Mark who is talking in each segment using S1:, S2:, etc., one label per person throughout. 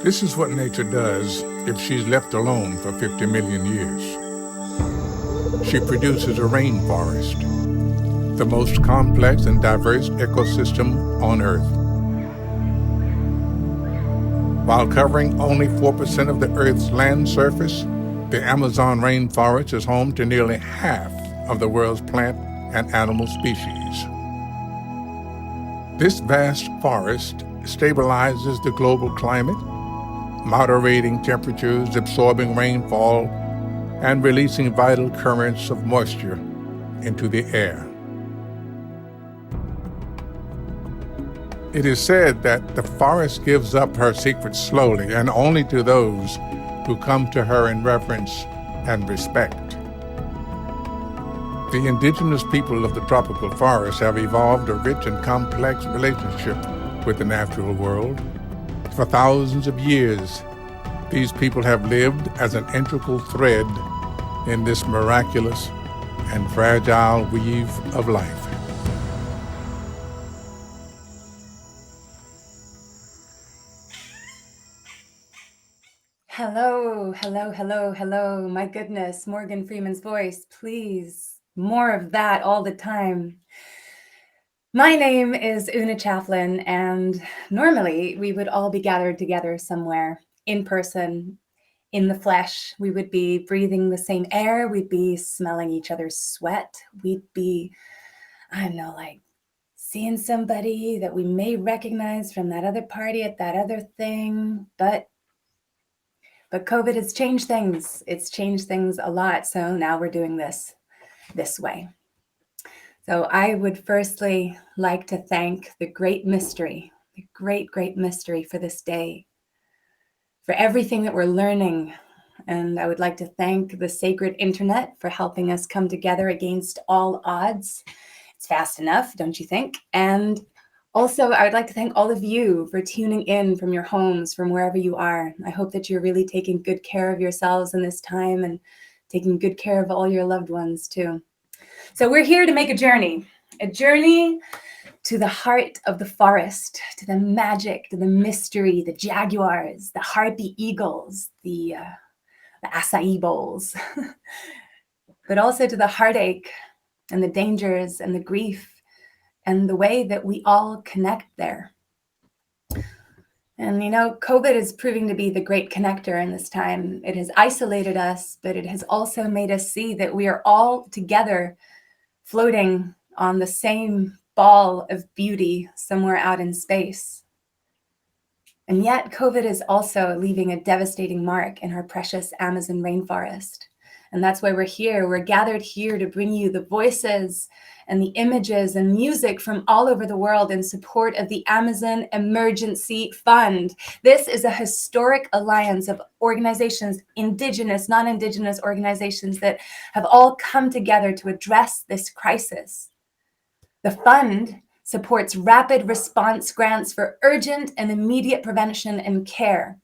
S1: This is what nature does if she's left alone for 50 million years. She produces a rainforest, the most complex and diverse ecosystem on Earth. While covering only 4% of the Earth's land surface, the Amazon rainforest is home to nearly half of the world's plant and animal species. This vast forest stabilizes the global climate, moderating temperatures, absorbing rainfall, and releasing vital currents of moisture into the air. It is said that the forest gives up her secrets slowly and only to those who come to her in reverence and respect. The indigenous people of the tropical forest have evolved a rich and complex relationship with the natural world. For thousands of years, these people have lived as an integral thread in this miraculous and fragile weave of life.
S2: Hello, hello, hello, hello. My goodness, Morgan Freeman's voice, please. More of that all the time. My name is Una Chaplin, and normally we would all be gathered together somewhere in person, in the flesh. We would be breathing the same air. We'd be smelling each other's sweat. We'd be, I don't know, like seeing somebody that we may recognize from that other party at that other thing. But COVID has changed things. It's changed things a lot. So now we're doing this way. So I would firstly like to thank the great mystery for this day, for everything that we're learning. And I would like to thank the sacred internet for helping us come together against all odds. It's fast enough, don't you think? And also, I would like to thank all of you for tuning in from your homes, from wherever you are. I hope that you're really taking good care of yourselves in this time and taking good care of all your loved ones too. So we're here to make a journey to the heart of the forest, to the magic, to the mystery, the jaguars, the harpy eagles, the acai bowls, but also to the heartache and the dangers and the grief and the way that we all connect there. And COVID is proving to be the great connector in this time. It has isolated us, but it has also made us see that we are all together floating on the same ball of beauty somewhere out in space. And yet COVID is also leaving a devastating mark in our precious Amazon rainforest. And that's why we're here. We're gathered here to bring you the voices and the images and music from all over the world in support of the Amazon Emergency Fund. This is a historic alliance of organizations, indigenous, non-indigenous organizations that have all come together to address this crisis. The fund supports rapid response grants for urgent and immediate prevention and care,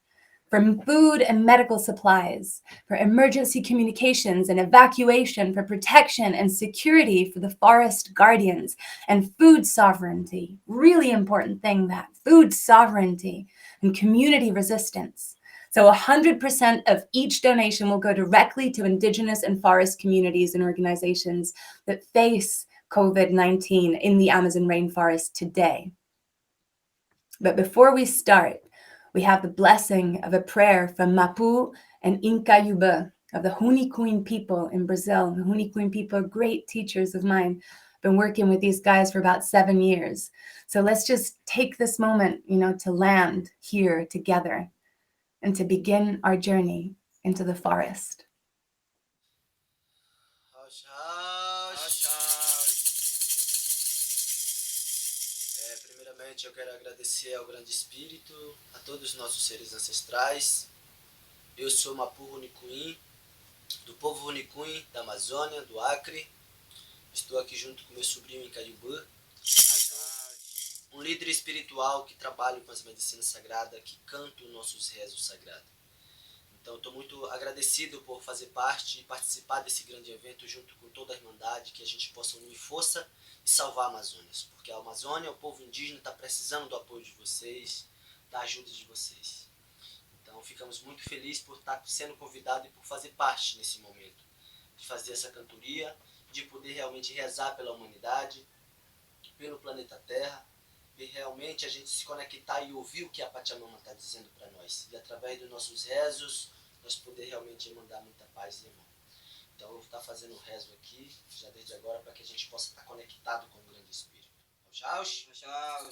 S2: for food and medical supplies, for emergency communications and evacuation, for protection and security for the forest guardians, and food sovereignty. Really important thing, that food sovereignty and community resistance. So 100% of each donation will go directly to indigenous and forest communities and organizations that face COVID-19 in the Amazon rainforest today. But before we start, we have the blessing of a prayer from Mapu and Incayuba of the Hunikuin people in Brazil. The Hunikuin people are great teachers of mine. I've been working with these guys for about 7 years. So let's just take this moment, to land here together and to begin our journey into the forest.
S3: Primeiramente, eu quero agradecer ao Grande Espírito, a todos os nossos seres ancestrais. Eu sou Mapu Runicuim, do povo Runicuim da Amazônia, do Acre. Estou aqui junto com meu sobrinho Incayuba, um líder espiritual que trabalha com as medicinas sagradas, que canta os nossos rezos sagrados. Então, estou muito agradecido por fazer parte e participar desse grande evento junto com toda a Irmandade, que a gente possa unir força e salvar a Amazônia. Porque a Amazônia, o povo indígena, está precisando do apoio de vocês, da ajuda de vocês. ficamos muito felizes por estar sendo convidado e por fazer parte nesse momento, de fazer essa cantoria, de poder realmente rezar pela humanidade, pelo planeta Terra, e realmente a gente se conectar e ouvir o que a Pachamama está dizendo para nós. E através dos nossos rezos, nós poder realmente mandar muita paz e amor. Então eu vou estar fazendo o rezo aqui, já desde agora, para que a gente possa estar conectado com o Grande Espírito. Tchau, tchau.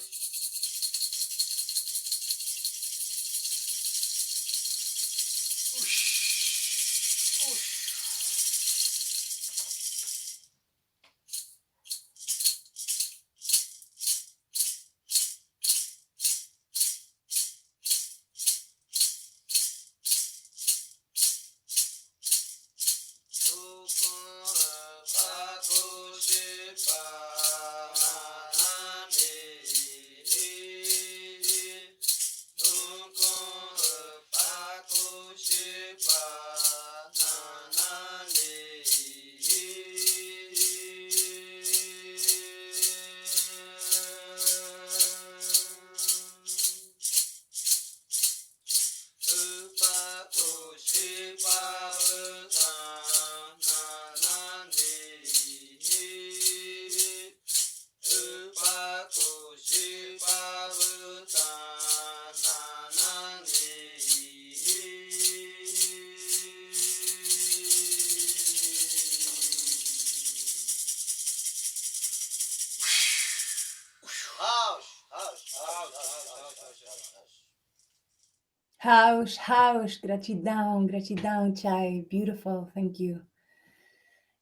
S2: Haush, gratidão, Chai. Beautiful, thank you.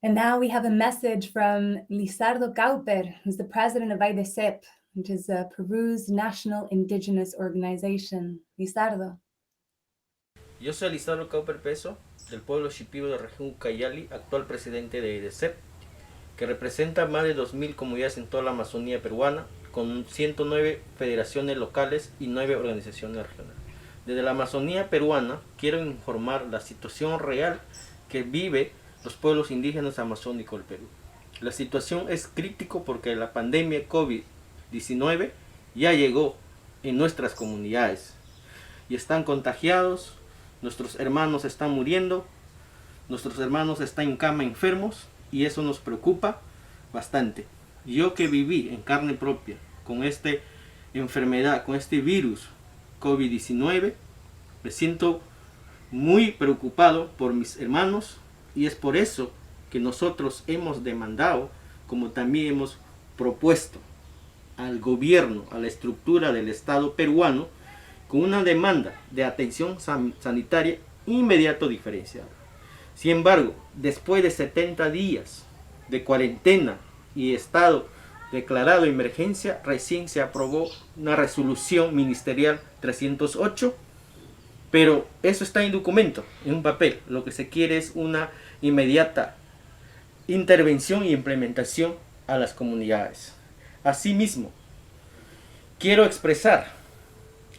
S2: And now we have a message from Lizardo Cauper, who's the president of AIDESEP, which is Peru's national indigenous organization. Lizardo.
S4: Yo soy Lizardo Cauper Peso, del pueblo Shipibo de la región Ucayali, actual presidente de AIDESEP, que representa más de 2.000 comunidades en toda la Amazonía peruana, con 109 federaciones locales y 9 organizaciones regionales. Desde la Amazonía peruana quiero informar la situación real que vive los pueblos indígenas amazónicos del Perú. La situación es crítica porque la pandemia COVID-19 ya llegó en nuestras comunidades y están contagiados, nuestros hermanos están muriendo, nuestros hermanos están en cama enfermos y eso nos preocupa bastante. Yo que viví en carne propia con esta enfermedad, con este virus COVID-19, me siento muy preocupado por mis hermanos y es por eso que nosotros hemos demandado, como también hemos propuesto al gobierno, a la estructura del Estado peruano, con una demanda de atención sanitaria inmediato diferenciada. Sin embargo, después de 70 días de cuarentena y estado declarado emergencia, recién se aprobó una resolución ministerial 308, pero eso está en documento, en un papel. Lo que se quiere es una inmediata intervención y implementación a las comunidades. Asimismo, quiero expresar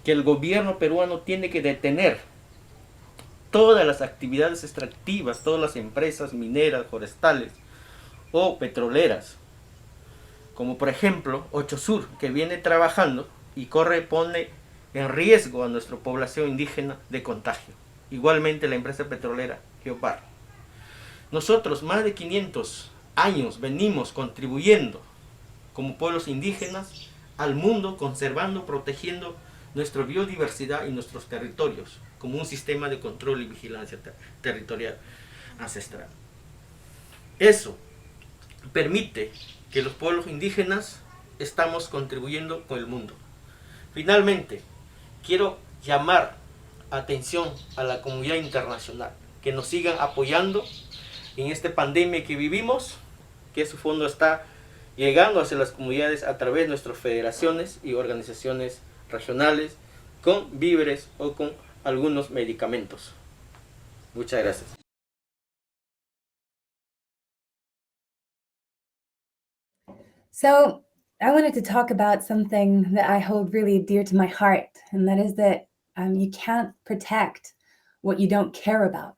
S4: que el gobierno peruano tiene que detener todas las actividades extractivas, todas las empresas mineras, forestales o petroleras, como por ejemplo Ochosur, que viene trabajando y pone en riesgo a nuestra población indígena de contagio. Igualmente la empresa petrolera Geopar. Nosotros más de 500 años venimos contribuyendo como pueblos indígenas al mundo, conservando, protegiendo nuestra biodiversidad y nuestros territorios como un sistema de control y vigilancia territorial ancestral. Eso permite que los pueblos indígenas estamos contribuyendo con el mundo. Finalmente, quiero llamar atención a la comunidad internacional, que nos sigan apoyando en esta pandemia que vivimos, que su fondo está llegando hacia las comunidades a través de nuestras federaciones y organizaciones regionales, con víveres o con algunos medicamentos. Muchas gracias.
S2: So I wanted to talk about something that I hold really dear to my heart, and that is that you can't protect what you don't care about,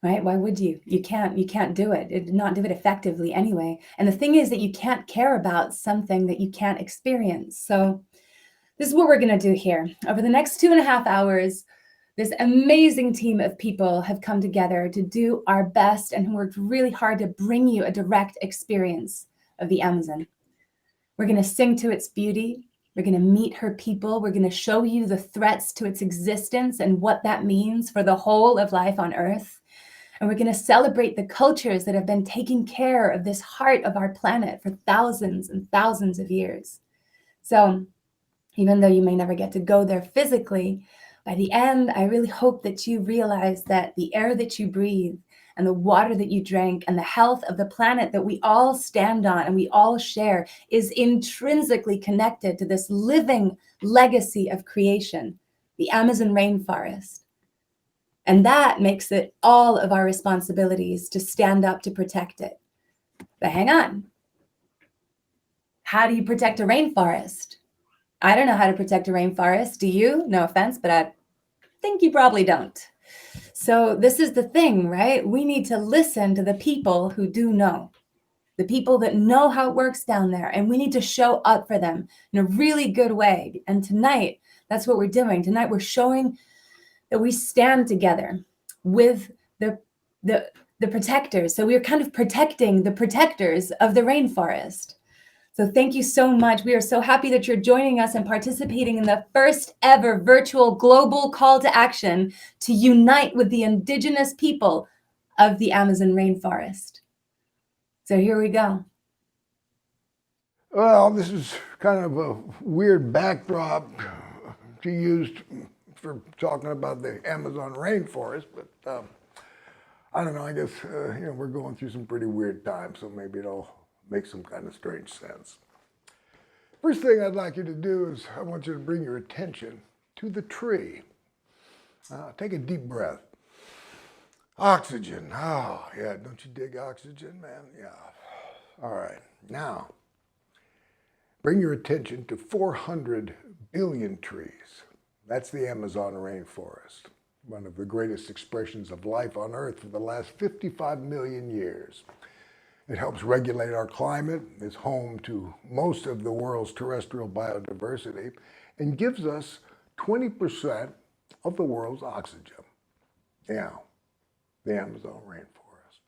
S2: right? Why would you? You can't do it, not do it effectively anyway. And the thing is that you can't care about something that you can't experience. So this is what we're going to do here. Over the next 2.5 hours, This amazing team of people have come together to do our best and worked really hard to bring you a direct experience of the Amazon. We're going to sing to its beauty. We're going to meet her people. We're going to show you the threats to its existence and what that means for the whole of life on Earth. And we're going to celebrate the cultures that have been taking care of this heart of our planet for thousands and thousands of years. So even though you may never get to go there physically, by the end, I really hope that you realize that the air that you breathe and the water that you drink and the health of the planet that we all stand on and we all share is intrinsically connected to this living legacy of creation, the Amazon rainforest. And that makes it all of our responsibilities to stand up to protect it. But hang on. How do you protect a rainforest? I don't know how to protect a rainforest. Do you? No offense, but I think you probably don't. So this is the thing, right? We need to listen to the people who do know, the people that know how it works down there, and we need to show up for them in a really good way. And tonight, that's what we're doing. Tonight, we're showing that we stand together with the protectors. So we're kind of protecting the protectors of the rainforest. So thank you so much. We are so happy that you're joining us and participating in the first ever virtual global call to action to unite with the indigenous people of the Amazon rainforest. So here we go.
S5: Well, this is kind of a weird backdrop to use for talking about the Amazon rainforest, but I don't know, I guess, we're going through some pretty weird times, so maybe it'll make some kind of strange sense. First thing I'd like you to do is I want you to bring your attention to the tree. Take a deep breath. Oxygen. Oh, yeah, don't you dig oxygen, man? Yeah. All right, now, bring your attention to 400 billion trees. That's the Amazon rainforest, one of the greatest expressions of life on Earth for the last 55 million years. It helps regulate our climate, is home to most of the world's terrestrial biodiversity, and gives us 20% of the world's oxygen. Yeah, the Amazon rainforest.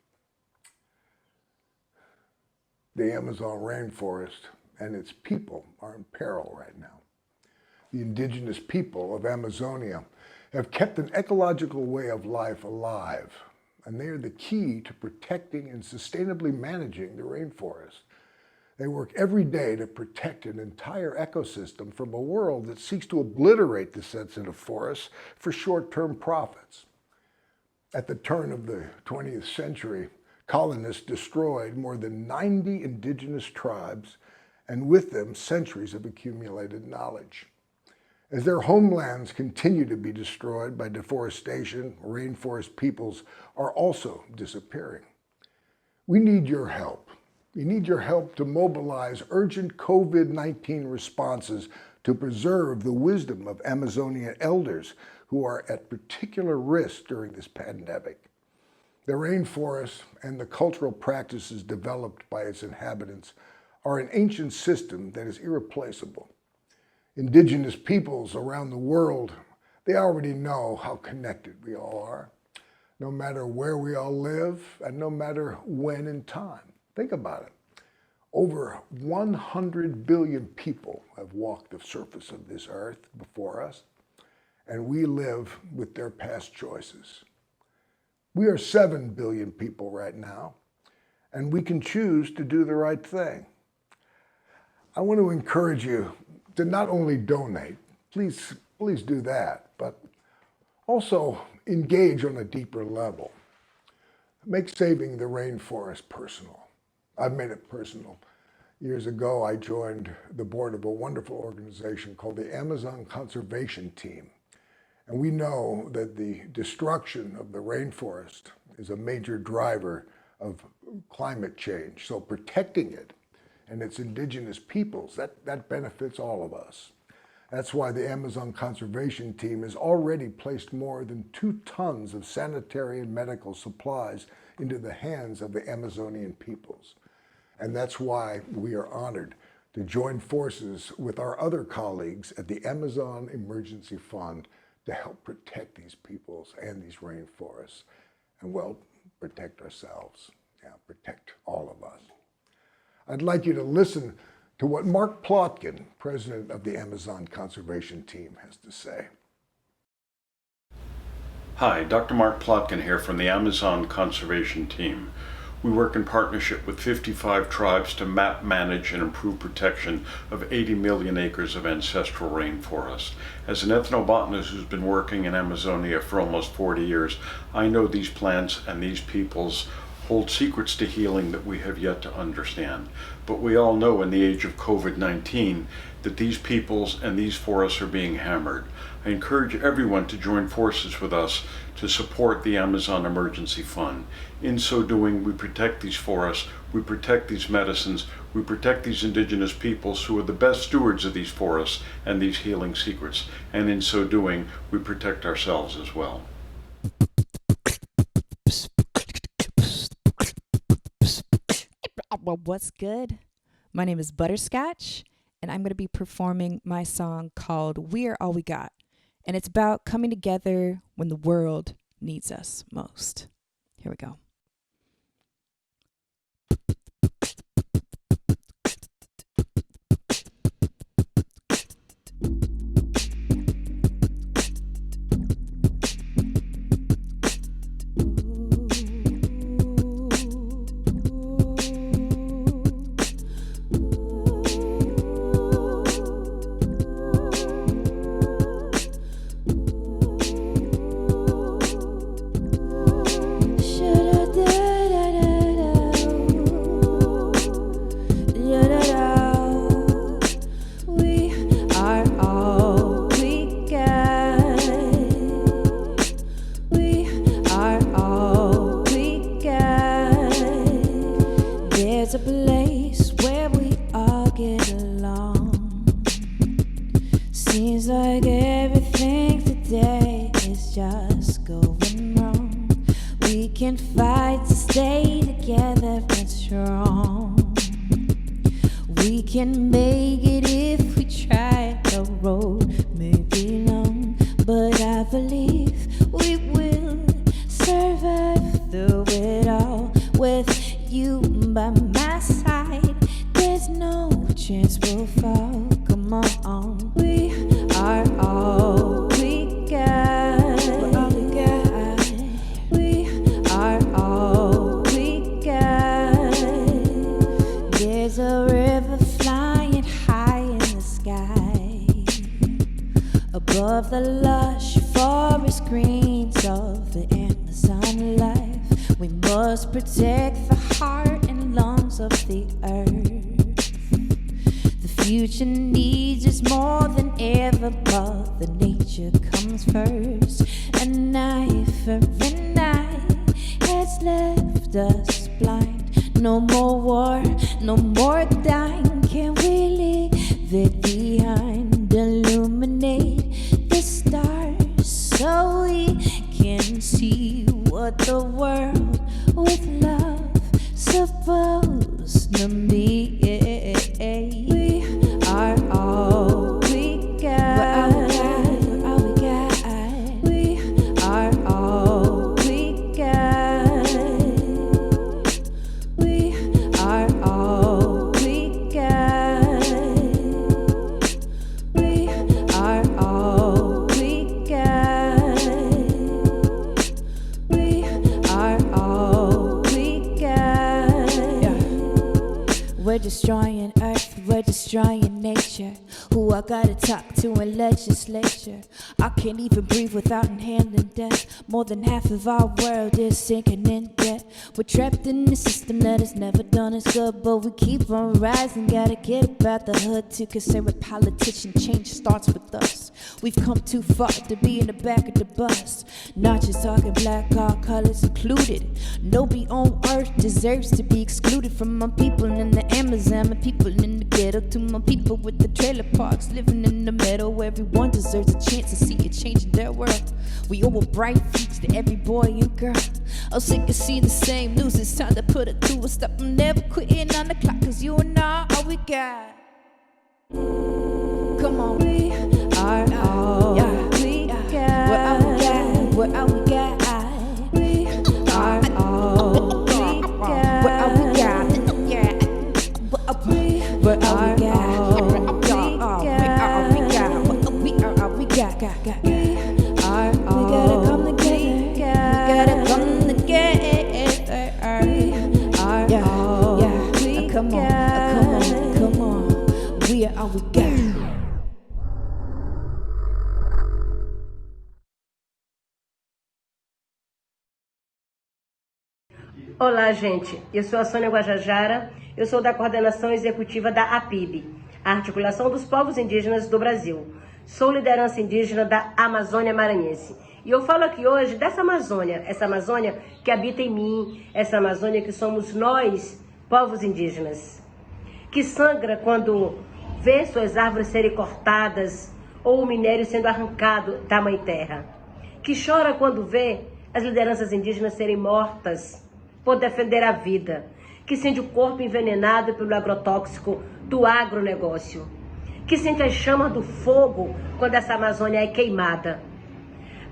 S5: The Amazon rainforest and its people are in peril right now. The indigenous people of Amazonia have kept an ecological way of life alive, and they are the key to protecting and sustainably managing the rainforest. They work every day to protect an entire ecosystem from a world that seeks to obliterate the sensitive forests for short-term profits. At the turn of the 20th century, colonists destroyed more than 90 indigenous tribes, and with them centuries of accumulated knowledge. As their homelands continue to be destroyed by deforestation, rainforest peoples are also disappearing. We need your help. We need your help to mobilize urgent COVID-19 responses to preserve the wisdom of Amazonian elders who are at particular risk during this pandemic. The rainforest and the cultural practices developed by its inhabitants are an ancient system that is irreplaceable. Indigenous peoples around the world, they already know how connected we all are, no matter where we all live and no matter when in time. Think about it. Over 100 billion people have walked the surface of this earth before us, and we live with their past choices. We are 7 billion people right now, and we can choose to do the right thing. I want to encourage you to not only donate, please do that, but also engage on a deeper level. Make saving the rainforest personal. I've made it personal. Years ago, I joined the board of a wonderful organization called the Amazon Conservation Team. And we know that the destruction of the rainforest is a major driver of climate change. So protecting it and its indigenous peoples, that benefits all of us. That's why the Amazon Conservation Team has already placed more than 2 tons of sanitary and medical supplies into the hands of the Amazonian peoples. And that's why we are honored to join forces with our other colleagues at the Amazon Emergency Fund to help protect these peoples and these rainforests and, well, protect ourselves. Yeah, protect all of us. I'd like you to listen to what Mark Plotkin, president of the Amazon Conservation Team, has to say.
S6: Hi, Dr. Mark Plotkin here from the Amazon Conservation Team. We work in partnership with 55 tribes to map, manage, and improve protection of 80 million acres of ancestral rainforest. As an ethnobotanist who's been working in Amazonia for almost 40 years, I know these plants and these peoples hold secrets to healing that we have yet to understand. But we all know in the age of COVID-19 that these peoples and these forests are being hammered. I encourage everyone to join forces with us to support the Amazon Emergency Fund. In so doing, we protect these forests, we protect these medicines, we protect these indigenous peoples who are the best stewards of these forests and these healing secrets. And in so doing, we protect ourselves as well.
S7: Well, what's good? My name is Butterscotch, and I'm going to be performing my song called We Are All We Got. And it's about coming together when the world needs us most. Here we go. A place where we all get along. Seems like everything today is just going wrong. We can fight to stay together and strong. We can make it if we try. The road may be long, but I believe we will survive through it all. With you by my side, there's no chance we'll fall. Come on, we are all we got. We're all we got. We are all we got. There's a river flying high in the sky, above the lush forest greens of the Amazon life. We must protect the heart and lungs of the earth. The future needs us more than ever, Mother Nature comes first. A knife for a night has left us blind. No more war, no more dying. Can we leave it behind? Illuminate the stars so we can see what the world with love supposed to be. We are all we got. We're all we got. We are all we got. We are all we got. We are all we got. We are all we got. Yeah. We're destroying Earth, we're destroying nature. Who I gotta talk to in legislature? I can't even breathe without inhaling death. More than half of our world is sinking in debt. We're trapped in a system that has never done us good, but we keep on rising. Gotta get about the hood too, concerned with politicians. Change starts with us. We've come too far to be in the back of the bus. Not just talking black, all colors included. Nobody on earth deserves to be excluded. From my people in the Amazon, my people in the ghetto, to my people with the trailer parks living in the meadow. Everyone deserves a chance to see a change in their world. We owe a bright future to every boy and girl. I'm sick of seeing the same news. It's time to put it to a stop. I'm never quitting on the clock, cause you and I are all we got. Come on, we are all we got. but all we got. We gotta come together. Come on. We are all we got.
S8: Olá, gente. Eu sou a Sônia Guajajara. Eu sou da coordenação executiva da APIB, a Articulação dos Povos Indígenas do Brasil. Sou liderança indígena da Amazônia Maranhense. E eu falo aqui hoje dessa Amazônia, essa Amazônia que habita em mim, essa Amazônia que somos nós, povos indígenas, que sangra quando vê suas árvores serem cortadas ou o minério sendo arrancado da mãe terra, que chora quando vê as lideranças indígenas serem mortas por defender a vida, que sente o corpo envenenado pelo agrotóxico do agronegócio, que sente as chamas do fogo quando essa Amazônia é queimada.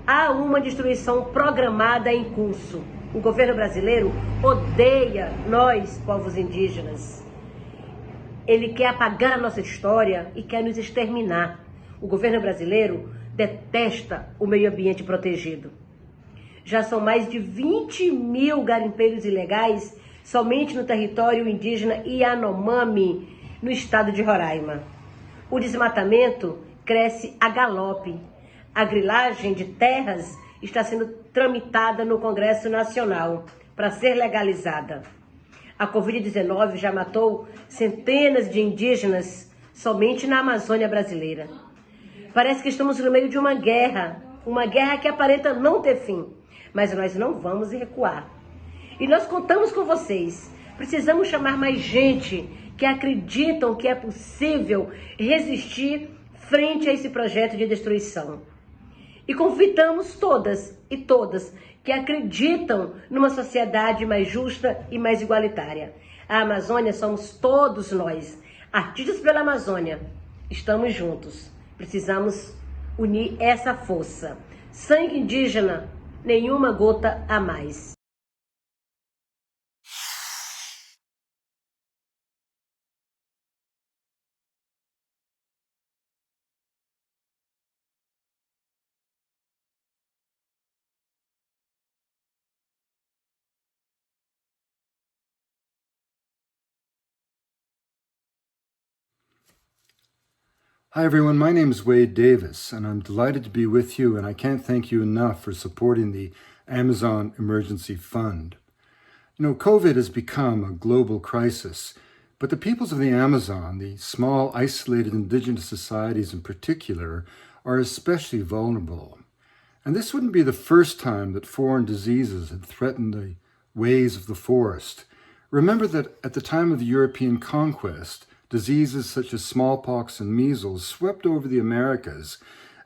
S8: Há uma destruição programada em curso. O governo brasileiro odeia nós, povos indígenas. Ele quer apagar a nossa história e quer nos exterminar. O governo brasileiro detesta o meio ambiente protegido. Já são mais de 20 mil garimpeiros ilegais somente no território indígena Yanomami, no estado de Roraima. O desmatamento cresce a galope. A grilagem de terras está sendo tramitada no Congresso Nacional para ser legalizada. A Covid-19 já matou centenas de indígenas somente na Amazônia brasileira. Parece que estamos no meio de uma guerra que aparenta não ter fim, mas nós não vamos recuar. E nós contamos com vocês. Precisamos chamar mais gente que acreditam que é possível resistir frente a esse projeto de destruição. E convidamos todas e todas que acreditam numa sociedade mais justa e mais igualitária. A Amazônia somos todos nós, artistas pela Amazônia. Estamos juntos. Precisamos unir essa força. Sangue indígena, nenhuma gota a mais.
S9: Hi everyone, my name is Wade Davis and I'm delighted to be with you, and I can't thank you enough for supporting the Amazon Emergency Fund. You know, COVID has become a global crisis, but the peoples of the Amazon, the small isolated indigenous societies in particular, are especially vulnerable. And this wouldn't be the first time that foreign diseases had threatened the ways of the forest. Remember that at the time of the European conquest, diseases such as smallpox and measles swept over the Americas,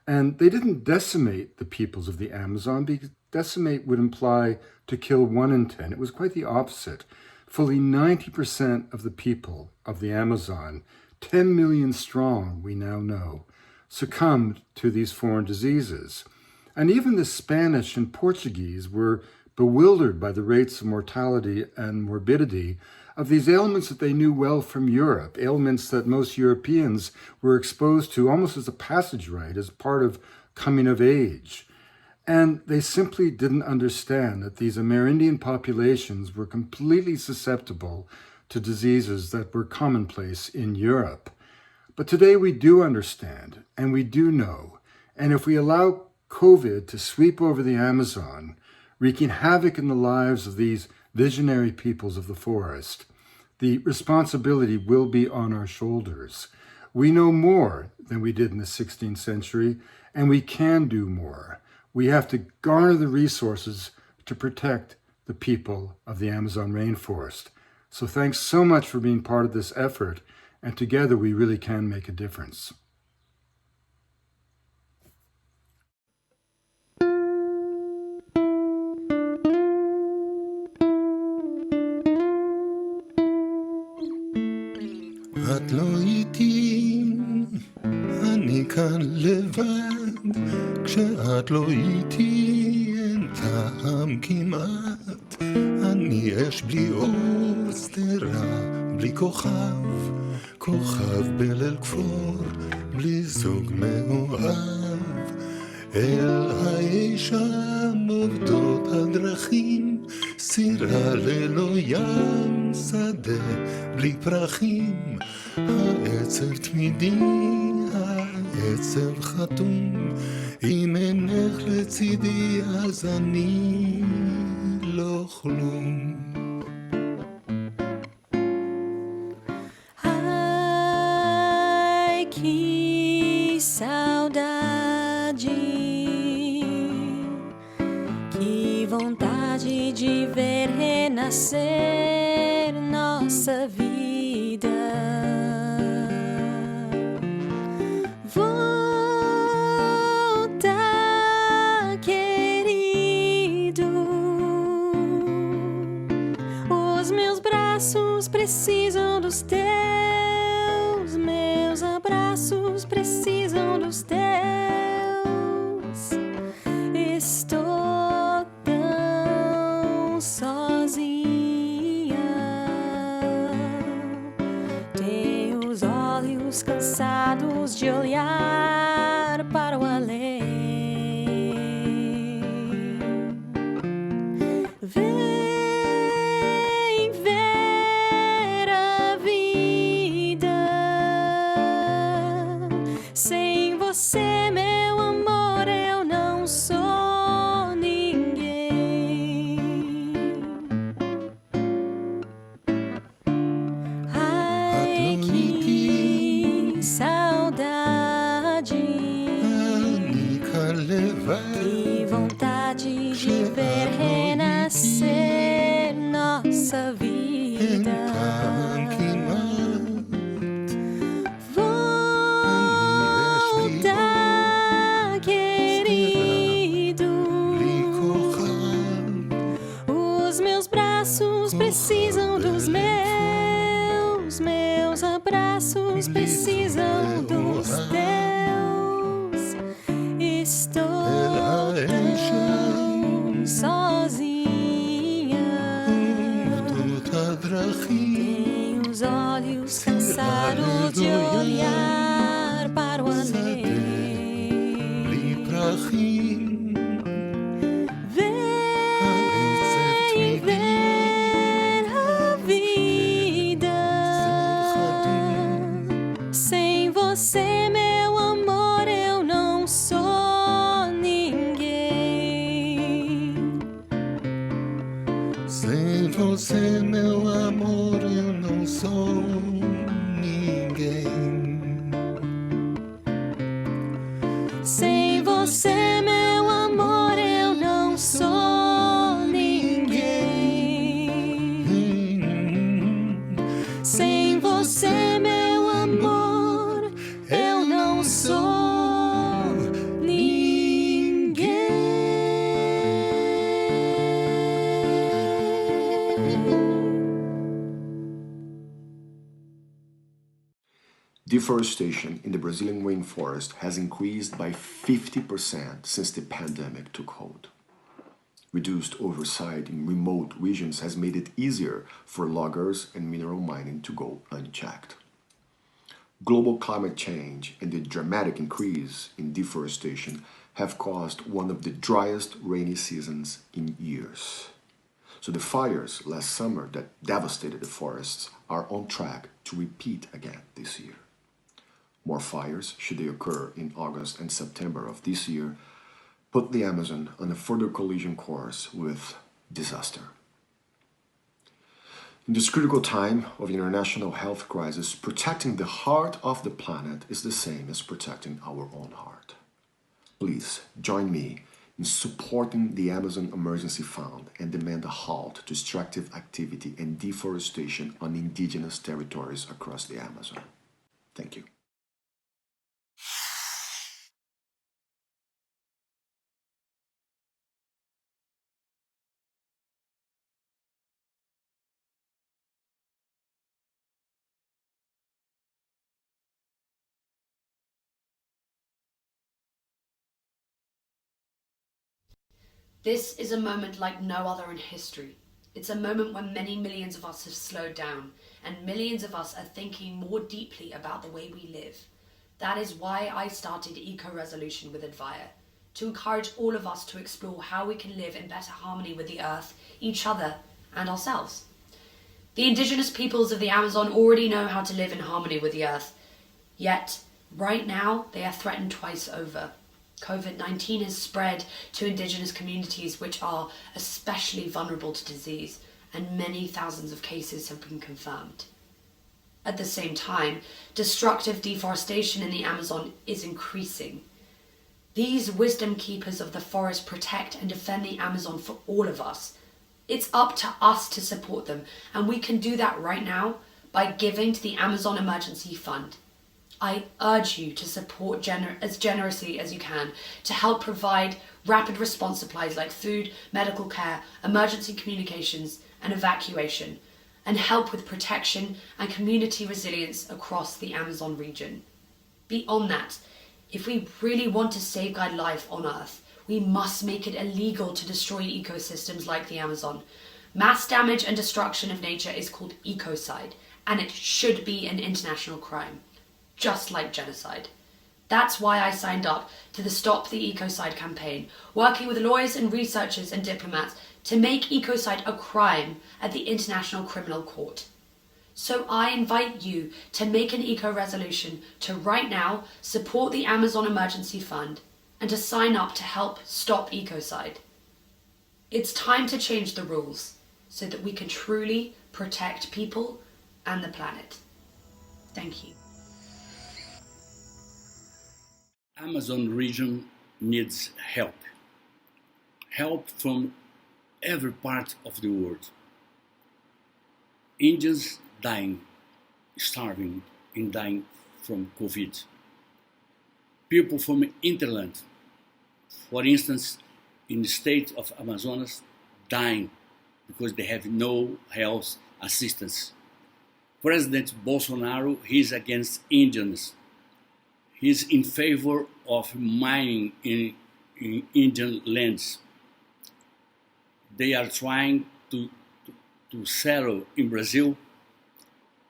S9: and they didn't decimate the peoples of the Amazon, because decimate would imply to kill 1 in 10. It was quite the opposite. Fully 90% of the people of the Amazon, 10 million strong, we now know, succumbed to these foreign diseases. And even the Spanish and Portuguese were bewildered by the rates of mortality and morbidity of these ailments that they knew well from Europe, ailments that most Europeans were exposed to almost as a passage rite, as part of coming of age. And they simply didn't understand that these Amerindian populations were completely susceptible to diseases that were commonplace in Europe. But today we do understand, and we do know, and if we allow COVID to sweep over the Amazon, wreaking havoc in the lives of these visionary peoples of the forest, the responsibility will be on our shoulders. We know more than we did in the 16th century, and we can do more. We have to garner the resources to protect the people of the Amazon rainforest. So thanks so much for being part of this effort, and together we really can make a difference.
S10: את לא איתי, אני כאן לבד, כשאת לא איתי אין טעם כמעט, אני אש בלי אור, שדרה בלי כוכב, כוכב בליל כפור, בלי זוג מאוהב. אל הישם עובדות הדרכים, סירה ללא ים, שדה בלי פרחים. העצב תמידי, העצב חתום, אם אינך לצידי אז אני לא כלום.
S7: Ai, que saudade, que vontade de ver renascer nossa vida. Volta, querido, os meus braços precisam dos teus, meus abraços precisam dos teus. Estou tão sozinha, tenho os olhos cansados de olhar para o além. Vem ver a vida. Sem você, meu amor, eu não sou ninguém. Ai, que saudade,
S10: אני כאן לבד,
S7: que vontade de ver renascer nossa
S10: אין
S7: vida.
S10: כאן כמעט.
S7: Volta, querido,
S10: בלי כוכב,
S7: os meus braços precisam dos meus, meus abraços precisam dos teus. Estou tão sozinha,
S10: עובדות הדרכים,
S7: tenho os olhos cansados de olhar para o além.
S10: בלי פרחים.
S7: Vem ver a vida. Sem você, meu amor, eu não sou ninguém.
S10: Sem você, meu amor, eu não sou ninguém.
S7: Sem você, meu amor, eu não sou ninguém. Sem você, meu amor, eu não sou
S11: Deforestation in the Brazilian rainforest has increased by 50% since the pandemic took hold. Reduced oversight in remote regions has made it easier for loggers and mineral mining to go unchecked. Global climate change and the dramatic increase in deforestation have caused one of the driest rainy seasons in years. So the fires last summer that devastated the forests are on track to repeat again this year. More fires, should they occur in August and September of this year, put the Amazon on a further collision course with disaster. In this critical time of international health crisis, protecting the heart of the planet is the same as protecting our own heart. Please join me in supporting the Amazon Emergency Fund and demand a halt to extractive activity and deforestation on indigenous territories across the Amazon. Thank you.
S12: This is a moment like no other in history. It's a moment when many millions of us have slowed down, and millions of us are thinking more deeply about the way we live. That is why I started Eco-Resolution with Advaya, to encourage all of us to explore how we can live in better harmony with the earth, each other, and ourselves. The indigenous peoples of the Amazon already know how to live in harmony with the earth, yet right now they are threatened twice over. COVID-19 has spread to indigenous communities which are especially vulnerable to disease, and many thousands of cases have been confirmed. At the same time, destructive deforestation in the Amazon is increasing. These wisdom keepers of the forest protect and defend the Amazon for all of us. It's up to us to support them, and we can do that right now by giving to the Amazon Emergency Fund. I urge you to support as generously as you can to help provide rapid response supplies like food, medical care, emergency communications, and evacuation, and help with protection and community resilience across the Amazon region. Beyond that, if we really want to safeguard life on Earth, we must make it illegal to destroy ecosystems like the Amazon. Mass damage and destruction of nature is called ecocide, and it should be an international crime, just like genocide. That's why I signed up to the Stop the Ecocide campaign, working with lawyers and researchers and diplomats to make ecocide a crime at the International Criminal Court. So I invite you to make an eco-resolution to right now support the Amazon Emergency Fund and to sign up to help stop ecocide. It's time to change the rules so that we can truly protect people and the planet. Thank you.
S13: Amazon region needs help. Help from every part of the world. Indians dying, starving and dying from COVID. People from hinterland, for instance, in the state of Amazonas, dying because they have no health assistance. President Bolsonaro, he's against Indians. He's in favor of mining in Indian lands. They are trying to settle in Brazil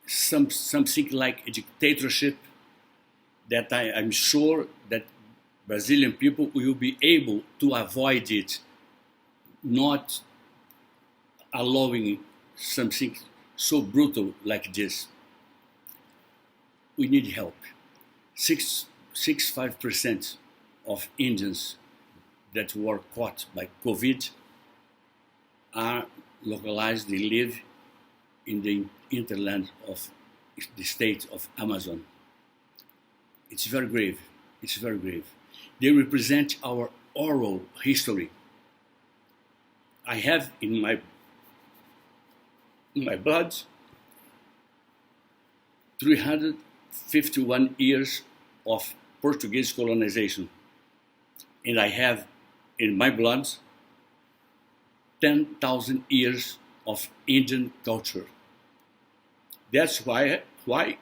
S13: something like a dictatorship that I'm sure that Brazilian people will be able to avoid it, not allowing something so brutal like this. We need help. 65% of Indians that were caught by COVID are localized, they live in the hinterland of the state of Amazon. It's very grave, it's very grave. They represent our oral history. I have in my blood 351 years of Portuguese colonization. And I have in my blood 10,000 years of Indian culture. That's why I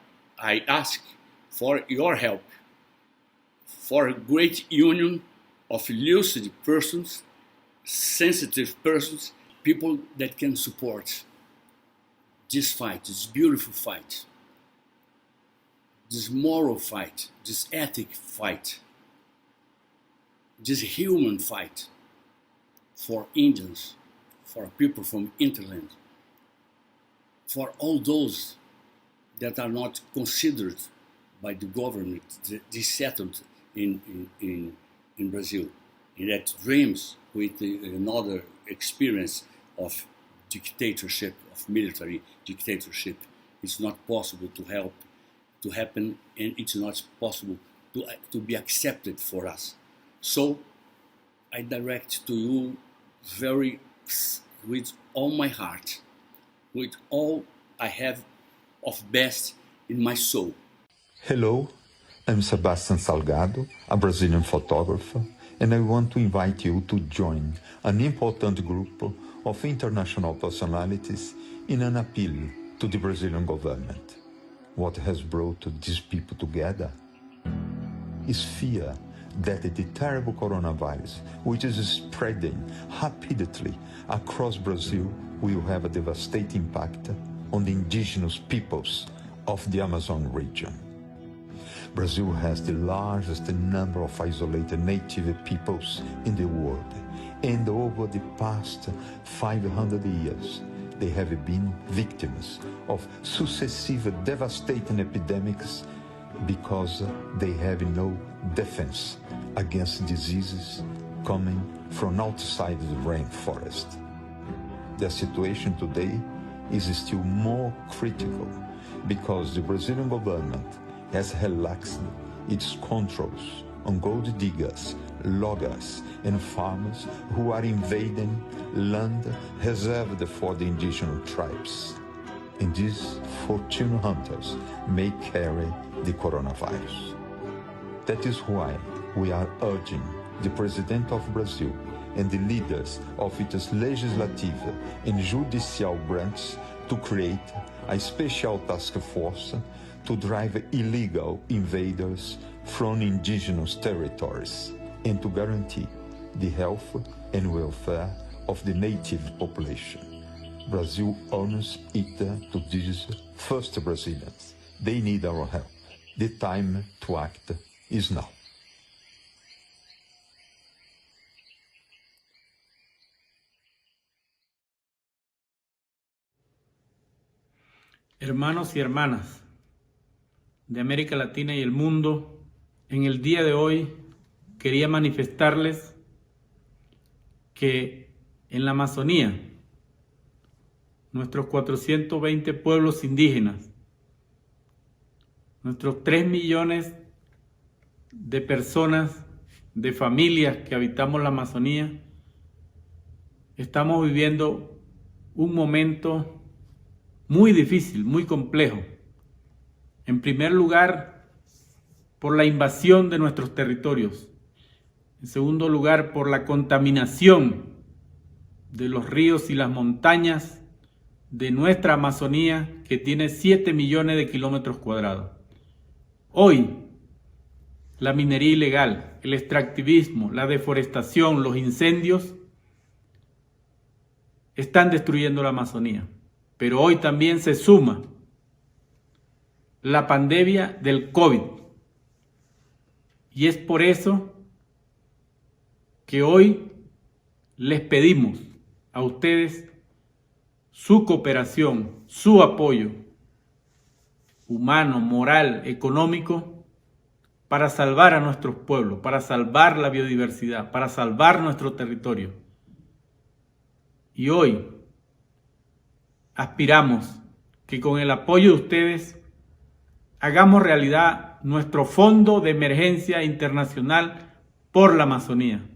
S13: ask for your help, for a great union of lucid persons, sensitive persons, people that can support this fight, this beautiful fight, this moral fight, this ethic fight, this human fight for Indians, for people from hinterland, for all those that are not considered by the government, settled in Brazil, and that dreams with another experience of dictatorship, of military dictatorship. It's not possible to happen, and it's not possible to be accepted for us. So I direct to you with all my heart, with all I have of best in my soul.
S14: Hello, I'm Sebastian Salgado, a Brazilian photographer, and I want to invite you to join an important group of international personalities in an appeal to the Brazilian government. What has brought these people together is fear that the terrible coronavirus, which is spreading rapidly across Brazil, will have a devastating impact on the indigenous peoples of the Amazon region. Brazil has the largest number of isolated native peoples in the world, and over the past 500 years, they have been victims of successive devastating epidemics because they have no defense against diseases coming from outside the rainforest. The situation today is still more critical because the Brazilian government has relaxed its controls on gold diggers, loggers, and farmers who are invading land reserved for the indigenous tribes. And these fortune hunters may carry the coronavirus. That is why we are urging the President of Brazil and the leaders of its legislative and judicial branches to create a special task force to drive illegal invaders from indigenous territories and to guarantee the health and welfare of the native population. Brazil owes it to these first Brazilians. They need our help. The time to act is now.
S15: Hermanos y hermanas de América Latina y el mundo, en el día de hoy quería manifestarles que en la Amazonía, nuestros 420 pueblos indígenas, nuestros 3 millones de personas, de familias que habitamos la Amazonía, estamos viviendo un momento muy difícil, muy complejo. En primer lugar, por la invasión de nuestros territorios. En segundo lugar, por la contaminación de los ríos y las montañas de nuestra Amazonía, que tiene 7 millones de kilómetros cuadrados. Hoy, la minería ilegal, el extractivismo, la deforestación, los incendios están destruyendo la Amazonía. Pero hoy también se suma la pandemia del COVID. Y es por eso que hoy les pedimos a ustedes su cooperación, su apoyo humano, moral, económico, para salvar a nuestros pueblos, para salvar la biodiversidad, para salvar nuestro territorio. Y hoy aspiramos que con el apoyo de ustedes hagamos realidad nuestro Fondo de Emergencia Internacional por la Amazonía.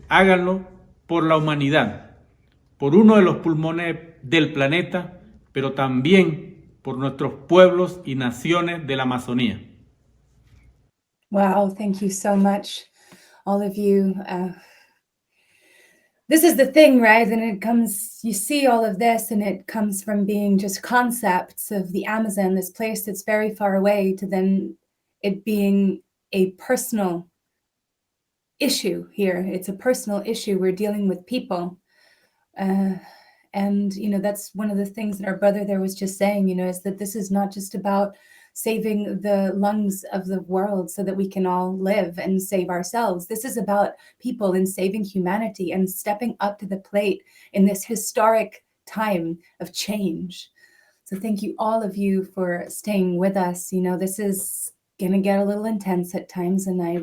S15: Háganlo por la humanidad, por uno de los pulmones del planeta, pero también por nuestros pueblos y naciones de la Amazonía.
S2: Wow, thank you so much, all of you. This is the thing, right? And it comes, you see all of this, and it comes from being just concepts of the Amazon, this place that's very far away, to then it being a personal issue here. It's a personal issue. We're dealing with people. And, you know, that's one of the things that our brother there was just saying, you know, is that this is not just about saving the lungs of the world so that we can all live and save ourselves. This is about people and saving humanity and stepping up to the plate in this historic time of change. So thank you, all of you, for staying with us. You know, this is going to get a little intense at times, and I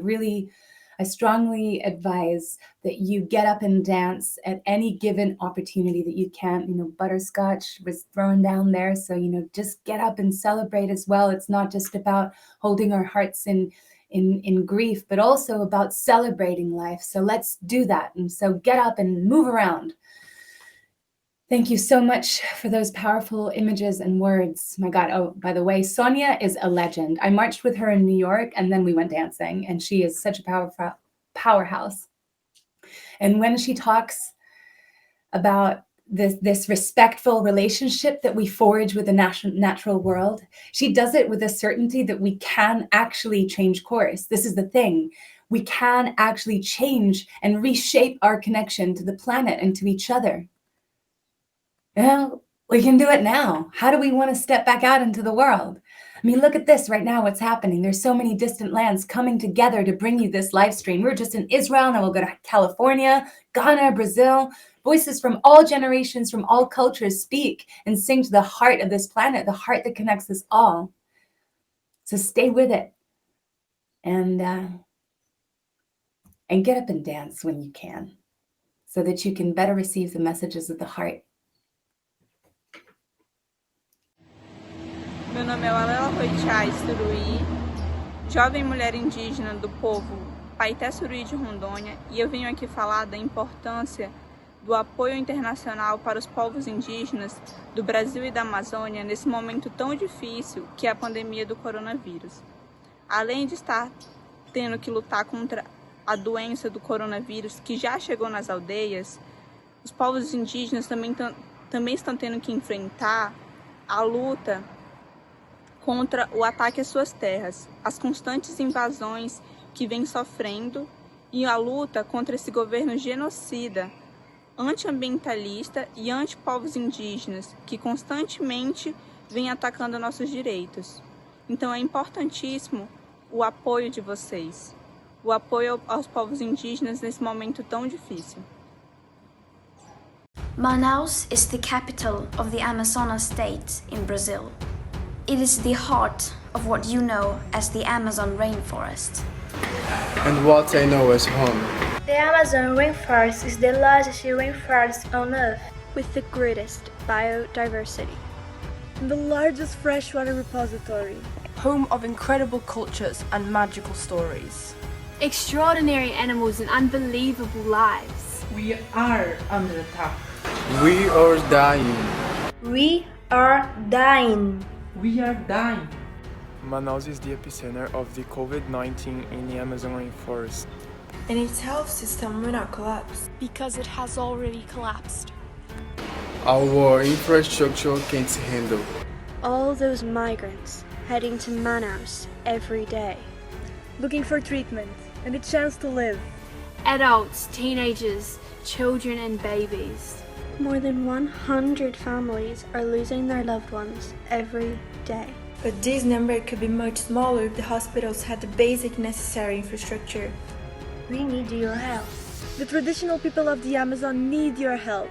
S2: strongly advise that you get up and dance at any given opportunity that you can. You know, Butterscotch was thrown down there. So, you know, just get up and celebrate as well. It's not just about holding our hearts in grief, but also about celebrating life. So let's do that. And so get up and move around. Thank you so much for those powerful images and words. My God. Oh, by the way, Sonia is a legend. I marched with her in New York, and then we went dancing, and she is such a powerhouse. And when she talks about this respectful relationship that we forge with the natural world, she does it with a certainty that we can actually change course. This is the thing. We can actually change and reshape our connection to the planet and to each other. Well, we can do it now. How do we want to step back out into the world? I mean, look at this right now, what's happening. There's so many distant lands coming together to bring you this live stream. We're just in Israel, and we'll go to California, Ghana, Brazil. Voices from all generations, from all cultures speak and sing to the heart of this planet, the heart that connects us all. So stay with it and get up and dance when you can, so that you can better receive the messages of the heart.
S16: Meu nome é Lalela Roitiais Suruí, jovem mulher indígena do povo Paité Suruí de Rondônia, e eu venho aqui falar da importância do apoio internacional para os povos indígenas do Brasil e da Amazônia nesse momento tão difícil que é a pandemia do coronavírus. Além de estar tendo que lutar contra a doença do coronavírus que já chegou nas aldeias, os povos indígenas também estão tendo que enfrentar a luta contra o ataque às suas terras, as constantes invasões que vem sofrendo e a luta contra esse governo genocida, antiambientalista e anti-povos indígenas, que constantemente vem atacando nossos direitos. Então é importantíssimo o apoio de vocês, o apoio aos povos indígenas nesse momento tão difícil.
S17: Manaus is the capital of the Amazonas state in Brazil. It is the heart of what you know as the Amazon rainforest.
S18: And what I know as home.
S19: The Amazon rainforest is the largest rainforest on Earth,
S20: with the greatest biodiversity. The largest freshwater repository.
S21: Home of incredible cultures and magical stories.
S20: Extraordinary animals and unbelievable lives.
S22: We are under attack.
S18: We are dying.
S19: We are dying.
S22: We are dying.
S23: Manaus is the epicenter of the COVID-19 in the Amazon rainforest.
S21: And its health system will not collapse.
S20: Because it has already collapsed.
S18: Our infrastructure can't handle.
S20: All those migrants heading to Manaus every day.
S21: Looking for treatment and a chance to live.
S20: Adults, teenagers, children and babies.
S24: More than 100 families are losing their loved ones every day.
S21: But this number could be much smaller if the hospitals had the basic necessary infrastructure.
S19: We need your help.
S21: The traditional people of the Amazon need your help.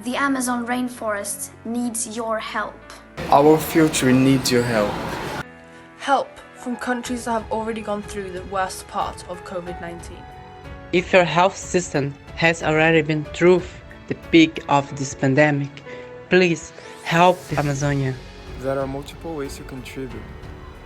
S17: The Amazon rainforest needs your help.
S18: Our future needs your help.
S21: Help from countries that have already gone through the worst part of COVID-19.
S25: If your health system has already been through the peak of this pandemic, please help the Amazonia.
S23: There are multiple ways to contribute.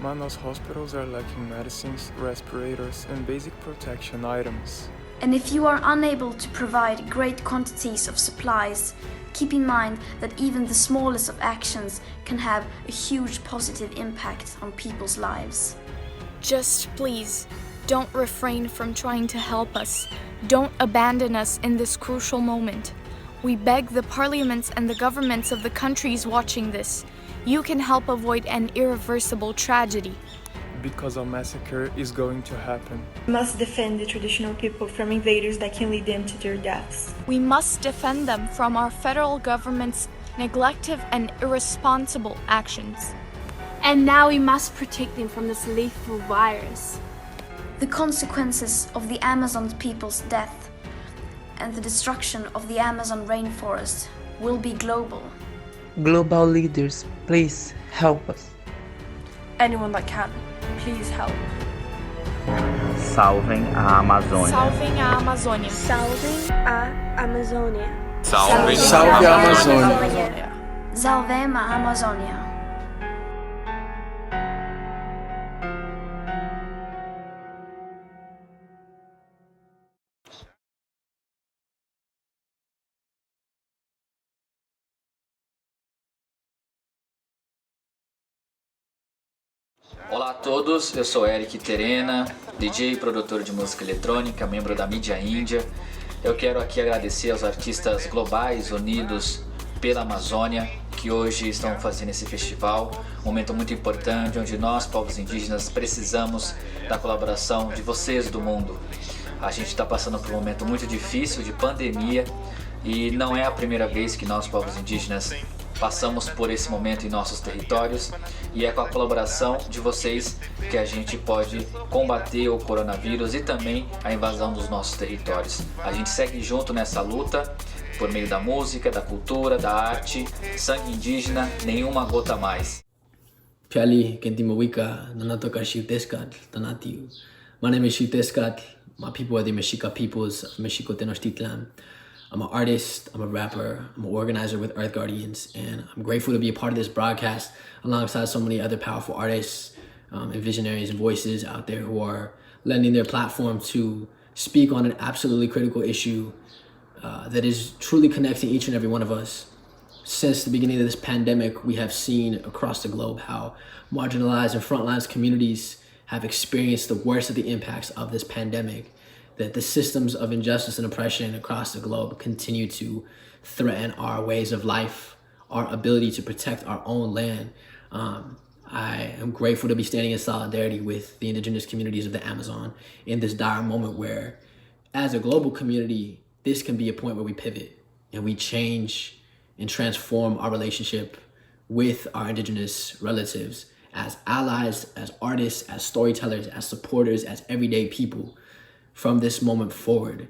S23: Manaus hospitals are lacking medicines, respirators, and basic protection items.
S17: And if you are unable to provide great quantities of supplies, keep in mind that even the smallest of actions can have a huge positive impact on people's lives.
S20: Just please, don't refrain from trying to help us. Don't abandon us in this crucial moment. We beg the parliaments and the governments of the countries watching this. You can help avoid an irreversible tragedy.
S23: Because a massacre is going to happen.
S21: We must defend the traditional people from invaders that can lead them to their deaths.
S20: We must defend them from our federal government's neglective and irresponsible actions. And now we must protect them from this lethal virus.
S17: The consequences of the Amazon people's death and the destruction of the Amazon rainforest will be global.
S25: Global leaders, please help us.
S21: Anyone that can, please help.
S26: Salvem a Amazônia.
S20: Salvem a Amazônia.
S24: Salvem a Amazônia.
S18: Salve a Amazônia.
S17: Salvem a Amazônia.
S27: Olá a todos, eu sou Eric Terena, DJ e produtor de música eletrônica, membro da mídia índia. Eu quero aqui agradecer aos artistas globais unidos pela Amazônia que hoje estão fazendo esse festival, um momento muito importante onde nós, povos indígenas, precisamos da colaboração de vocês do mundo. A gente está passando por um momento muito difícil de pandemia, E não é a primeira vez que nós, povos indígenas, passamos por esse momento em nossos territórios, e é com a colaboração de vocês que a gente pode combater o coronavírus e também a invasão dos nossos territórios. A gente segue junto nessa luta por meio da música, da cultura, da arte. Sangue indígena, nenhuma gota mais.
S1: Piali, Kentimawika, Nanatoka Shiteskat, Tanatiu. My name is Shiteskat. My people are the Mexica peoples of Mexico Tenochtitlan. I'm an artist, I'm a rapper, I'm an organizer with Earth Guardians, and I'm grateful to be a part of this broadcast alongside so many other powerful artists and visionaries and voices out there who are lending their platform to speak on an absolutely critical issue that is truly connecting each and every one of us. Since the beginning of this pandemic, we have seen across the globe how marginalized and frontlines communities have experienced the worst of the impacts of this pandemic, that the systems of injustice and oppression across the globe continue to threaten our ways of life, our ability to protect our own land. I am grateful to be standing in solidarity with the indigenous communities of the Amazon in this dire moment where, as a global community, this can be a point where we pivot and we change and transform our relationship with our indigenous relatives as allies, as artists, as storytellers, as supporters, as everyday people. From this moment forward,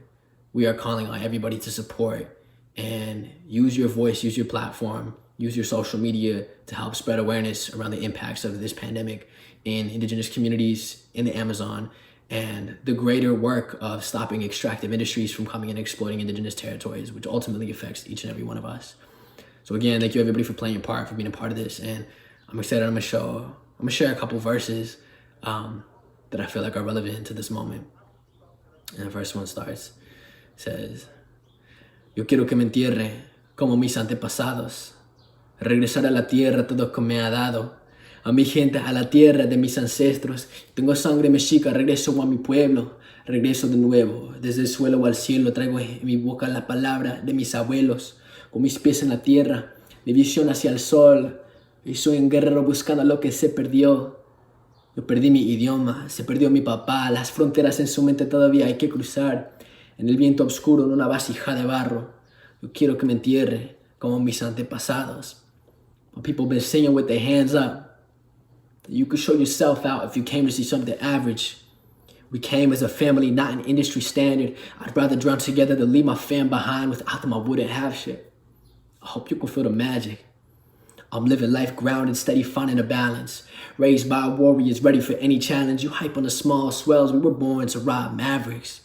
S1: we are calling on everybody to support and use your voice, use your platform, use your social media to help spread awareness around the impacts of this pandemic in indigenous communities in the Amazon and the greater work of stopping extractive industries from coming and exploiting indigenous territories, which ultimately affects each and every one of us. So again, thank you everybody for playing a part, for being a part of this. And I'm excited. I'm gonna share a couple verses that I feel like are relevant to this moment. And the first one starts, says, yo quiero que me entierre como mis antepasados, regresar a la tierra todo que me ha dado, a mi gente, a la tierra de mis ancestros. Tengo sangre mexica, regreso a mi pueblo, regreso de nuevo, desde el suelo al cielo, traigo en mi boca la palabra de mis abuelos, con mis pies en la tierra, mi visión hacia el sol, y soy un guerrero buscando lo que se perdió. Yo perdí mi idioma, se perdió mi papá, las fronteras en su mente todavía hay que cruzar. En el viento oscuro, en una vasija de barro, yo quiero que me entierre como mis antepasados. My people been singing with their hands up. You could show yourself out if you came to see something average. We came as a family, not an industry standard. I'd rather drown together than leave my fam behind. Without them, I wouldn't have shit. I hope you can feel the magic. I'm living life grounded, steady, finding a balance. Raised by warriors, ready for any challenge. You hype on the small swells, we were born to ride mavericks.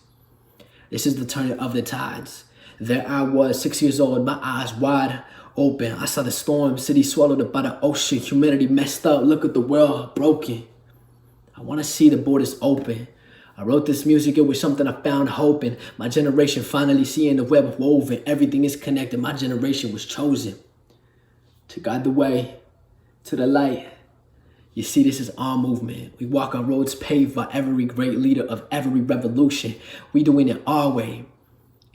S1: This is the turn of the tides. There I was, 6 years old, my eyes wide open. I saw the storm, city swallowed up by the ocean. Humanity messed up, look at the world broken. I want to see the borders open. I wrote this music, it was something I found hope in. My generation finally seeing the web woven. Everything is connected, my generation was chosen to guide the way to the light. You see, this is our movement. We walk on roads paved by every great leader of every revolution. We doing it our way.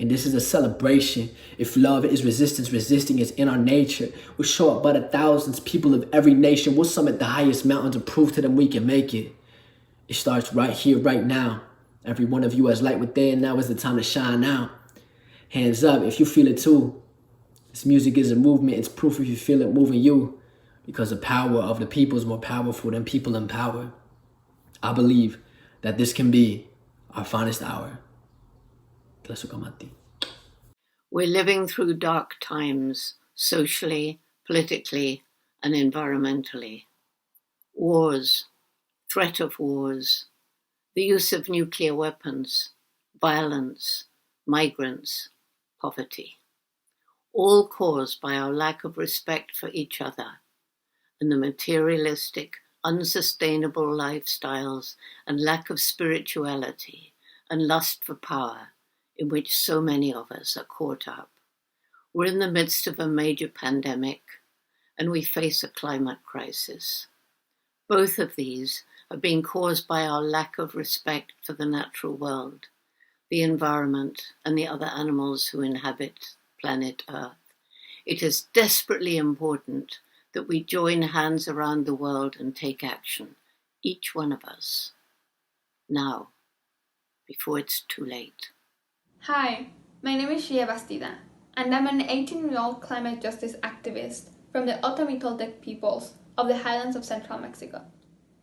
S1: And this is a celebration. If love is resistance, resisting is in our nature. We'll show up by the thousands, people of every nation. We'll summit the highest mountains and prove to them we can make it. It starts right here, right now. Every one of you has light within. Now is the time to shine out. Hands up if you feel it too. This music is a movement. It's proof if you feel it moving you. Because the power of the people is more powerful than people in power. I believe that this can be our finest hour.
S3: We're living through dark times, socially, politically, and environmentally. Wars, threat of wars, the use of nuclear weapons, violence, migrants, poverty. All caused by our lack of respect for each other and the materialistic, unsustainable lifestyles and lack of spirituality and lust for power in which so many of us are caught up. We're in the midst of a major pandemic and we face a climate crisis. Both of these are being caused by our lack of respect for the natural world, the environment, and the other animals who inhabit planet Earth. It is desperately important that we join hands around the world and take action, each one of us, now, before it's too late.
S4: Hi, my name is Shia Bastida. and I'm an 18-year-old climate justice activist from the Otomi-Toltec peoples of the highlands of central Mexico.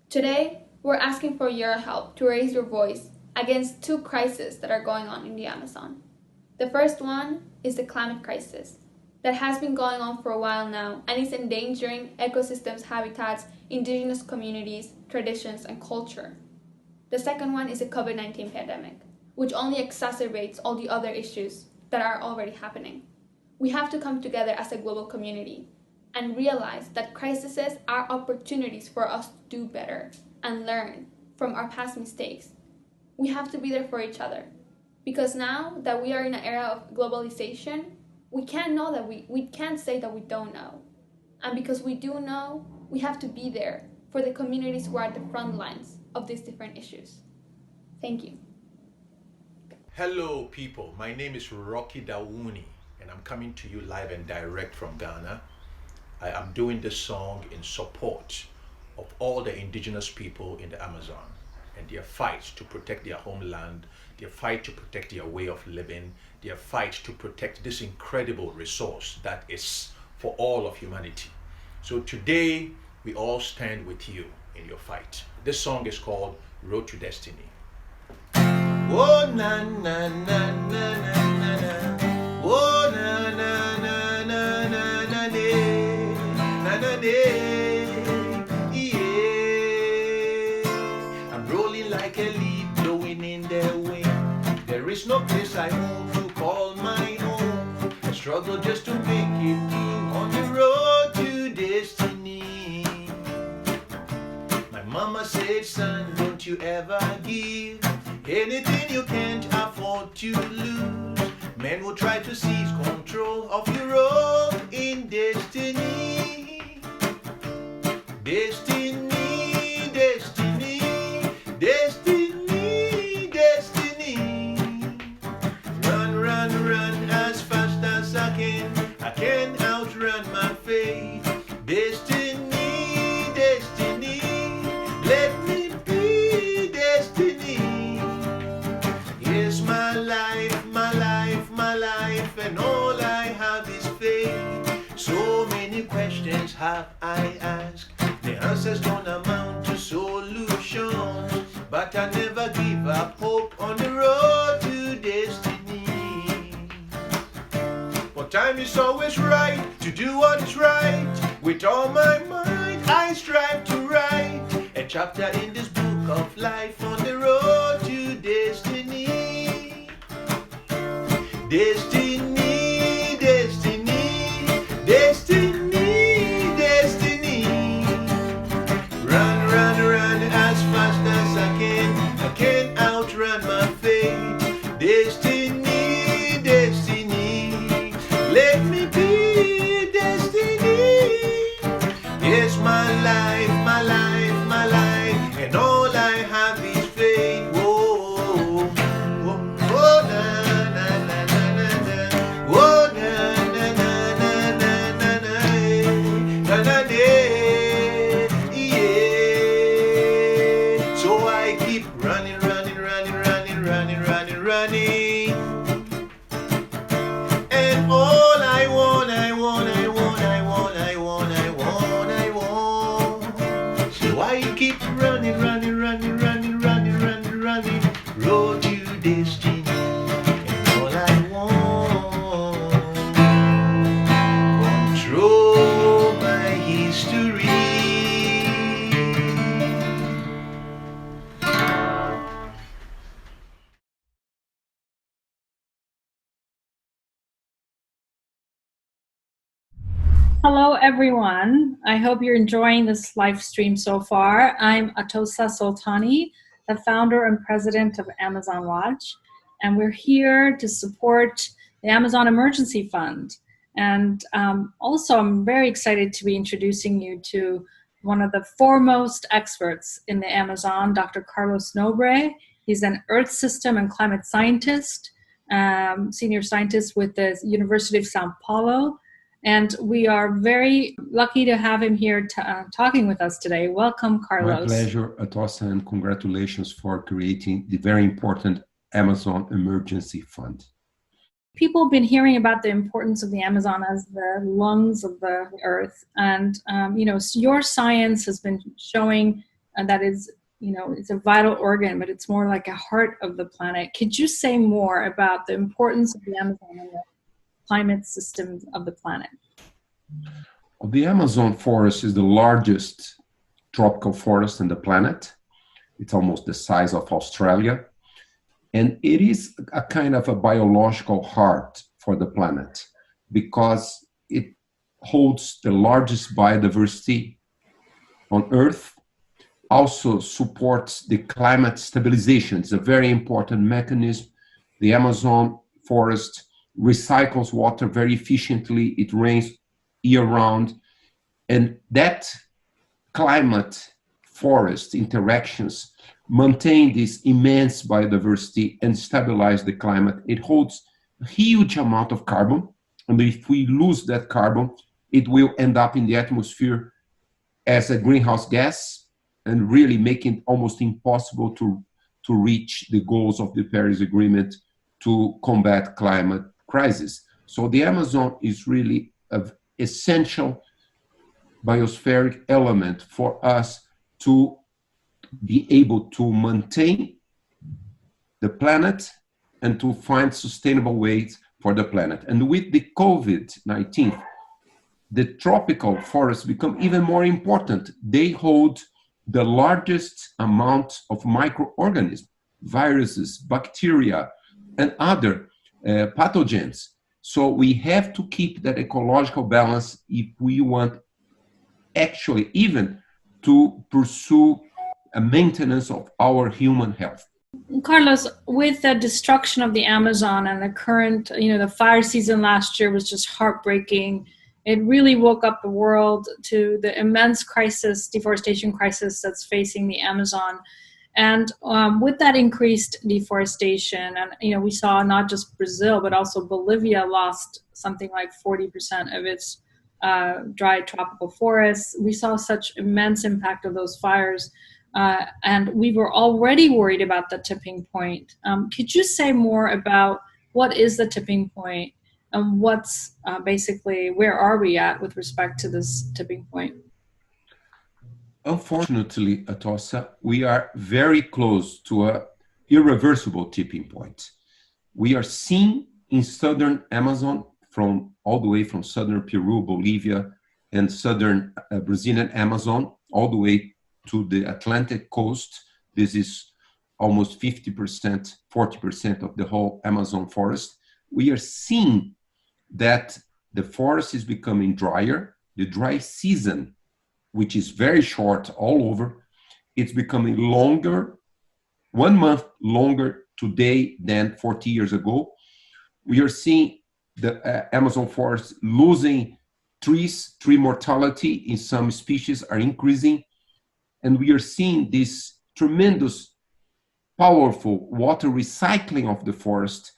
S4: Today, we're asking for your help to raise your voice against two crises that are going on in the Amazon. The first one is the climate crisis that has been going on for a while now and is endangering ecosystems, habitats, indigenous communities, traditions, and culture. The second one is the COVID-19 pandemic, which only exacerbates all the other issues that are already happening. We have to come together as a global community and realize that crises are opportunities for us to do better and learn from our past mistakes. We have to be there for each other, because now that we are in an era of globalization, we can't know that we can't say that we don't know. And because we do know, we have to be there for the communities who are at the front lines of these different issues. Thank you.
S5: Hello people, my name is Rocky Dawuni and I'm coming to you live and direct from Ghana. I am doing this song in support of all the indigenous people in the Amazon and their fight to protect their homeland, their fight to protect their way of living, their fight to protect this incredible resource that is for all of humanity. So today, we all stand with you in your fight. This song is called Road to Destiny. Oh na na na na na na, oh na na na na na na na na yeah. I'm rolling like a leaf blowing in the wind. There is no place I move to call my own. I struggle just to make it through on the road to destiny. My mama said, son, don't you ever give anything you can't afford to lose. Men will try to seize control of your road in destiny. Destiny, destiny, destiny, destiny. Run, run, run as fast as I can. I can't outrun my fate. Destiny, destiny, let me be destiny. Yes, my life, my life, my life, and all I have is faith. So many questions have I asked. The answers don't amount to solutions, but I never give up hope on the road to destiny. For time is always right to do what is right. With all my mind, I strive to write a chapter in this book of life on the road to destiny. Destiny, destiny, destiny, destiny. Run, run, run as fast as I can. I can't outrun my fate. Destiny, destiny, let me be destiny. Yes, my life, my life, my life, and all I have is faith. Whoa, whoa, whoa, na na na na na na. Whoa, na na na na na na na na na. Yeah. So I keep running, running, running, running, running, running, running. And all I want, I want, I want, I want, I want, I want, I want. So I keep running, running, running, running, running, running, running, road to destiny. And all I want, control my history.
S6: Hello, everyone. I hope you're enjoying this live stream so far. I'm Atosa Soltani, the founder and president of Amazon Watch, and we're here to support the Amazon Emergency Fund. And also, I'm very excited to be introducing you to one of the foremost experts in the Amazon, Dr. Carlos Nobre. He's an Earth system and climate scientist, senior scientist with the University of Sao Paulo. And we are very lucky to have him here talking with us today. Welcome, Carlos.
S8: My pleasure, Atosa, and congratulations for creating the very important Amazon Emergency Fund.
S6: people have been hearing about the importance of the Amazon as the lungs of the earth. And, your science has been showing that it's a vital organ, but it's more like a heart of the planet. Could you say more about the importance of the Amazon and the climate system of the planet?
S7: Well, the Amazon forest is the largest tropical forest on the planet. It's almost the size of Australia. And it is a kind of a biological heart for the planet because it holds the largest biodiversity on Earth, also supports the climate stabilization. It's a very important mechanism. The Amazon forest recycles water very efficiently. It rains year-round. And that climate forest interactions maintain this immense biodiversity and stabilize the climate. It holds a huge amount of carbon, and if we lose that carbon, it will end up in the atmosphere as a greenhouse gas and really making it almost impossible to reach the goals of the Paris Agreement to combat climate crisis. So the Amazon is really an essential biospheric element for us to be able to maintain the planet and to find sustainable ways for the planet. And with the COVID-19, the tropical forests become even more important. They hold the largest amount of microorganisms, viruses, bacteria, and other pathogens. So we have to keep that ecological balance if we want actually even to pursue a maintenance of our human health.
S6: Carlos, with the destruction of the Amazon and the current, the fire season last year was just heartbreaking. It really woke up the world to the immense deforestation crisis that's facing the Amazon. And with that increased deforestation, and we saw not just Brazil, but also Bolivia lost something like 40% of its dry tropical forests. We saw such immense impact of those fires. And we were already worried about the tipping point. Could you say more about what is the tipping point and what's basically, where are we at with respect to this tipping point?
S7: Unfortunately, Atossa, we are very close to an irreversible tipping point. We are seeing in southern Amazon, from all the way from southern Peru, Bolivia, and southern Brazilian Amazon, all the way to the Atlantic coast. This is almost 50%, 40% of the whole Amazon forest. We are seeing that the forest is becoming drier. The dry season, which is very short all over, it's becoming longer, 1 month longer today than 40 years ago. We are seeing the Amazon forest losing trees. Tree mortality in some species are increasing. And we are seeing this tremendous, powerful water recycling of the forest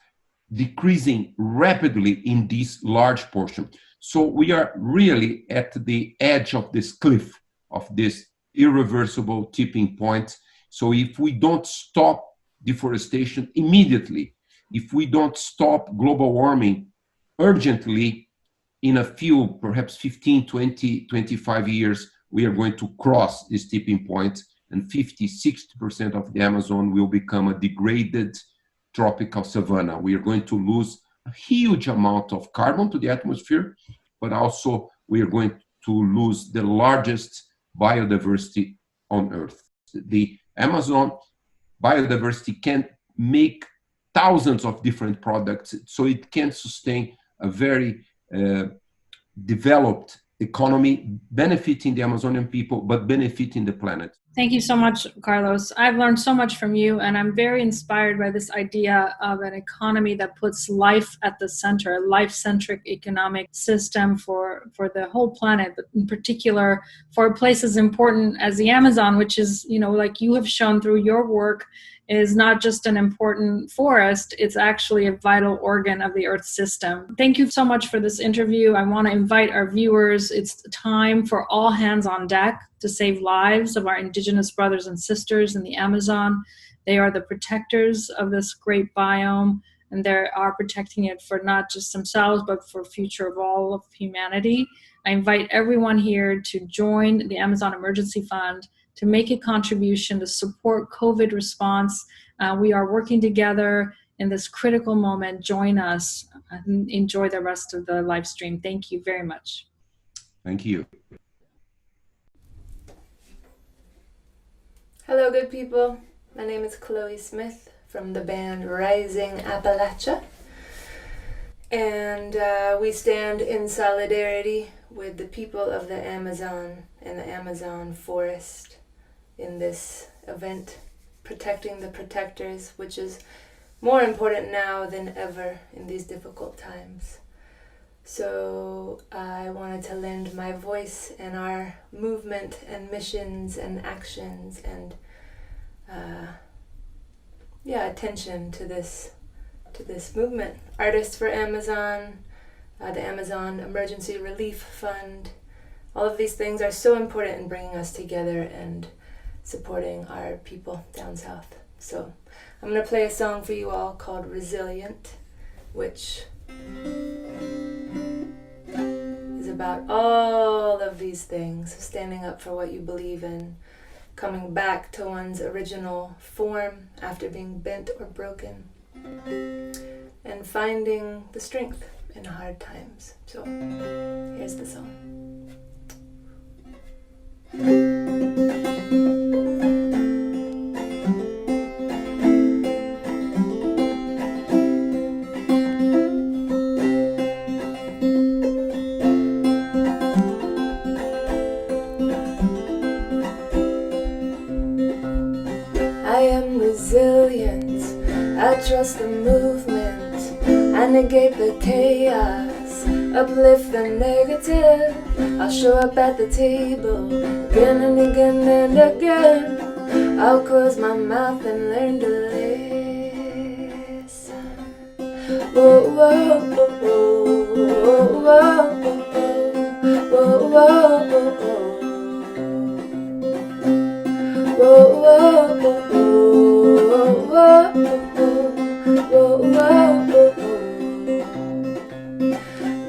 S7: decreasing rapidly in this large portion. So we are really at the edge of this cliff, of this irreversible tipping point. So if we don't stop deforestation immediately, if we don't stop global warming urgently, in a few, perhaps 15, 20, 25 years, we are going to cross this tipping point, and 50, 60% of the Amazon will become a degraded tropical savanna. We are going to lose a huge amount of carbon to the atmosphere, but also we are going to lose the largest biodiversity on Earth. The Amazon biodiversity can make thousands of different products, so it can sustain a very developed economy, benefiting the Amazonian people, but benefiting the planet.
S6: Thank you so much, Carlos. I've learned so much from you, and I'm very inspired by this idea of an economy that puts life at the center, a life-centric economic system for the whole planet, but in particular for places important as the Amazon, which is, like you have shown through your work, is not just an important forest, it's actually a vital organ of the Earth system. Thank you so much for this interview. I want to invite our viewers. It's time for all hands on deck to save lives of our indigenous brothers and sisters in the Amazon. They are the protectors of this great biome, and they are protecting it for not just themselves, but for future of all of humanity. I invite everyone here to join the Amazon Emergency Fund to make a contribution to support COVID response. We are working together in this critical moment. Join us and enjoy the rest of the live stream. Thank you very much.
S7: Thank you.
S8: Hello, good people. My name is Chloe Smith from the band Rising Appalachia. And we stand in solidarity with the people of the Amazon and the Amazon forest in this event, protecting the protectors, which is more important now than ever in these difficult times. So I wanted to lend my voice and our movement and missions and actions and attention to this movement. Artists for Amazon, the Amazon Emergency Relief Fund, all of these things are so important in bringing us together and supporting our people down south. So I'm going to play a song for you all called Resilient, which is about all of these things, standing up for what you believe in, coming back to one's original form after being bent or broken, and finding the strength in hard times. So here's the song. I am resilient, I trust the movement, I negate the chaos, uplift the negative. I'll show up at the table again and again and again. I'll close my mouth and learn to listen. Whoa, whoa, whoa, whoa, whoa, whoa, whoa, whoa, whoa, whoa,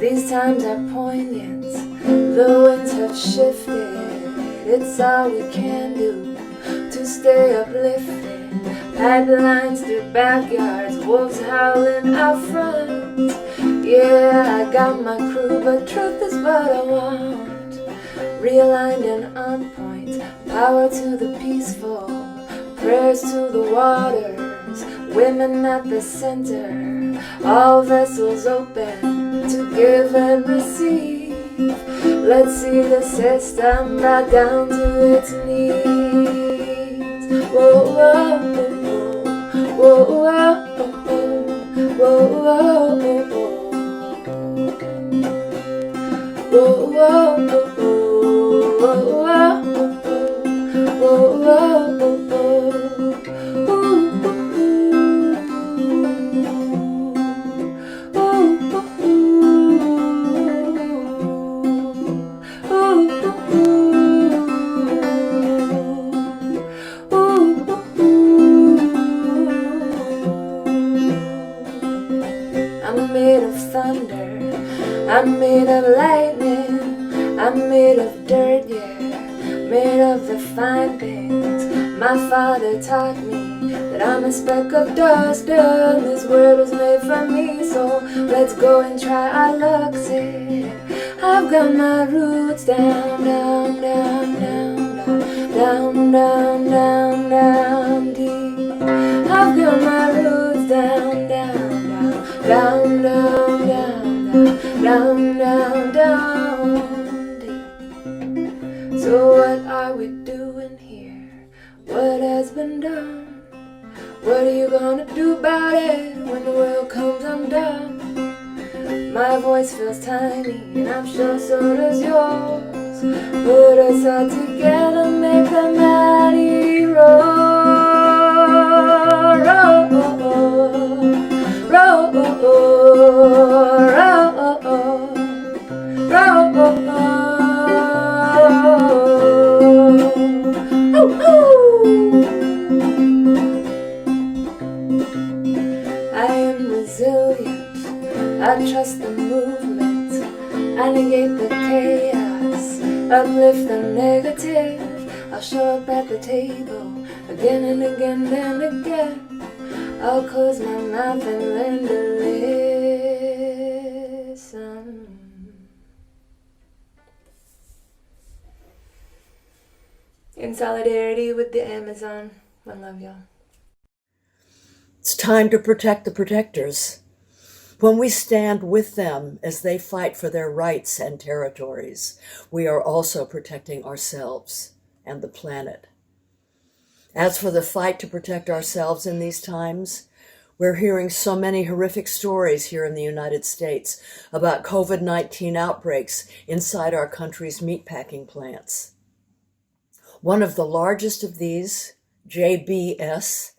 S8: These times are poignant, the winds have shifted. It's all we can do to stay uplifted. Pipelines through backyards, wolves howling out front. Yeah, I got my crew, but truth is what I want. Realigned and on point, power to the peaceful, prayers to the waters, women at the center, all vessels open to give and receive. Let's see the system bow down to its knees. Whoa, whoa, whoa, whoa, whoa, whoa, whoa, whoa, I'm made of thunder, I'm made of lightning, I'm made of dirt, yeah, made of the fine things. My father taught me that I'm a speck of dust, and this world was made for me, so let's go and try our luck, see. I've got my roots down, down, down, down, down, down, down, down, deep. I've got my roots down, down, down, down, down, down, down, deep. So what are we doing here? What has been done? What are you gonna do about it when the world comes undone? My voice feels tiny, and I'm sure so does yours. Put us all together, make the mighty roar. I am resilient. something negative, I'll show up at the table again and again and again. I'll close my mouth and learn to listen. In solidarity with the Amazon. One love, y'all.
S9: It's time to protect the protectors. When we stand with them as they fight for their rights and territories, we are also protecting ourselves and the planet. As for the fight to protect ourselves in these times, we're hearing so many horrific stories here in the United States about COVID-19 outbreaks inside our country's meatpacking plants. One of the largest of these, JBS,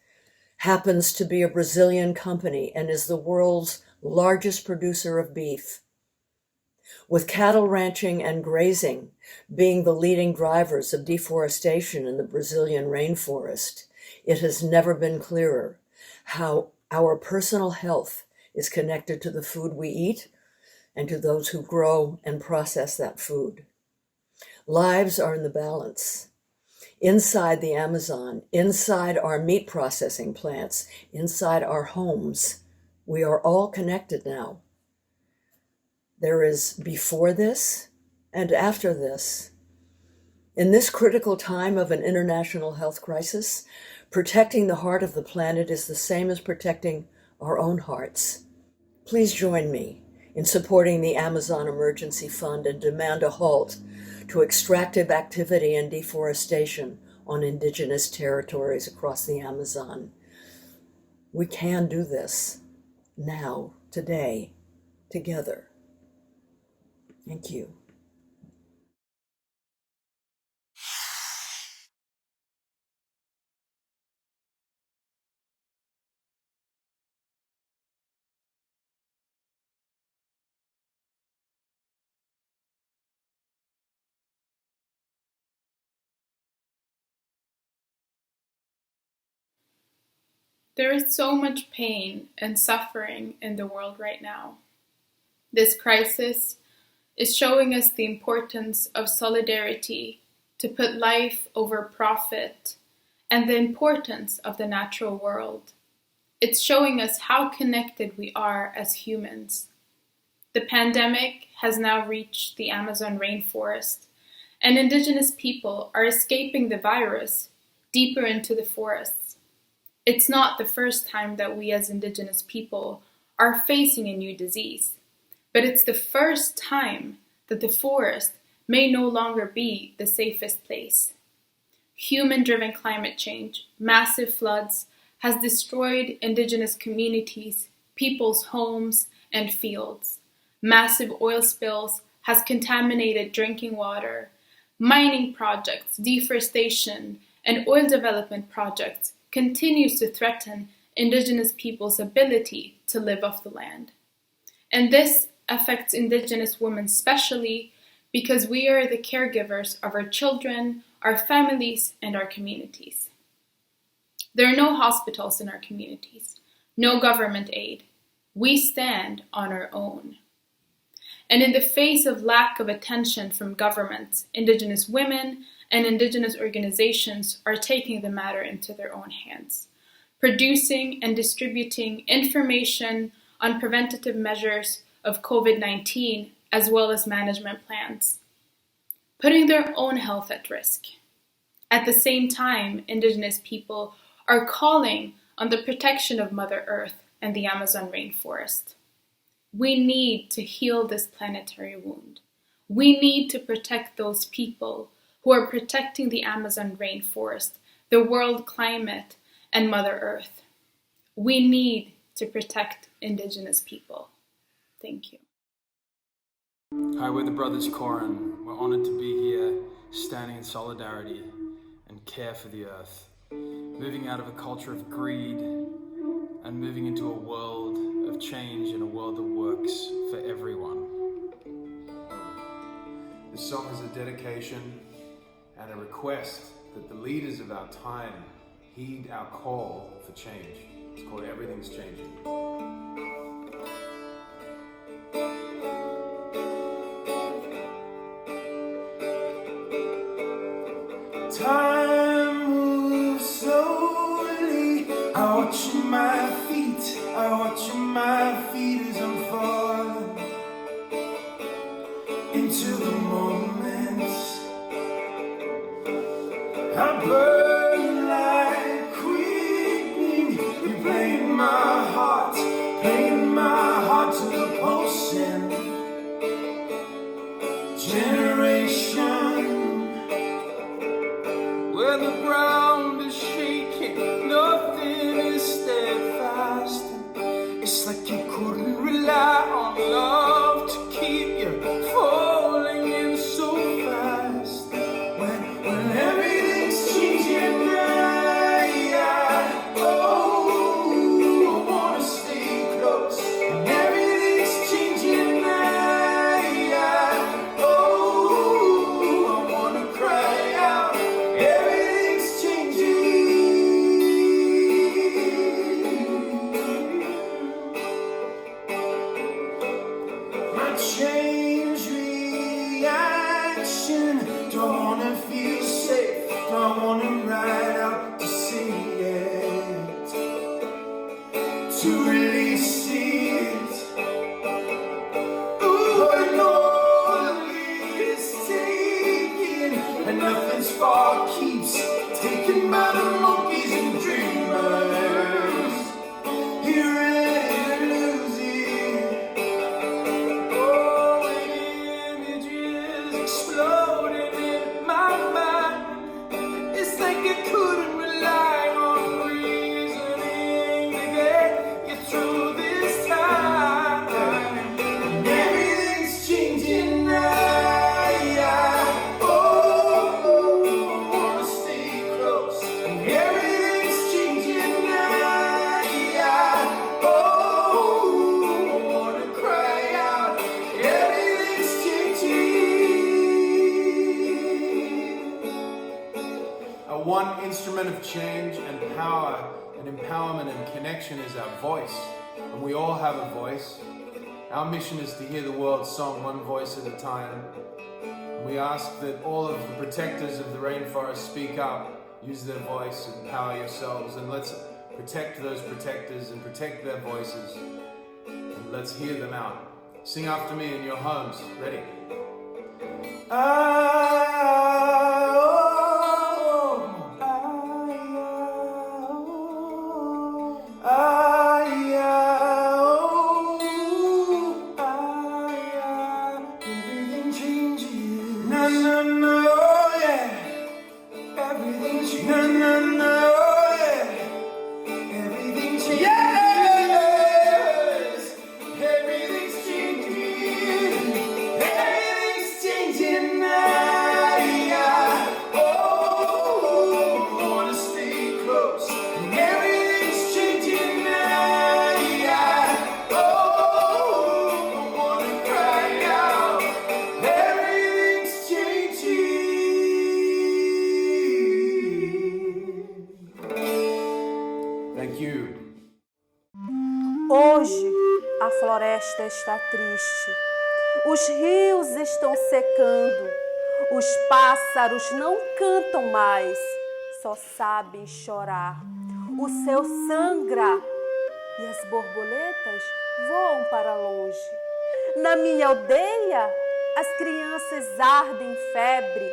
S9: happens to be a Brazilian company and is the world's largest producer of beef. With cattle ranching and grazing being the leading drivers of deforestation in the Brazilian rainforest, it has never been clearer how our personal health is connected to the food we eat and to those who grow and process that food. Lives are in the balance. Inside the Amazon, inside our meat processing plants, inside our homes, we are all connected now. There is before this and after this. In this critical time of an international health crisis, protecting the heart of the planet is the same as protecting our own hearts. Please join me in supporting the Amazon Emergency Fund and demand a halt to extractive activity and deforestation on indigenous territories across the Amazon. We can do this now, today, together. Thank you.
S10: There is so much pain and suffering in the world right now. This crisis is showing us the importance of solidarity to put life over profit and the importance of the natural world. It's showing us how connected we are as humans. The pandemic has now reached the Amazon rainforest, and indigenous people are escaping the virus deeper into the forests. It's not the first time that we as indigenous people are facing a new disease, but it's the first time that the forest may no longer be the safest place. Human-driven climate change, massive floods, has destroyed indigenous communities, people's homes and fields. Massive oil spills has contaminated drinking water. Mining projects, deforestation, and oil development projects continues to threaten indigenous people's ability to live off the land. And this affects indigenous women especially because we are the caregivers of our children, our families, and our communities. There are no hospitals in our communities, no government aid. We stand on our own. And in the face of lack of attention from governments, indigenous women and indigenous organizations are taking the matter into their own hands, producing and distributing information on preventative measures of COVID-19 as well as management plans, putting their own health at risk. At the same time, indigenous people are calling on the protection of Mother Earth and the Amazon rainforest. We need to heal this planetary wound. We need to protect those people who are protecting the Amazon rainforest, the world climate, and Mother Earth. We need to protect indigenous people. Thank you.
S11: Hi, we're the Brothers Corin. We're honored to be here, standing in solidarity and care for the earth, moving out of a culture of greed and moving into a world of change and a world that works for everyone.
S12: This song is a dedication and a request that the leaders of our time heed our call for change. It's called Everything's Changing.
S2: watching my feet, I watching my feet as I'm falling into the moments. I burn like queen, you playing my heart to the pulsing generation. Where the ground is shaking, nothing is steadfast. It's like you couldn't rely on love to keep you falling in so fast. When everything's changing now, oh, I wanna stay close. When everything's changing now, oh, I wanna cry out. Everything's changing. My change reaction. Don't wanna feel safe. Don't wanna ride out to see it. To release it. Ooh, and all is taken, and nothing's far keeps taken by the monkeys and dreamers. Here and lose it. Oh, images exploding in my mind. It's like I couldn't rely on reasoning to get you through this time. And everything's changing now. Oh, I wanna stay close. And everything's changing now. Oh, I wanna cry out. Everything's changing. One instrument of change and power and empowerment and connection is our voice. And we all have a voice. Our mission is to hear the world's song one voice at a time. And we ask that all of the protectors of the rainforest speak up, use their voice, empower yourselves, and let's protect those protectors and protect their voices. And let's hear them out. Sing after me in your homes. Ready? Everything changes. No, no, no, yeah. Everything changes. No, no, no, yeah. Everything changes. Yes! Everything's changing. Everything's changing now. Yeah. Oh, I wanna stay close. And everything's changing now. Yeah. Oh, I wanna cry out. Everything's changing. Thank you.
S13: Hoje a floresta está triste, os rios estão secando, os pássaros não cantam mais, só sabem chorar. O céu sangra e as borboletas voam para longe. Na minha aldeia, as crianças ardem em febre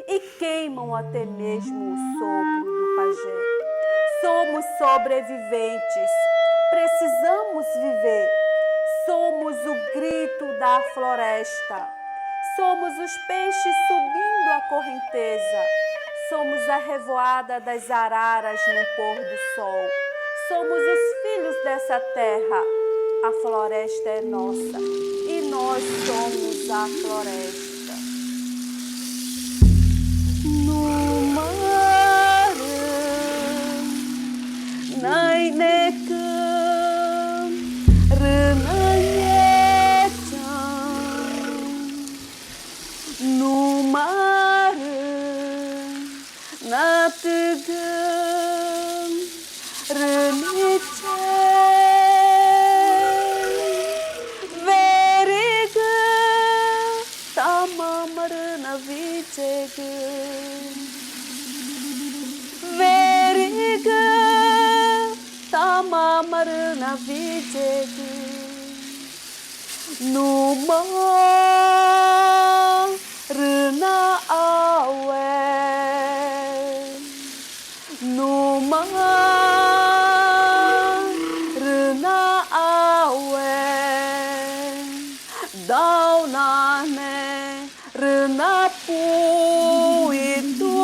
S13: e queimam até mesmo o sopro do pajé. Somos sobreviventes, precisamos viver. Somos o grito da floresta. Somos os peixes subindo a correnteza. Somos a revoada das araras no pôr do sol. Somos os filhos dessa terra. A floresta é nossa e nós somos a floresta. ama marana vijegu numa rena awe numa rena awe đau na ne rena pu itu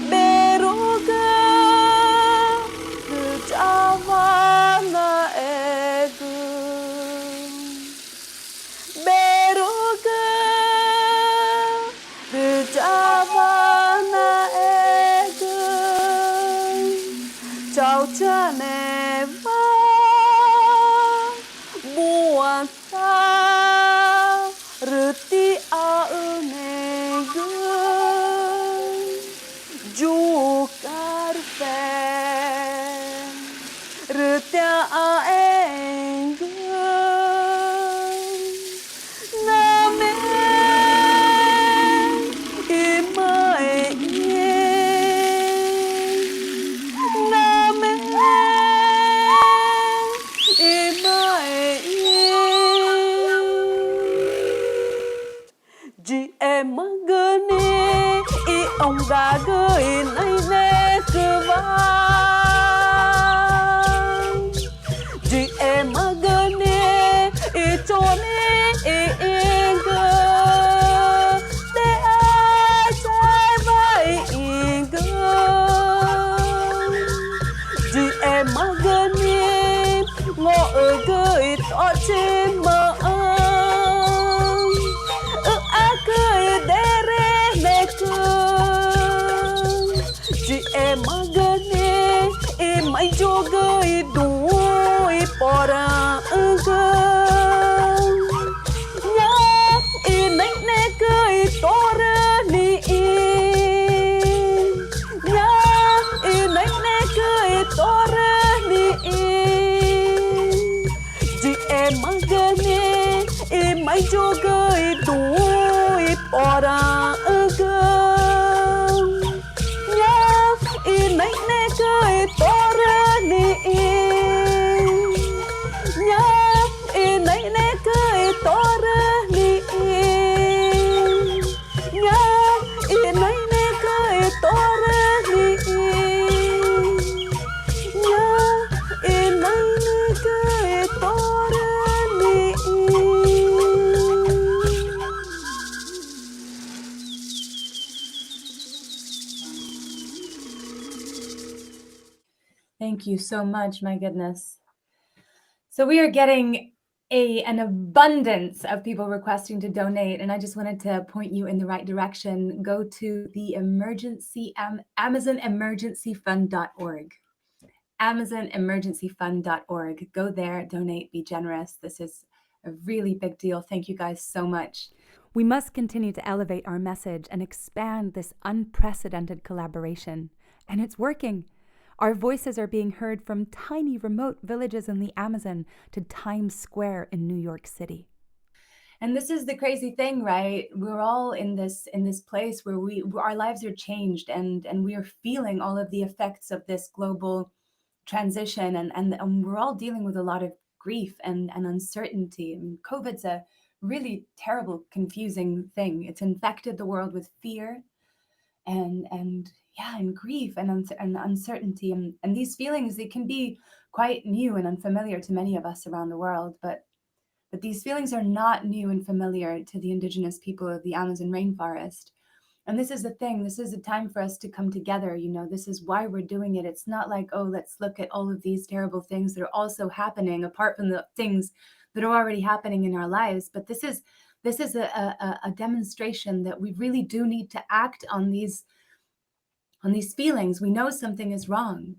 S13: beroga javana egu beroga javana egu chào cha ne va buồn ta reti a negu ju carfe retia a engu na me imae na me imae ji em gane i ông gà gơi nay nè cơ vai ji em gane i chone i gơ để ai trái vai i gơ ji em gane ngõ ở gơi to trên mơ magane e mai joga e do e pora anga nya e nai ne ka e tora ni nya e nai ne ka e tora ni ji e magane e mai joga e do e pora anga nai ne kai tora ni nya e nai ne kai tora ni nya e nai ne kai tora ni nya e nai ne kai tora ni.
S14: Thank you so much. My goodness. So we are getting an abundance of people requesting to donate, and I just wanted to point you in the right direction. Go to the AmazonEmergencyFund.org. AmazonEmergencyFund.org. Go there, donate, be generous. This is a really big deal. Thank you guys so much. We must continue to elevate our message and expand this unprecedented collaboration. And it's working. Our voices are being heard from tiny remote villages in the Amazon to Times Square in New York City. And this is the crazy thing, right? We're all in this place where our lives are changed and we are feeling all of the effects of this global transition and we're all dealing with a lot of grief and uncertainty. I mean, COVID's a really terrible, confusing thing. It's infected the world with fear and grief and uncertainty. And these feelings, they can be quite new and unfamiliar to many of us around the world, but these feelings are not new and familiar to the indigenous people of the Amazon rainforest. And this is the thing, this is a time for us to come together, this is why we're doing it. It's not like, oh, let's look at all of these terrible things that are also happening, apart from the things that are already happening in our lives. But this is a demonstration that we really do need to act on these feelings. We know something is wrong,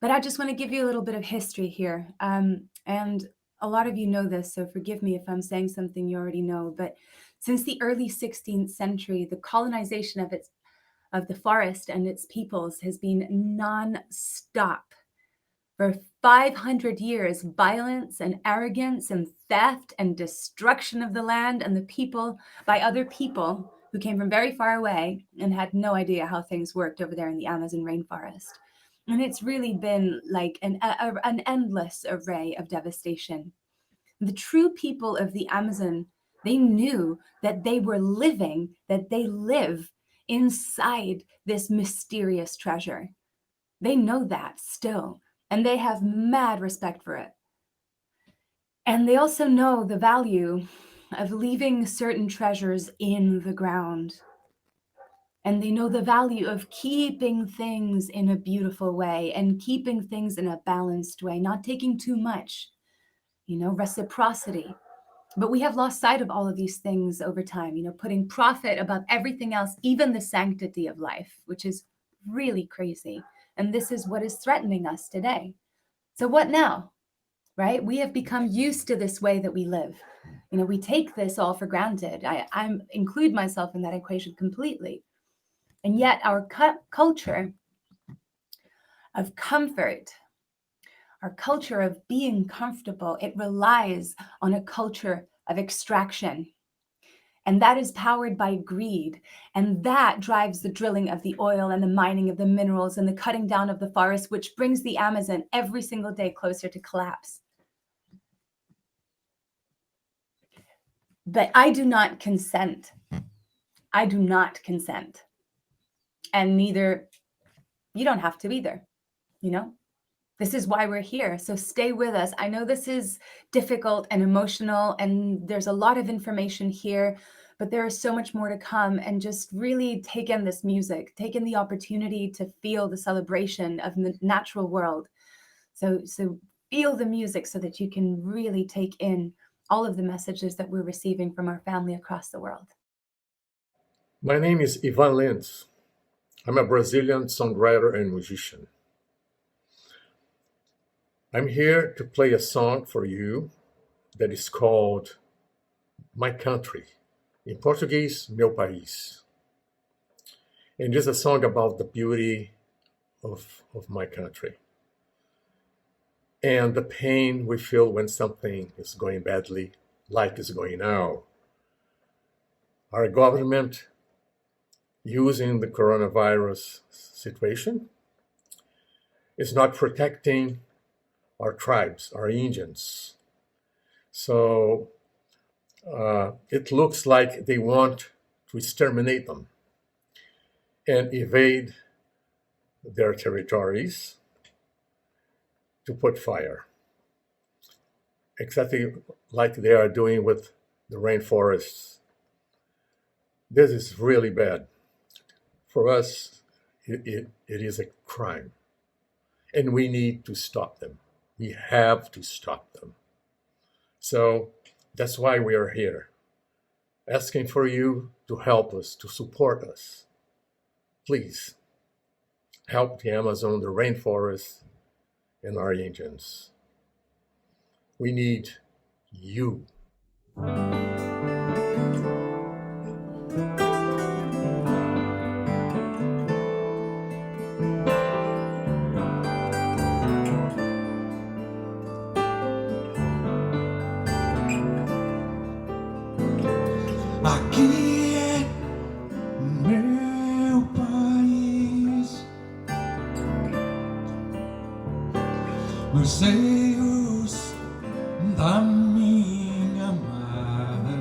S14: But I just want to give you a little bit of history here. And a lot of you know this, so forgive me if I'm saying something you already know. But since the early 16th century, the colonization of the forest and its peoples has been non-stop. For 500 years, violence and arrogance and theft and destruction of the land and the people by other people who came from very far away and had no idea how things worked over there in the Amazon rainforest. And it's really been like an endless array of devastation. The true people of the Amazon, they knew that they were living, that they live inside this mysterious treasure. They know that still, and they have mad respect for it. And they also know the value of leaving certain treasures in the ground. And they know the value of keeping things in a beautiful way and keeping things in a balanced way, not taking too much, reciprocity. But we have lost sight of all of these things over time, putting profit above everything else, even the sanctity of life, which is really crazy. And this is what is threatening us today. So what now, right? We have become used to this way that we live. We take this all for granted. I include myself in that equation completely. And yet our culture of comfort, our culture of being comfortable, it relies on a culture of extraction. And that is powered by greed. And that drives the drilling of the oil and the mining of the minerals and the cutting down of the forest, which brings the Amazon every single day closer to collapse. But I do not consent. I do not consent. And neither, you don't have to either, This is why we're here. So stay with us. I know this is difficult and emotional, and there's a lot of information here, but there is so much more to come. And just really take in this music, take in the opportunity to feel the celebration of the natural world. So feel the music so that you can really take in all of the messages that we're receiving from our family across the world.
S15: My name is Ivan Lins. I'm a Brazilian songwriter and musician. I'm here to play a song for you that is called My Country. In Portuguese, Meu País. And it's a song about the beauty of my country and the pain we feel when something is going badly, like it's going now. Our government, using the coronavirus situation, is not protecting our tribes, our Indians. So it looks like they want to exterminate them and evade their territories to put fire. Exactly like they are doing with the rainforests. This is really bad. For us, it is a crime. And we need to stop them. We have to stop them. So that's why we are here, asking for you to help us, to support us. Please, help the Amazon, the rainforest, and our Indians. We need you.
S16: Aqui é meu país, nos seios da minha amada,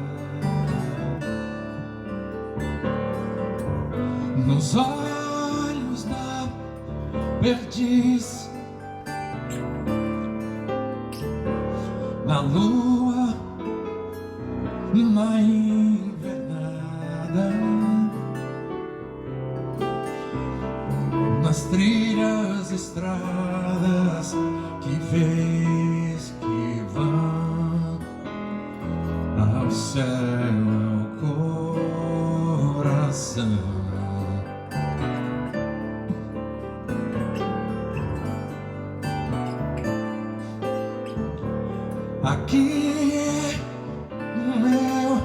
S16: nos olhos da perdiz, na lua, na invernada, nas trilhas, estradas que vês que vão ao céu, ao coração. Aqui é meu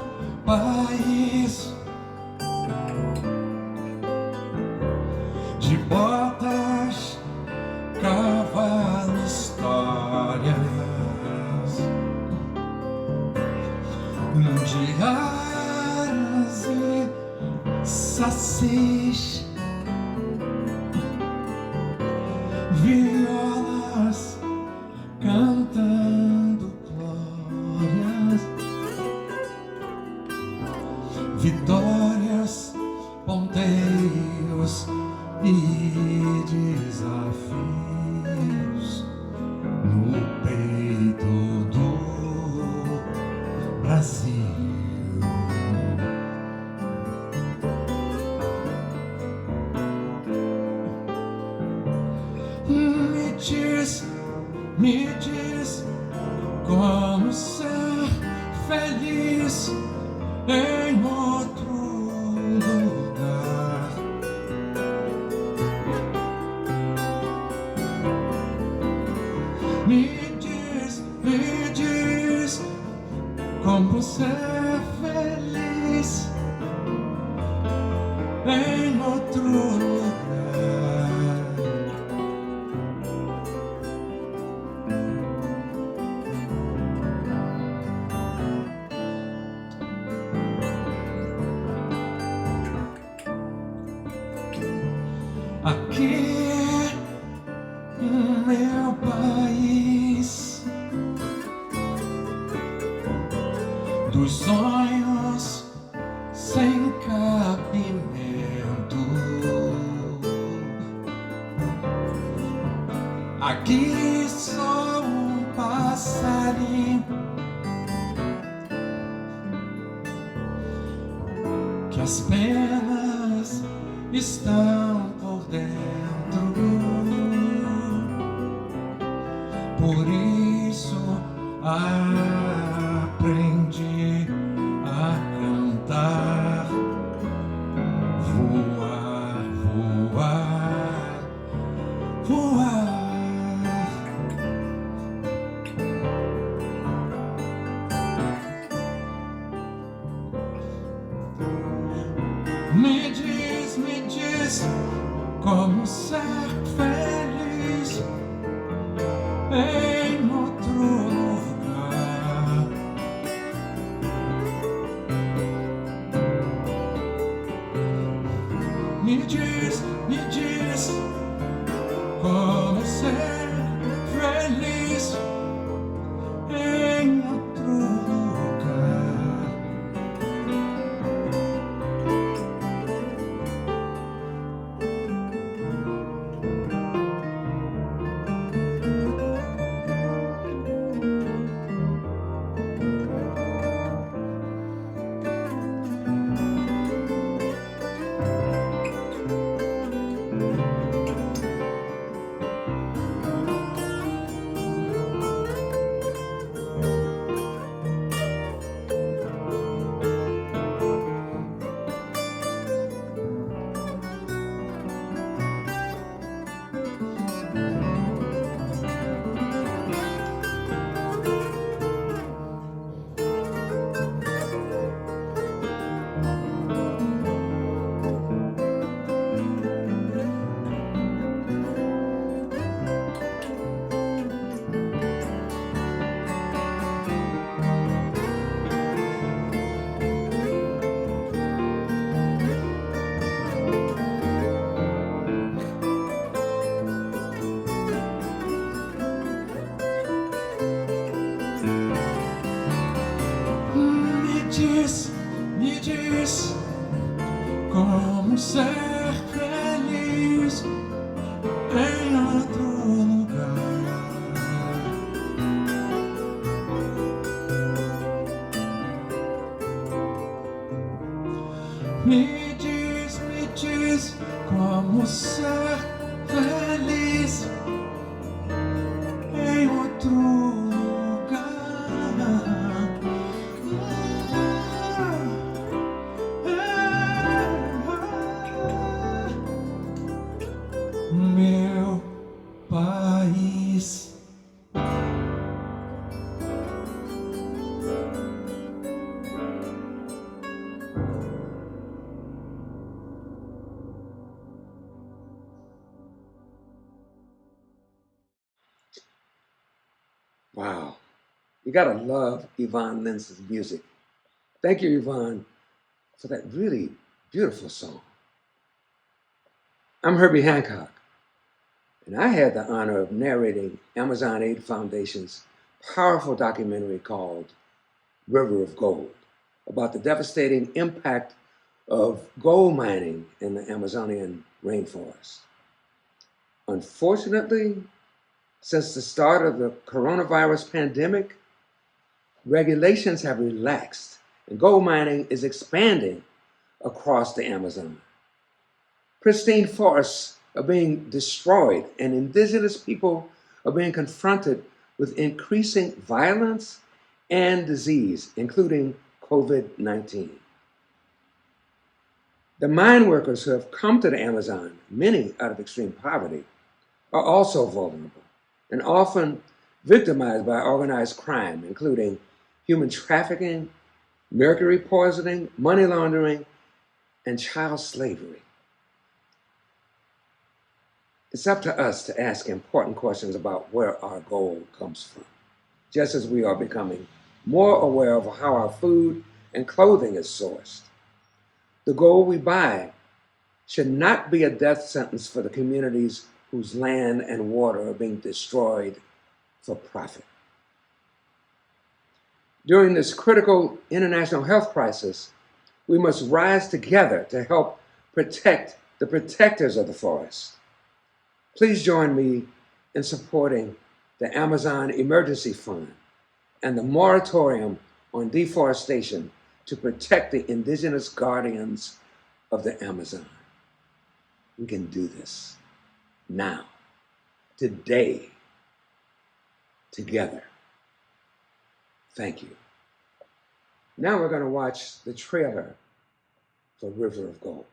S16: país, de botas, cavalo, histórias, de aras e e desafios no peito do Brasil. Me diz como ser feliz em outro lugar. Me diz como ser feliz em outro lugar. Aqui é o meu país dos sonhos sem cabimento. Aqui sou um passarinho que as penas estão por dentro. Por isso aprendi a cantar, voar, voar, voar. Me diz como ser feliz em outro lugar. Me diz como ser feliz em outro lugar. Me diz como ser feliz em outro lugar. Me diz como ser feliz em outro lugar. Meu país.
S19: Wow. You gotta love Yvonne Lintz's music. Thank you, Yvonne, for that really beautiful song. I'm Herbie Hancock, and I had the honor of narrating Amazon Aid Foundation's powerful documentary called River of Gold, about the devastating impact of gold mining in the Amazonian rainforest. Unfortunately, since the start of the coronavirus pandemic, regulations have relaxed and gold mining is expanding across the Amazon. Pristine forests are being destroyed and indigenous people are being confronted with increasing violence and disease, including COVID-19. The mine workers who have come to the Amazon, many out of extreme poverty, are also vulnerable and often victimized by organized crime, including human trafficking, mercury poisoning, money laundering, and child slavery. It's up to us to ask important questions about where our gold comes from, just as we are becoming more aware of how our food and clothing is sourced. The gold we buy should not be a death sentence for the communities whose land and water are being destroyed for profit. During this critical international health crisis, we must rise together to help protect the protectors of the forest. Please join me in supporting the Amazon Emergency Fund and the moratorium on deforestation to protect the indigenous guardians of the Amazon. We can do this now, today, together. Thank you. Now we're going to watch the trailer for River of Gold.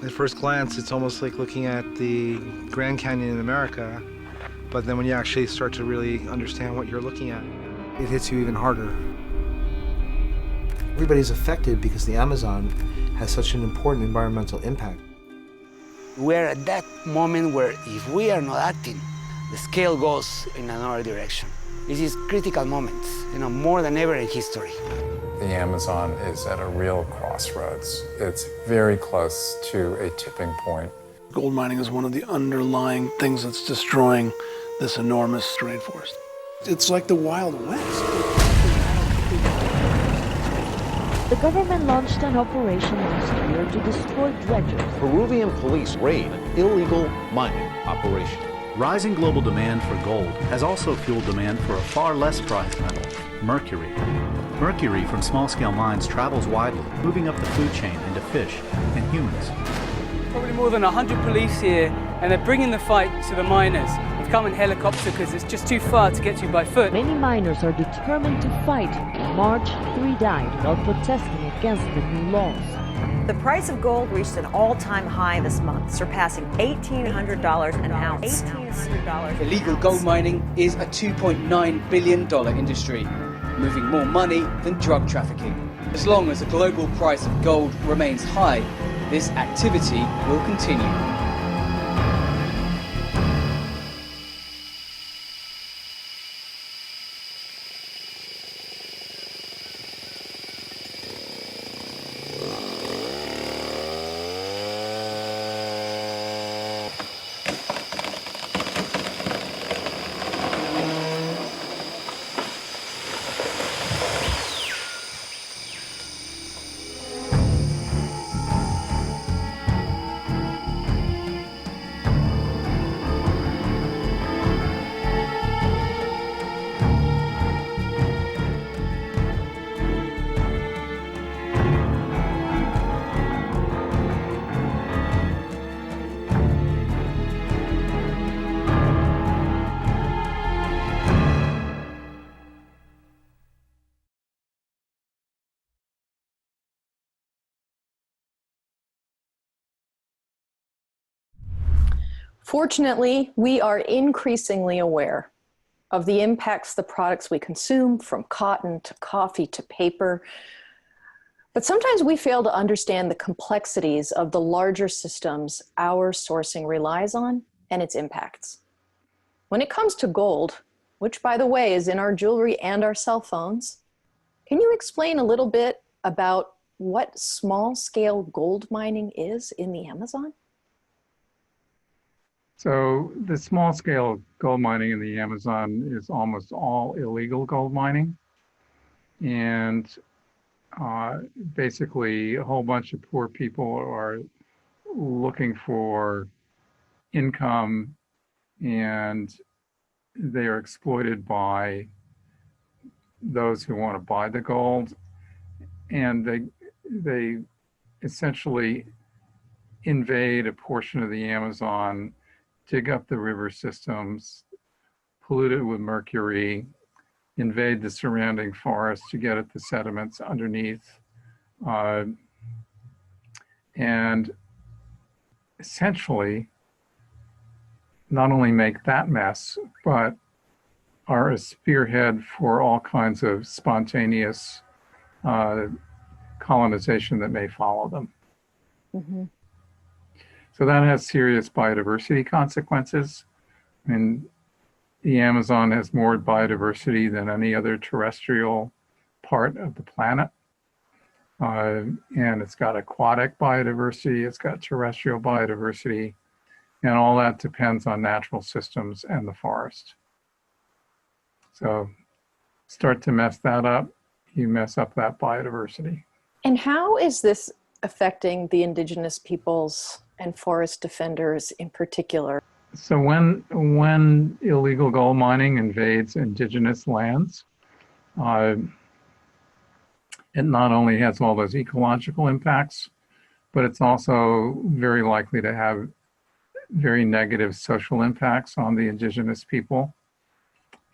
S20: At first glance, it's almost like looking at the Grand Canyon in America, but then when you actually start to really understand what you're looking at, it hits you even harder.
S21: Everybody's affected because the Amazon has such an important environmental impact.
S22: We're at that moment where if we are not acting, the scale goes in another direction. This is critical moments, more than ever in history.
S23: The Amazon is at a real crossroads. It's very close to a tipping point.
S24: Gold mining is one of the underlying things that's destroying this enormous rainforest. It's like the Wild West.
S25: The government launched an operation last year to destroy dredgers.
S26: Peruvian police raid an illegal mining operation.
S27: Rising global demand for gold has also fueled demand for a far less prized metal, mercury. Mercury from small-scale mines travels widely, moving up the food chain into fish and humans.
S28: Probably more than 100 police here, and they're bringing the fight to the miners. They've come in helicopter because it's just too far to get to by foot.
S25: Many miners are determined to fight. In March, 3 died while protesting against the new laws.
S29: The price of gold reached an all-time high this month, surpassing $1,800 an ounce.
S28: Illegal gold mining is a $2.9 billion industry, moving more money than drug trafficking. As long as the global price of gold remains high, this activity will continue.
S30: Fortunately, we are increasingly aware of the impacts the products we consume, from cotton to coffee to paper. But sometimes we fail to understand the complexities of the larger systems our sourcing relies on and its impacts. When it comes to gold, which by the way is in our jewelry and our cell phones, can you explain a little bit about what small-scale gold mining is in the Amazon?
S1: So the small-scale gold mining in the Amazon is almost all illegal gold mining. And basically a whole bunch of poor people are looking for income, and they are exploited by those who want to buy the gold, and they essentially invade a portion of the Amazon, dig up the river systems, pollute it with mercury, invade the surrounding forest to get at the sediments underneath, and essentially not only make that mess, but are a spearhead for all kinds of spontaneous colonization that may follow them.
S30: Mm-hmm.
S1: So that has serious biodiversity consequences. I mean, the Amazon has more biodiversity than any other terrestrial part of the planet. And it's got aquatic biodiversity, it's got terrestrial biodiversity, and all that depends on natural systems and the forest. So start to mess that up, you mess up that biodiversity.
S30: And how is this affecting the indigenous peoples and forest defenders in particular?
S1: So when illegal gold mining invades indigenous lands, it not only has all those ecological impacts, but it's also very likely to have very negative social impacts on the indigenous people.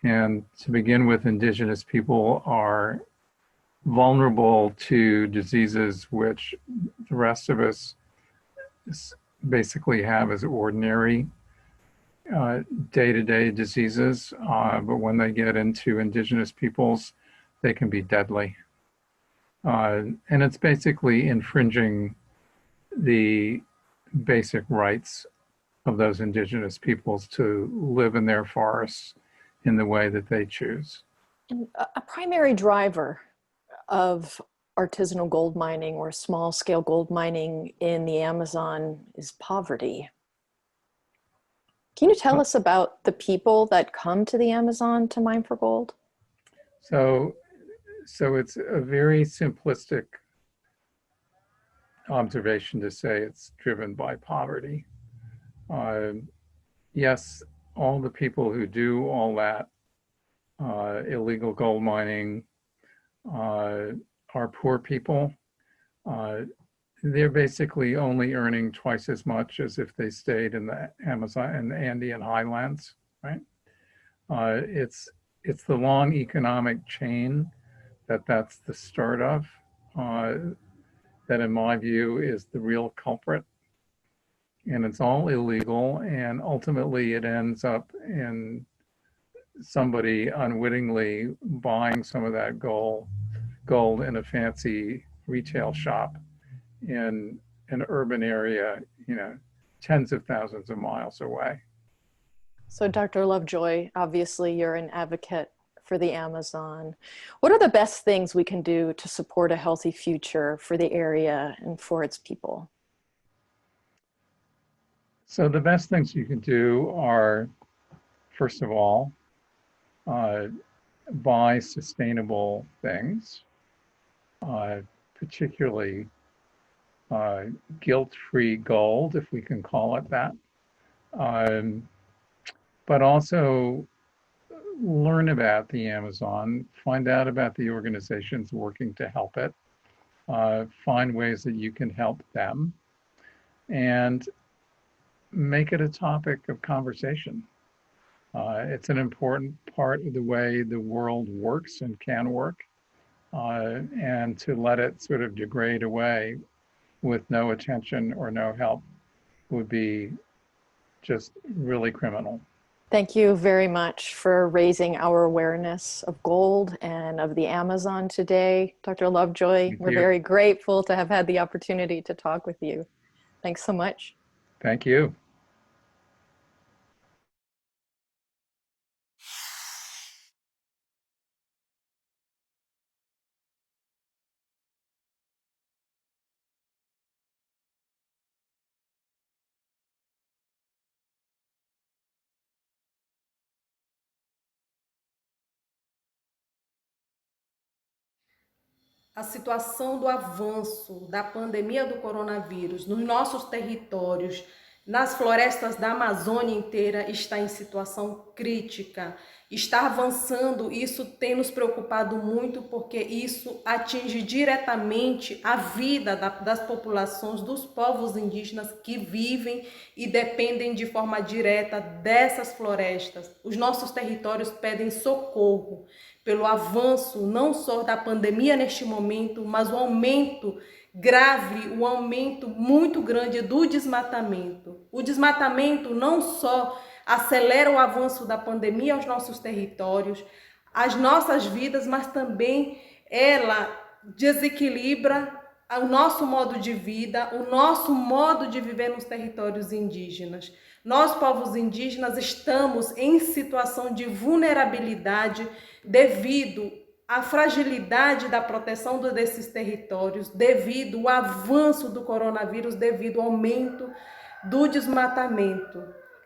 S1: And to begin with, indigenous people are vulnerable to diseases which the rest of us basically have as ordinary day-to-day diseases, but when they get into indigenous peoples, they can be deadly. And it's basically infringing the basic rights of those indigenous peoples to live in their forests in the way that they choose.
S30: And a primary driver of artisanal gold mining or small-scale gold mining in the Amazon is poverty. Can you tell us about the people that come to the Amazon to mine for gold?
S1: So it's a very simplistic observation to say it's driven by poverty. Yes, all the people who do all that illegal gold mining are poor people. They're basically only earning twice as much as if they stayed in the Amazon and the Andean highlands, right? It's the long economic chain that's the start of, that in my view is the real culprit. And it's all illegal, and ultimately it ends up in somebody unwittingly buying some of that gold in a fancy retail shop in an urban area, tens of thousands of miles away.
S30: So Dr. Lovejoy, obviously you're an advocate for the Amazon. What are the best things we can do to support a healthy future for the area and for its people?
S1: So the best things you can do are, first of all, buy sustainable things, particularly guilt-free gold, if we can call it that. But also learn about the Amazon, find out about the organizations working to help it, find ways that you can help them, and make it a topic of conversation. It's an important part of the way the world works and can work, and to let it sort of degrade away with no attention or no help would be just really criminal.
S30: Thank you very much for raising our awareness of gold and of the Amazon today, Dr. Lovejoy.
S1: Thank
S30: We're
S1: you.
S30: very grateful to have had the opportunity to talk with you. Thanks so much.
S1: Thank you.
S13: A situação do avanço da pandemia do coronavírus nos nossos territórios, nas florestas da Amazônia inteira, está em situação crítica. Está avançando, isso tem nos preocupado muito, porque isso atinge diretamente a vida das populações, dos povos indígenas que vivem e dependem de forma direta dessas florestas. Os nossos territórios pedem socorro pelo avanço não só da pandemia neste momento, mas o aumento grave, o aumento muito grande do desmatamento. O desmatamento não só acelera o avanço da pandemia aos nossos territórios, as nossas vidas, mas também ela desequilibra o nosso modo de vida, o nosso modo de viver nos territórios indígenas. Nós, povos indígenas, estamos em situação de vulnerabilidade devido à fragilidade da proteção desses territórios, devido ao avanço do coronavírus, devido ao aumento do desmatamento.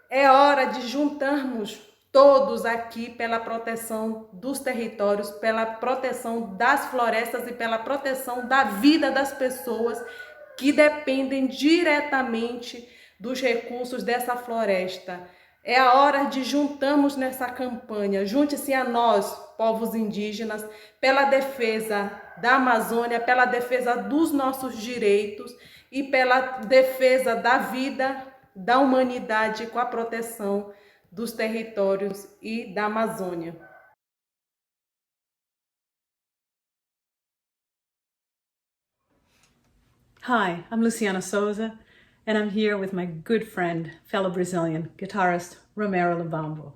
S13: É hora de juntarmos todos aqui pela proteção dos territórios, pela proteção das florestas e pela proteção da vida das pessoas que dependem diretamente dos recursos dessa floresta. É a hora de juntarmos nessa campanha, junte-se a nós, povos indígenas, pela defesa da Amazônia, pela defesa dos nossos direitos e pela defesa da vida, da humanidade com a proteção dos territórios e da Amazônia.
S3: Hi, I'm Luciana Souza, and I'm here with my good friend, fellow Brazilian guitarist Romero Lubambo.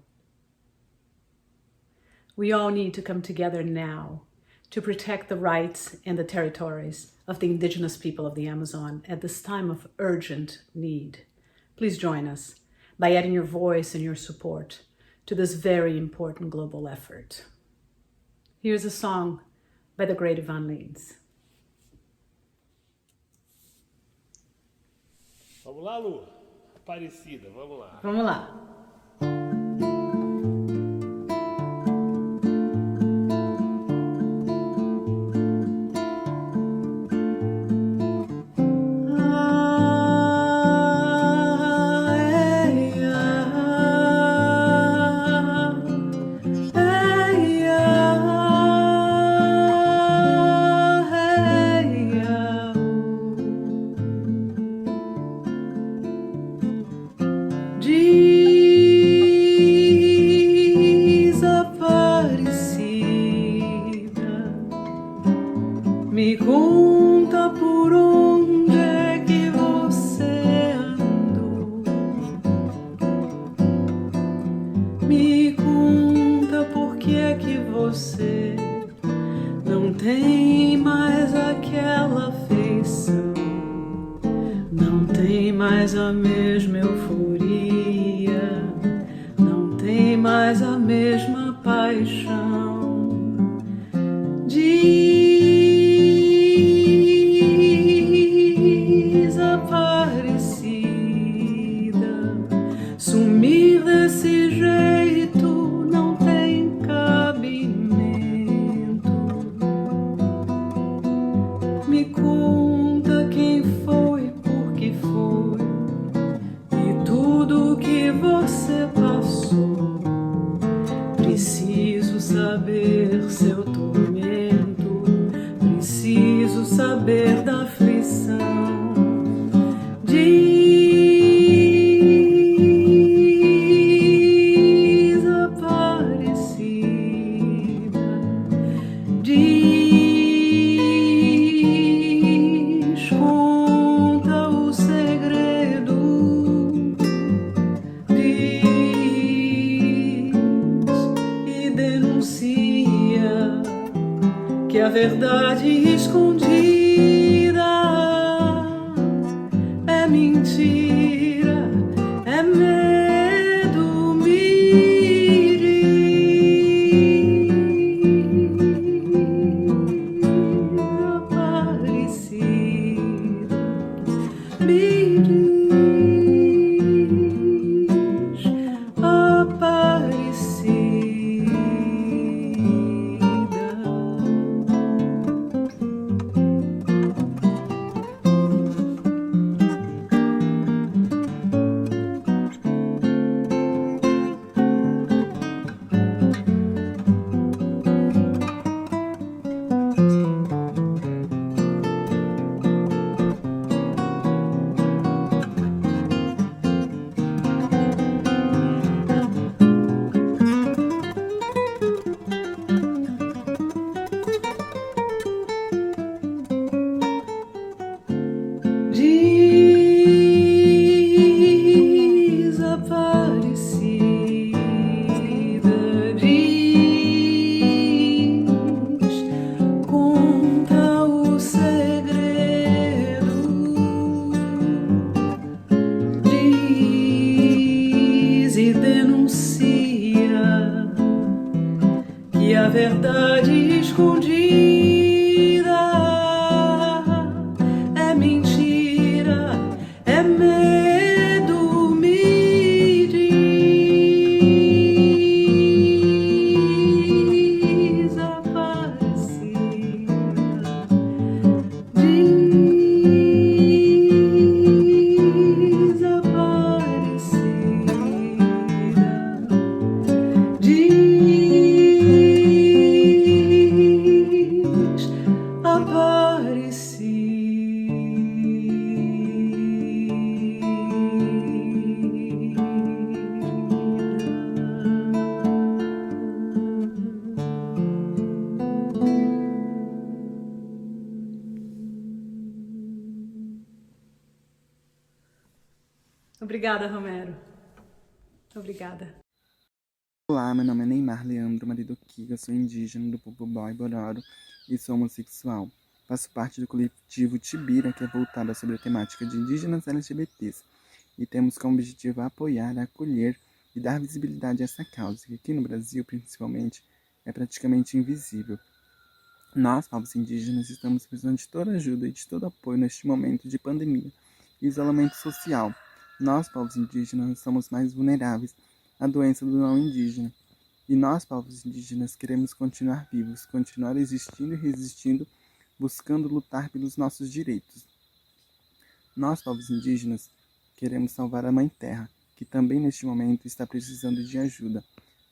S3: We all need to come together now to protect the rights and the territories of the indigenous people of the Amazon at this time of urgent need. Please join us by adding your voice and your support to this very important global effort. Here's a song by the great Ivan Lins.
S4: Vamos lá, Lu. Aparecida, vamos lá.
S3: Vamos lá.
S16: Me conta por onde é que você andou. Me conta por que é que você não tem mais aquela feição, não tem mais a mesma euforia, não tem mais a mesma paixão. Sumir desse jeito não tem cabimento. Me conta quem foi, por que foi e tudo que você passou. Preciso saber seu tormento. verdade escondida é mentira, é medo, me diz, Aparecida, me diz, Aparecida. Desaparecida, diz, conta o segredo, diz e denuncia que a verdade escondida é mentira, é medo, me diz, Aparecida, diz, Aparecida, diz,
S3: Obrigada, Romero. Obrigada.
S5: Olá, meu nome é Neymar Leandro Marido Kiga, sou indígena do povo Boy Bororo e sou homossexual. Faço parte do coletivo Tibira, que é voltado sobre a temática de indígenas LGBTs, e temos como objetivo apoiar, acolher e dar visibilidade a essa causa, que aqui no Brasil, principalmente, é praticamente invisível. Nós, povos indígenas, estamos precisando de toda ajuda e de todo apoio neste momento de pandemia e isolamento social. Nós, povos indígenas, somos mais vulneráveis à doença do não indígena. E nós, povos indígenas, queremos continuar vivos, continuar existindo e resistindo, buscando lutar pelos nossos direitos. Nós, povos indígenas, queremos salvar a Mãe Terra, que também neste momento está precisando de ajuda.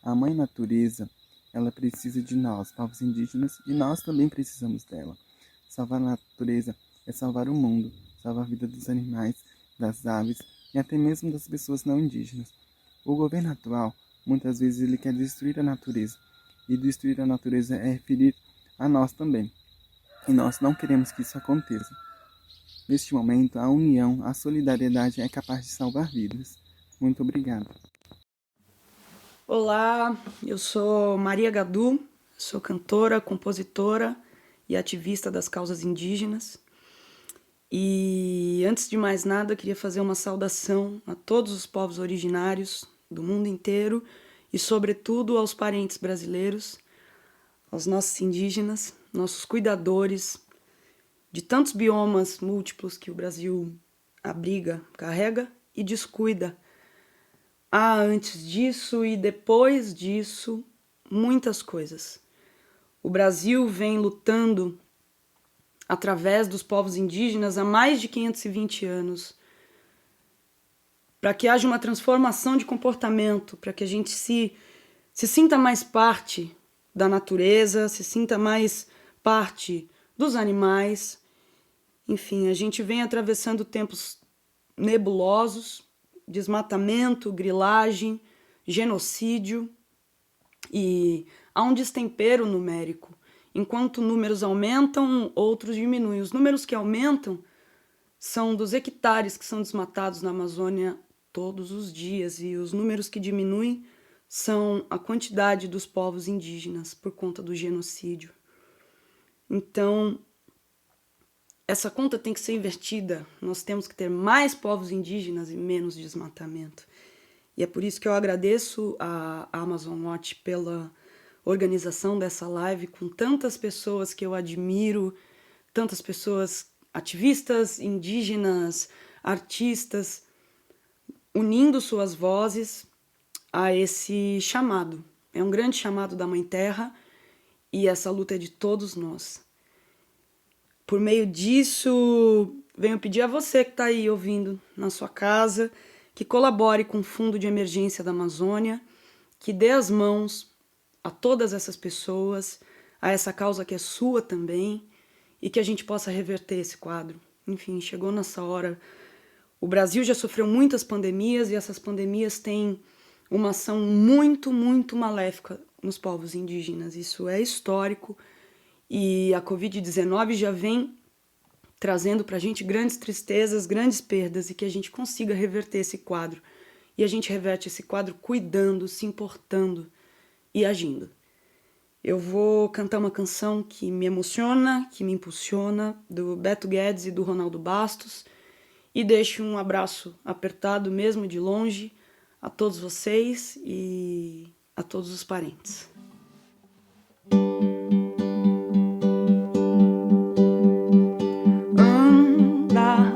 S5: A Mãe Natureza, ela precisa de nós, povos indígenas, e nós também precisamos dela. Salvar a natureza é salvar o mundo, salvar a vida dos animais, das aves e até mesmo das pessoas não indígenas. O governo atual, muitas vezes, ele quer destruir a natureza, e destruir a natureza é referir a nós também. E nós não queremos que isso aconteça. Neste momento, a união, a solidariedade é capaz de salvar vidas. Muito obrigado.
S6: Olá, eu sou Maria Gadu, sou cantora, compositora e ativista das causas indígenas. E antes de mais nada, eu queria fazer uma saudação a todos os povos originários do mundo inteiro e, sobretudo, aos parentes brasileiros, aos nossos indígenas, nossos cuidadores de tantos biomas múltiplos que o Brasil abriga, carrega e descuida. Há antes disso e depois disso muitas coisas. O Brasil vem lutando através dos povos indígenas há mais de 520 anos para que haja uma transformação de comportamento, para que a gente se sinta mais parte da natureza, se sinta mais parte dos animais. Enfim, a gente vem atravessando tempos nebulosos, desmatamento, grilagem, genocídio, e há um destempero numérico. Enquanto números aumentam, outros diminuem. Os números que aumentam são dos hectares que são desmatados na Amazônia todos os dias, e os números que diminuem são a quantidade dos povos indígenas por conta do genocídio. Então, essa conta tem que ser invertida. Nós temos que ter mais povos indígenas e menos desmatamento. E é por isso que eu agradeço a Amazon Watch pela organização dessa live com tantas pessoas que eu admiro, tantas pessoas ativistas, indígenas, artistas, unindo suas vozes a esse chamado. É um grande chamado da Mãe Terra e essa luta é de todos nós. Por meio disso, venho pedir a você que está aí ouvindo na sua casa, que colabore com o Fundo de Emergência da Amazônia, que dê as mãos a todas essas pessoas, a essa causa que é sua também, e que a gente possa reverter esse quadro. Enfim, chegou nessa hora. O Brasil já sofreu muitas pandemias e essas pandemias têm uma ação muito, muito maléfica nos povos indígenas. Isso é histórico e a Covid-19 já vem trazendo para a gente grandes tristezas, grandes perdas e que a gente consiga reverter esse quadro. E a gente reverte esse quadro cuidando, se importando e agindo. Eu vou cantar uma canção que me emociona, que me impulsiona, do Beto Guedes e do Ronaldo Bastos, e deixo um abraço apertado mesmo de longe a todos vocês e a todos os parentes. Anda,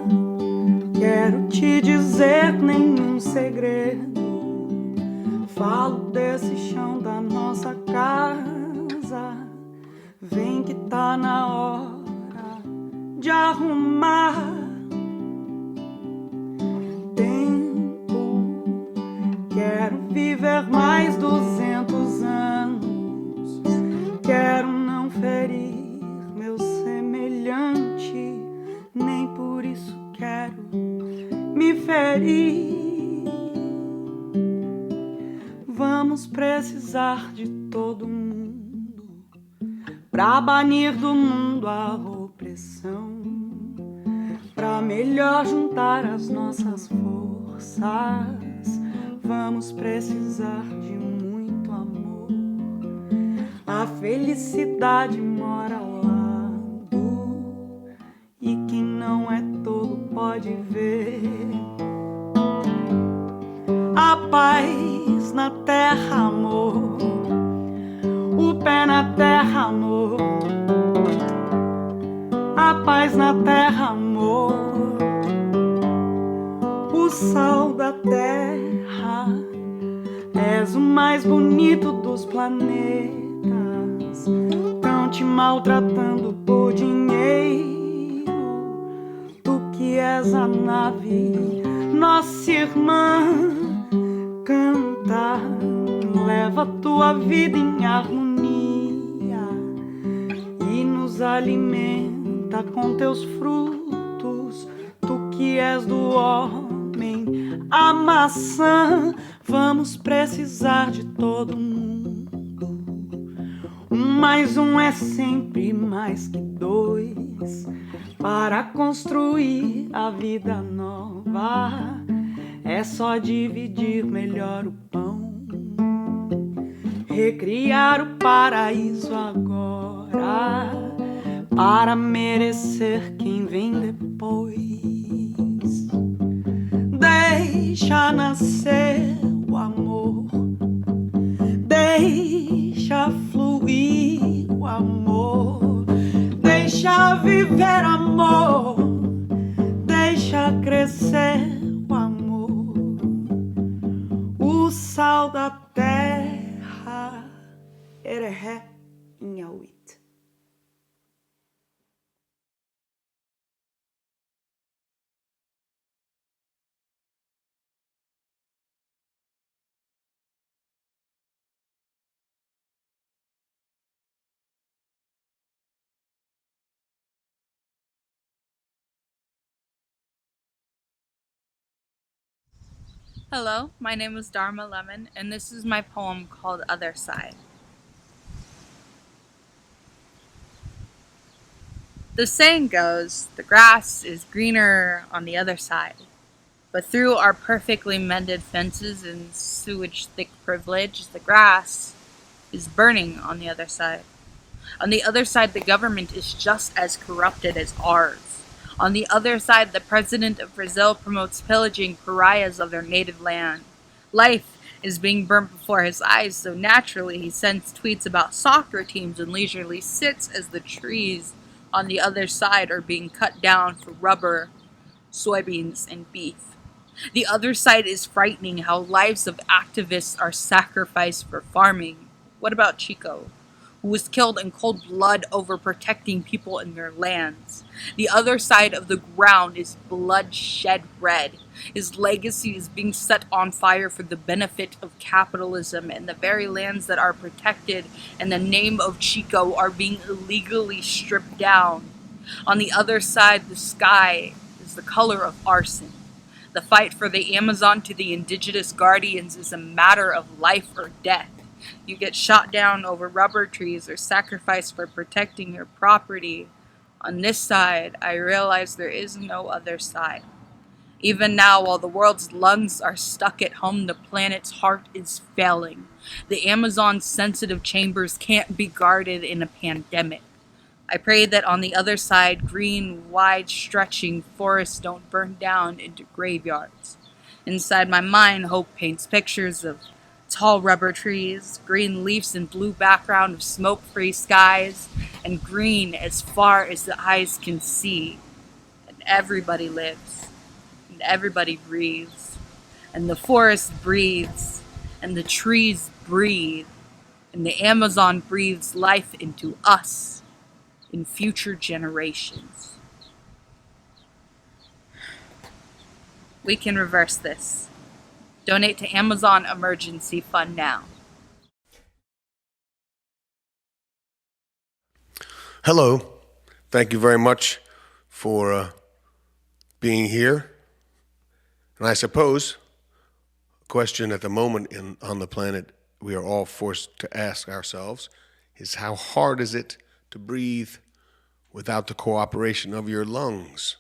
S6: quero te dizer nenhum segredo. Falo desse chão da nossa casa. Vem que tá na hora de arrumar. Quero viver mais 200 anos. Quero não ferir meu semelhante. Nem por isso quero me ferir. Vamos precisar de todo mundo pra banir do mundo a opressão, pra melhor juntar as nossas forças. Vamos precisar de muito amor. A felicidade mora ao lado e quem não é tolo pode ver. A paz na terra, amor. O pé na terra, amor. A paz na terra, amor. O sal da terra. És o mais bonito dos planetas. Tão te maltratando por dinheiro. Tu que és a nave, nossa irmã. Canta, leva tua vida em harmonia e nos alimenta com teus frutos. Tu que és do homem a maçã. Vamos precisar de todo mundo. 1 mais 1 é sempre mais que 2 para construir a vida nova. É só dividir melhor o pão, recriar o paraíso agora, para merecer quem vem depois. Deixa nascer o amor, deixa fluir o amor, deixa viver amor, deixa crescer o amor. O sal da terra, Erehé Inhauit.
S2: Hello, my name is Dharma Lemon, and this is my poem called Other Side. The saying goes, the grass is greener on the other side, but through our perfectly mended fences and sewage-thick privilege, the grass is burning on the other side. On the other side, the government is just as corrupted as ours. On the other side, the president of Brazil promotes pillaging pariahs of their native land. Life is being burnt before his eyes, so naturally he sends tweets about soccer teams and leisurely sits as the trees on the other side are being cut down for rubber, soybeans, and beef. The other side is frightening how lives of activists are sacrificed for farming. What about Chico, who was killed in cold blood over protecting people in their lands? The other side of the ground is bloodshed red. His legacy is being set on fire for the benefit of capitalism, and the very lands that are protected in the name of Chico are being illegally stripped down. On the other side, the sky is the color of arson. The fight for the Amazon to the indigenous guardians is a matter of life or death. You get shot down over rubber trees or sacrificed for protecting your property. On this side, I realize there is no other side. Even now, while the world's lungs are stuck at home, the planet's heart is failing. The Amazon's sensitive chambers can't be guarded in a pandemic. I pray that on the other side, green, wide-stretching forests don't burn down into graveyards. Inside my mind, hope paints pictures of tall rubber trees, green leaves and blue background of smoke-free skies, and green as far as the eyes can see. And everybody lives, and everybody breathes, and the forest breathes, and the trees breathe, and the Amazon breathes life into us in future generations. We can reverse this. Donate to Amazon Emergency Fund now.
S7: Hello. Thank you very much for being here. And I suppose a question at the moment on the planet we are all forced to ask ourselves is, how hard is it to breathe without the cooperation of your lungs?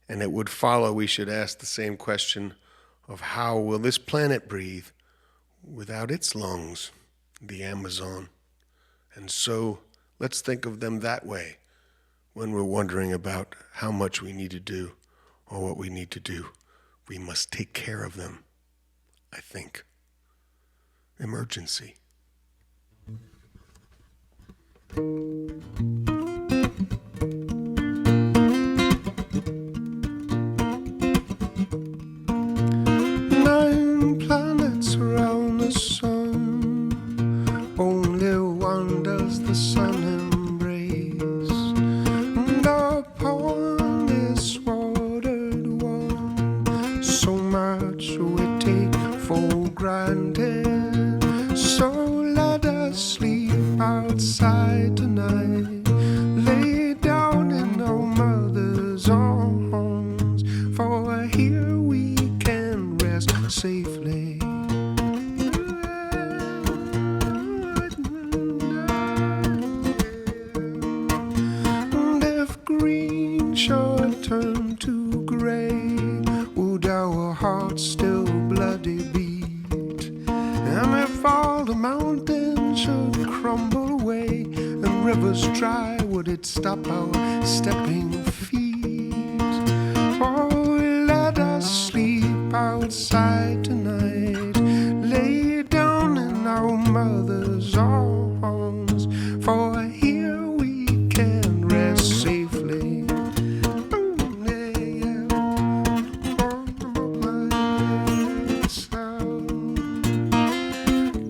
S7: And it would follow we should ask the same question of, how will this planet breathe without its lungs, the Amazon? And so let's think of them that way when we're wondering about how much we need to do or what we need to do. We must take care of them, I think. Emergency.
S8: Planets around the sun, only one does the sun embrace, and our pond is watered one, so much we take for granted. So let us sleep outside tonight, lay down in our mother's arms, for here we can rest safely. And if green should turn to gray, would our hearts still bloody beat? And if all the mountains should crumble away and rivers dry, would it stop our stepping feet? Oh, let us sleep outside tonight, lay down in our mother's arms, for here we can rest safely.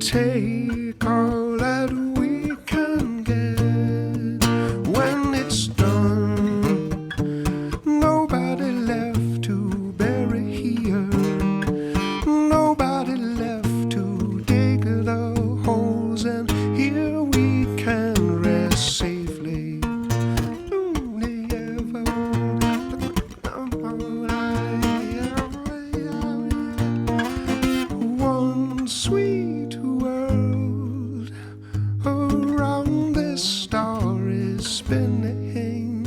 S8: Take all that we can get when it's done. Nobody left to bury here, nobody left to dig the holes, and here we can rest safely. One sweet world around this star is spinning.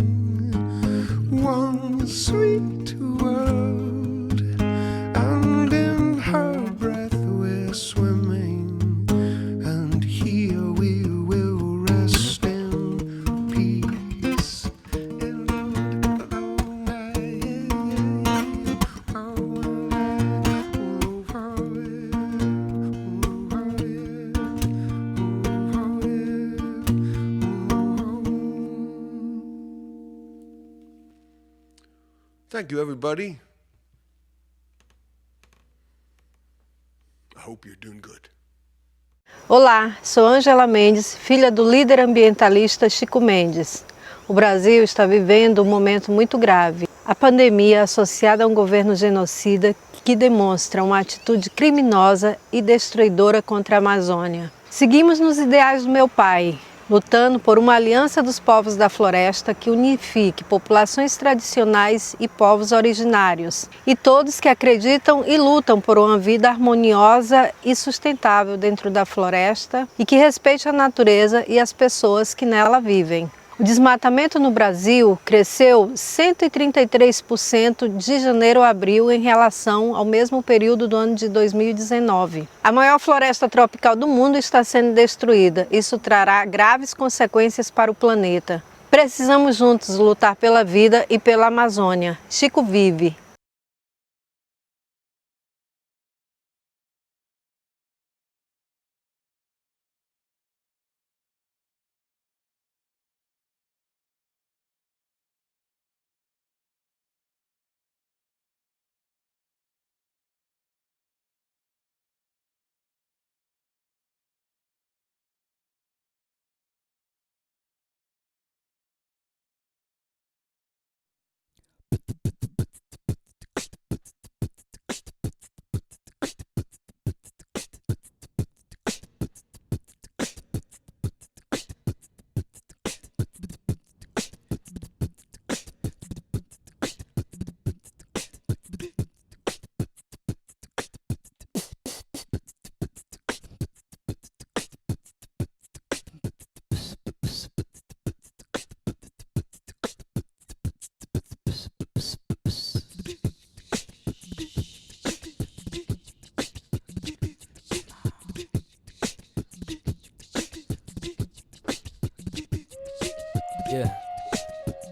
S8: One sweet world, and in her breath we're swimming, and here we will
S7: Thank you, everybody. I hope you're doing good.
S9: Olá, sou Ângela Mendes, filha do líder ambientalista Chico Mendes. O Brasil está vivendo um momento muito grave. A pandemia associada a um governo genocida que demonstra uma atitude criminosa e destruidora contra a Amazônia. Seguimos nos ideais do meu pai, lutando por uma aliança dos povos da floresta que unifique populações tradicionais e povos originários, e todos que acreditam e lutam por uma vida harmoniosa e sustentável dentro da floresta e que respeite a natureza e as pessoas que nela vivem. O desmatamento no Brasil cresceu 133% de janeiro a abril em relação ao mesmo período do ano de 2019. A maior floresta tropical do mundo está sendo destruída. Isso trará graves consequências para o planeta. Precisamos juntos lutar pela vida e pela Amazônia. Chico vive!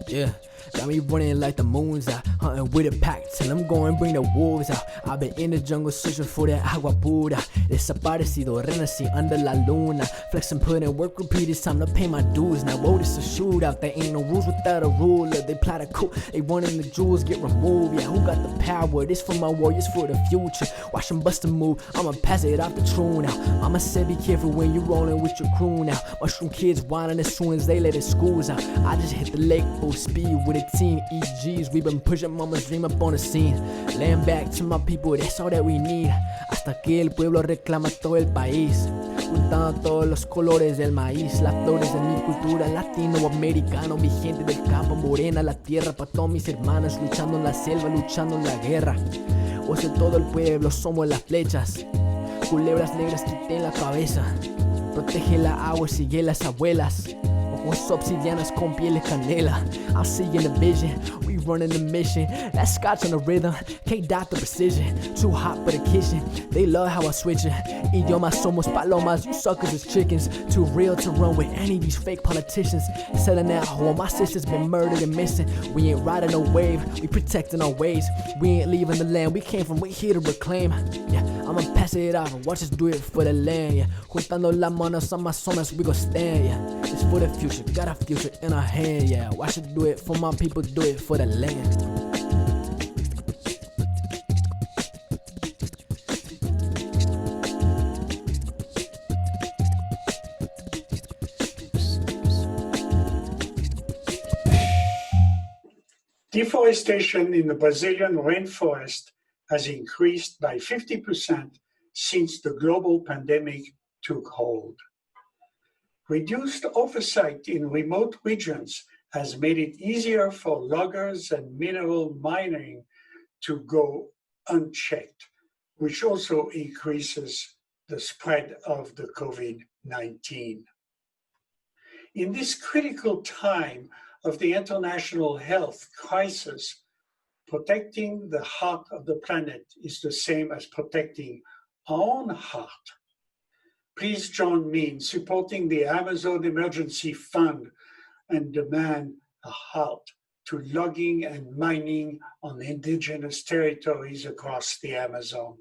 S10: Yeah, got me running like the moon's out, hunting with a pack till I'm going bring the wolves out. I've been in the jungle searching for that agua pura. Desaparecido, renací under la luna. Flex and put in work, repeat, it's time to pay my dues. Now, whoa, this a shootout, there ain't no rules without a ruler. They plot a coup, they wanting the jewels get removed. Yeah, who got the power? This for my warriors for the future. Watch them bust a move, I'ma pass it off the true now. Mama said be careful when you rolling with your crew now. Mushroom kids whining as soon as they let their schools out. I just hit the lake full speed with a team, EGs. We been pushing mama's dream up on the scene. Laying back to my people, that's all that we need. Hasta que el pueblo reclama todo el país. Juntando todos los colores del maíz, las flores de mi cultura latinoamericano, mi gente del campo, morena la tierra, pa' todos mis hermanos, luchando en la selva, luchando en la guerra. Pues de todo el pueblo somos las flechas, culebras negras quiten la cabeza, protege la agua, sigue las abuelas. Ojos obsidianas con piel de canela. I'm seeing the vision, we running the mission. That scotch on the rhythm, can't doubt the precision. Too hot for the kitchen, they love how I switch it. Idiomas somos palomas, you suckers is chickens. Too real to run with any of these fake politicians. Selling that home, my sister's been murdered and missing. We ain't riding no wave, we protecting our ways. We ain't leaving the land we came from, we here to reclaim. Yeah, I'ma pass it off and watch us do it for the land. Yeah, juntando las manos Amazonas, we gon' stand. Yeah, it's for the future, got a future in our hand. Yeah, watch us do it for my people, do it for the land.
S11: Deforestation in the Brazilian rainforest has increased by 50% since the global pandemic took hold. Reduced oversight in remote regions has made it easier for loggers and mineral mining to go unchecked, which also increases the spread of the COVID-19. In this critical time of the international health crisis, protecting the heart of the planet is the same as protecting our own heart. Please join me in supporting the Amazon Emergency Fund and demand a halt to logging and mining on indigenous territories across the Amazon.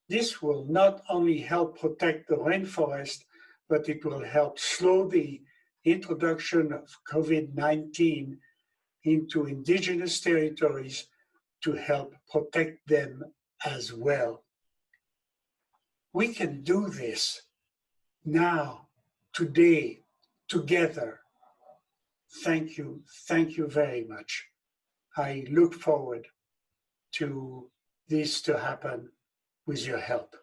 S11: This will not only help protect the rainforest, but it will help slow the introduction of COVID-19 into indigenous territories to help protect them as well. We can do this now, today, together. Thank you very much. I look forward to this to happen with your help.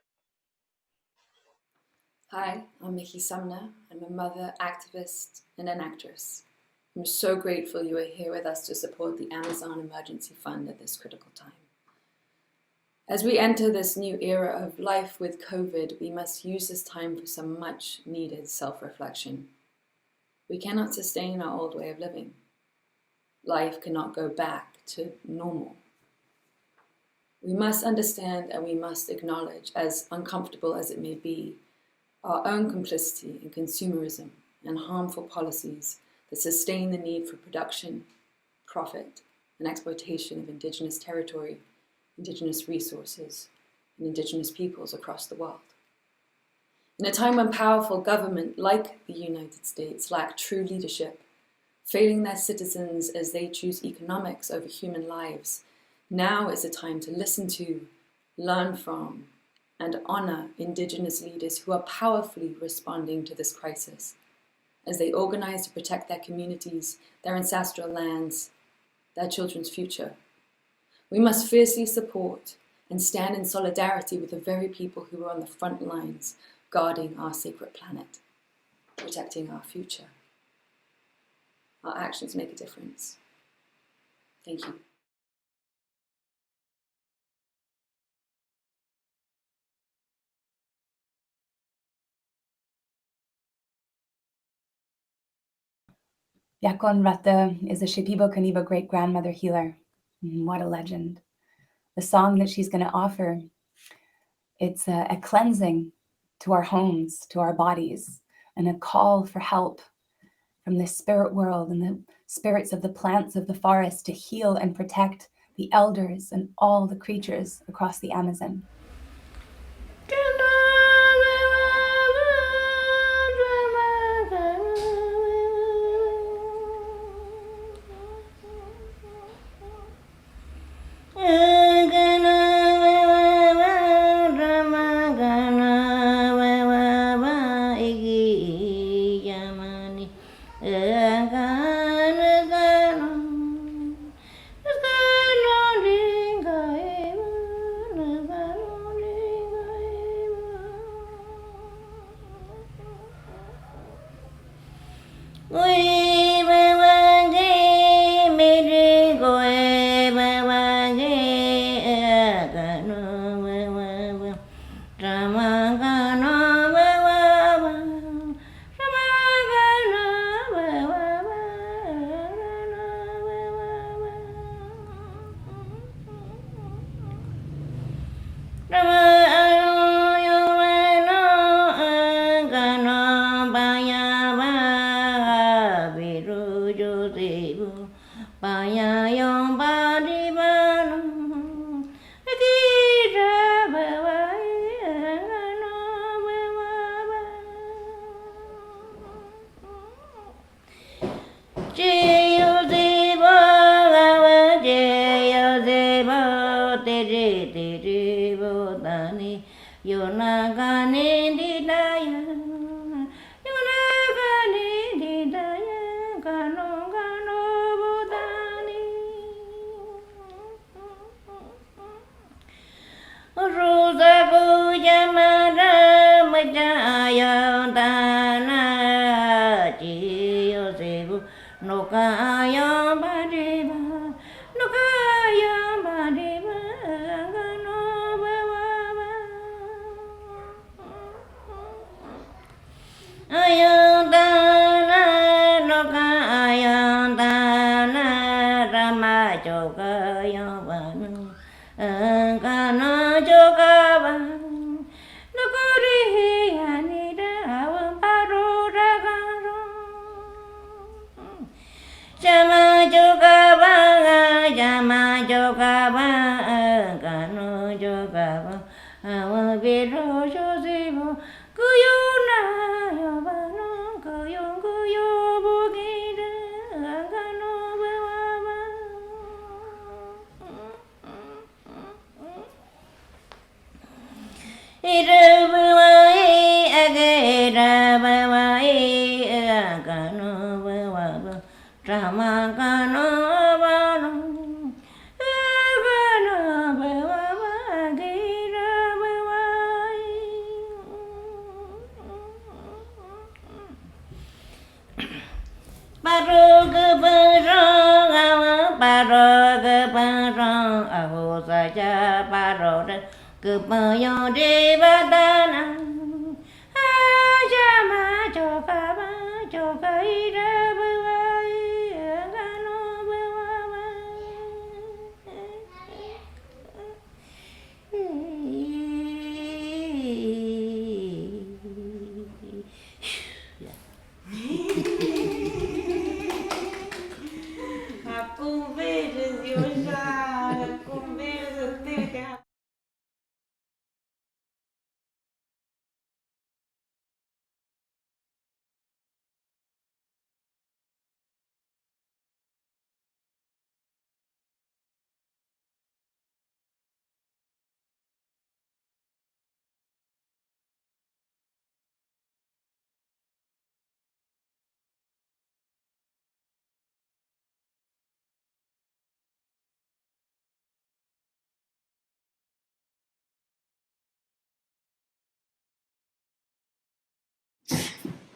S12: Hi, I'm Mickey Sumner. I'm a mother, activist, and an actress. I'm so grateful you are here with us to support the Amazon Emergency Fund at this critical time. As we enter this new era of life with COVID, we must use this time for some much needed self-reflection. We cannot sustain our old way of living. Life cannot go back to normal. We must understand and we must acknowledge, as uncomfortable as it may be, our own complicity in consumerism and harmful policies that sustain the need for production, profit, and exploitation of indigenous territory, indigenous resources, and indigenous peoples across the world. In a time when powerful government like the United States lack true leadership, failing their citizens as they choose economics over human lives, now is a time to listen to, learn from, and honor indigenous leaders who are powerfully responding to this crisis as they organize to protect their communities, their ancestral lands, their children's future. We must fiercely support and stand in solidarity with the very people who are on the front lines, guarding our sacred planet, protecting our future. Our actions make a difference. Thank you.
S14: Yakon Ratha is a Shipibo Kaniba great-grandmother healer. What a legend. The song that she's going to offer, it's a cleansing to our homes, to our bodies, and a call for help from the spirit world and the spirits of the plants of the forest to heal and protect the elders and all the creatures across the Amazon.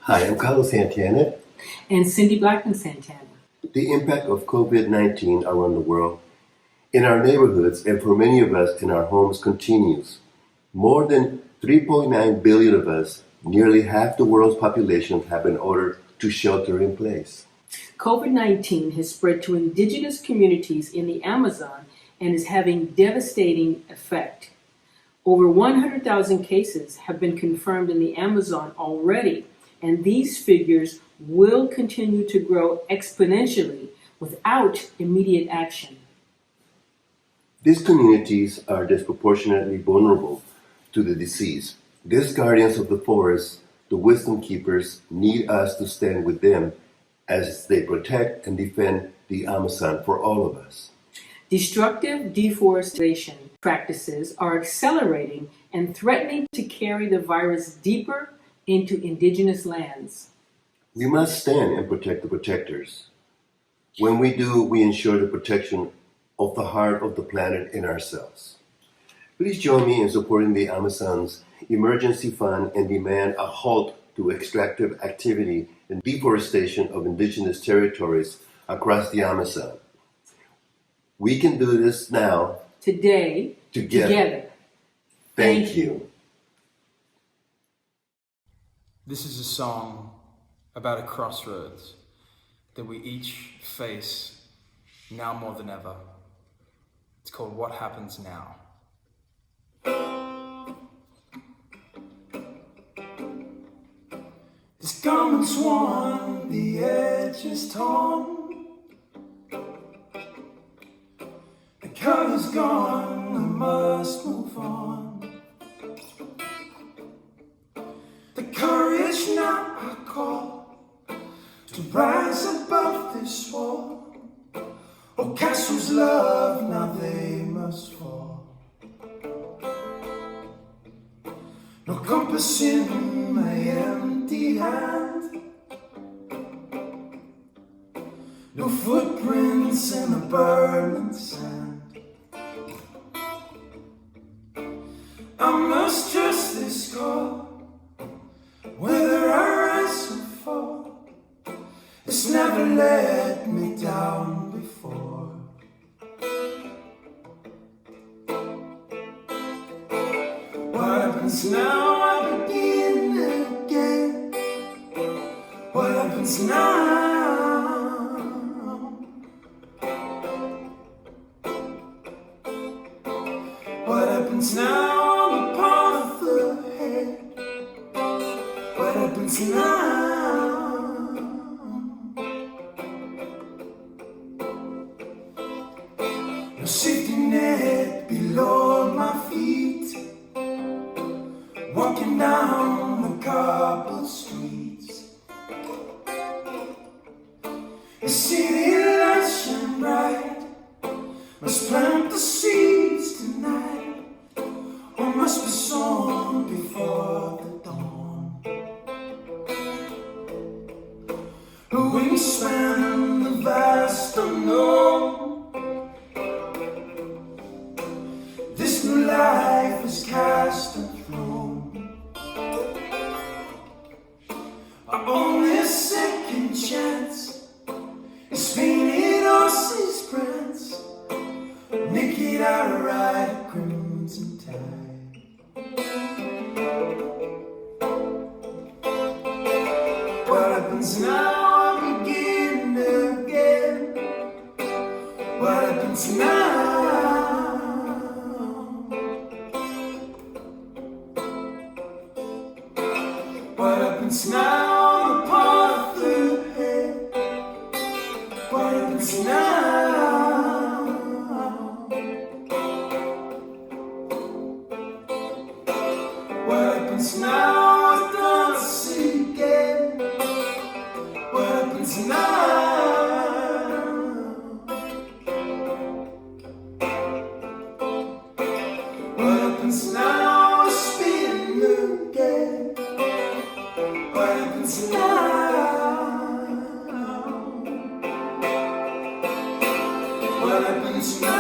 S15: Hi, I'm Carlos Santana.
S3: And Cindy Blackman Santana.
S15: The impact of COVID-19 around the world, in our neighborhoods, and for many of us in our homes continues. More than 3.9 billion of us, nearly half the world's population, have been ordered to shelter in place.
S3: COVID-19 has spread to indigenous communities in the Amazon and is having devastating effect. Over 100,000 cases have been confirmed in the Amazon already, and these figures will continue to grow exponentially without immediate action.
S15: These communities are disproportionately vulnerable to the disease. These guardians of the forest, the wisdom keepers, need us to stand with them as they protect and defend the Amazon for all of us.
S3: Destructive deforestation practices are accelerating and threatening to carry the virus deeper into indigenous lands.
S15: We must stand and protect the protectors. When we do, we ensure the protection of the heart of the planet and ourselves. Please join me in supporting the Amazon's emergency fund and demand a halt to extractive activity and deforestation of indigenous territories across the Amazon. We can do this now.
S3: Today, together.
S15: Thank you.
S17: This is a song about a crossroads that we each face now more than ever. It's called What Happens Now.
S8: This garment's worn, the edge is torn, the color's gone, I must move on. The courage now I call to rise above this wall. Oh, castles love, now they must fall. No compass in my empty hand, no footprints in the burning sand. I must trust this call, whether I rise or fall. It's never let me down before. What happens now? I begin again. What happens now? What happens now on the path ahead? What happens now? No safety net below my feet, walking down the cobbled streets. The city lights shine bright, must plant the seeds tonight, or must be sown Nikki I ride a crimson tide. What happens now? I begin again. What happens now? What happens now? The path ahead. What happens now? What happens now? I don't see again. What happens now? What happens now? I spin again. What happens now? What happens now?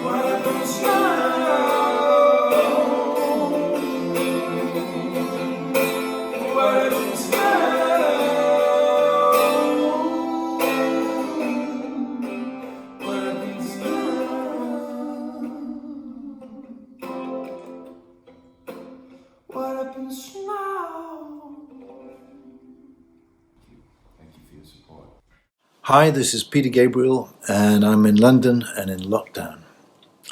S8: What happens now? What happens now? What happens now? What happens now?
S18: Thank you for your support. Hi, this is Peter Gabriel, and I'm in London and in lockdown,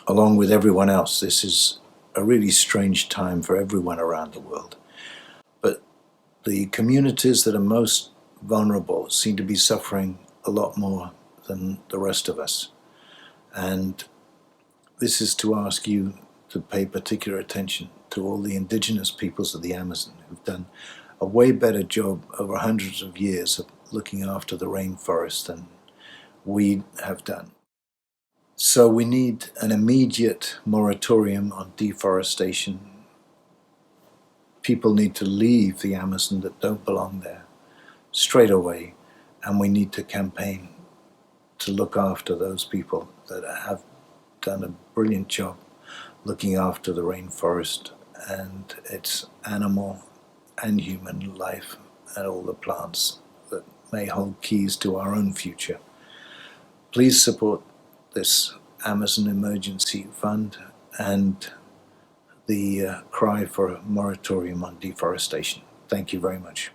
S18: along with everyone else. This is a really strange time for everyone around the world. But the communities that are most vulnerable seem to be suffering a lot more than the rest of us. And this is to ask you to pay particular attention to all the indigenous peoples of the Amazon who've done a way better job over hundreds of years of looking after the rainforest than we have done. So we need an immediate moratorium on deforestation. People need to leave the Amazon that don't belong there straight away, and we need to campaign to look after those people that have done a brilliant job looking after the rainforest and its animal and human life and all the plants that may hold keys to our own future. Please support this Amazon Emergency Fund and the cry for a moratorium on deforestation. Thank you very much.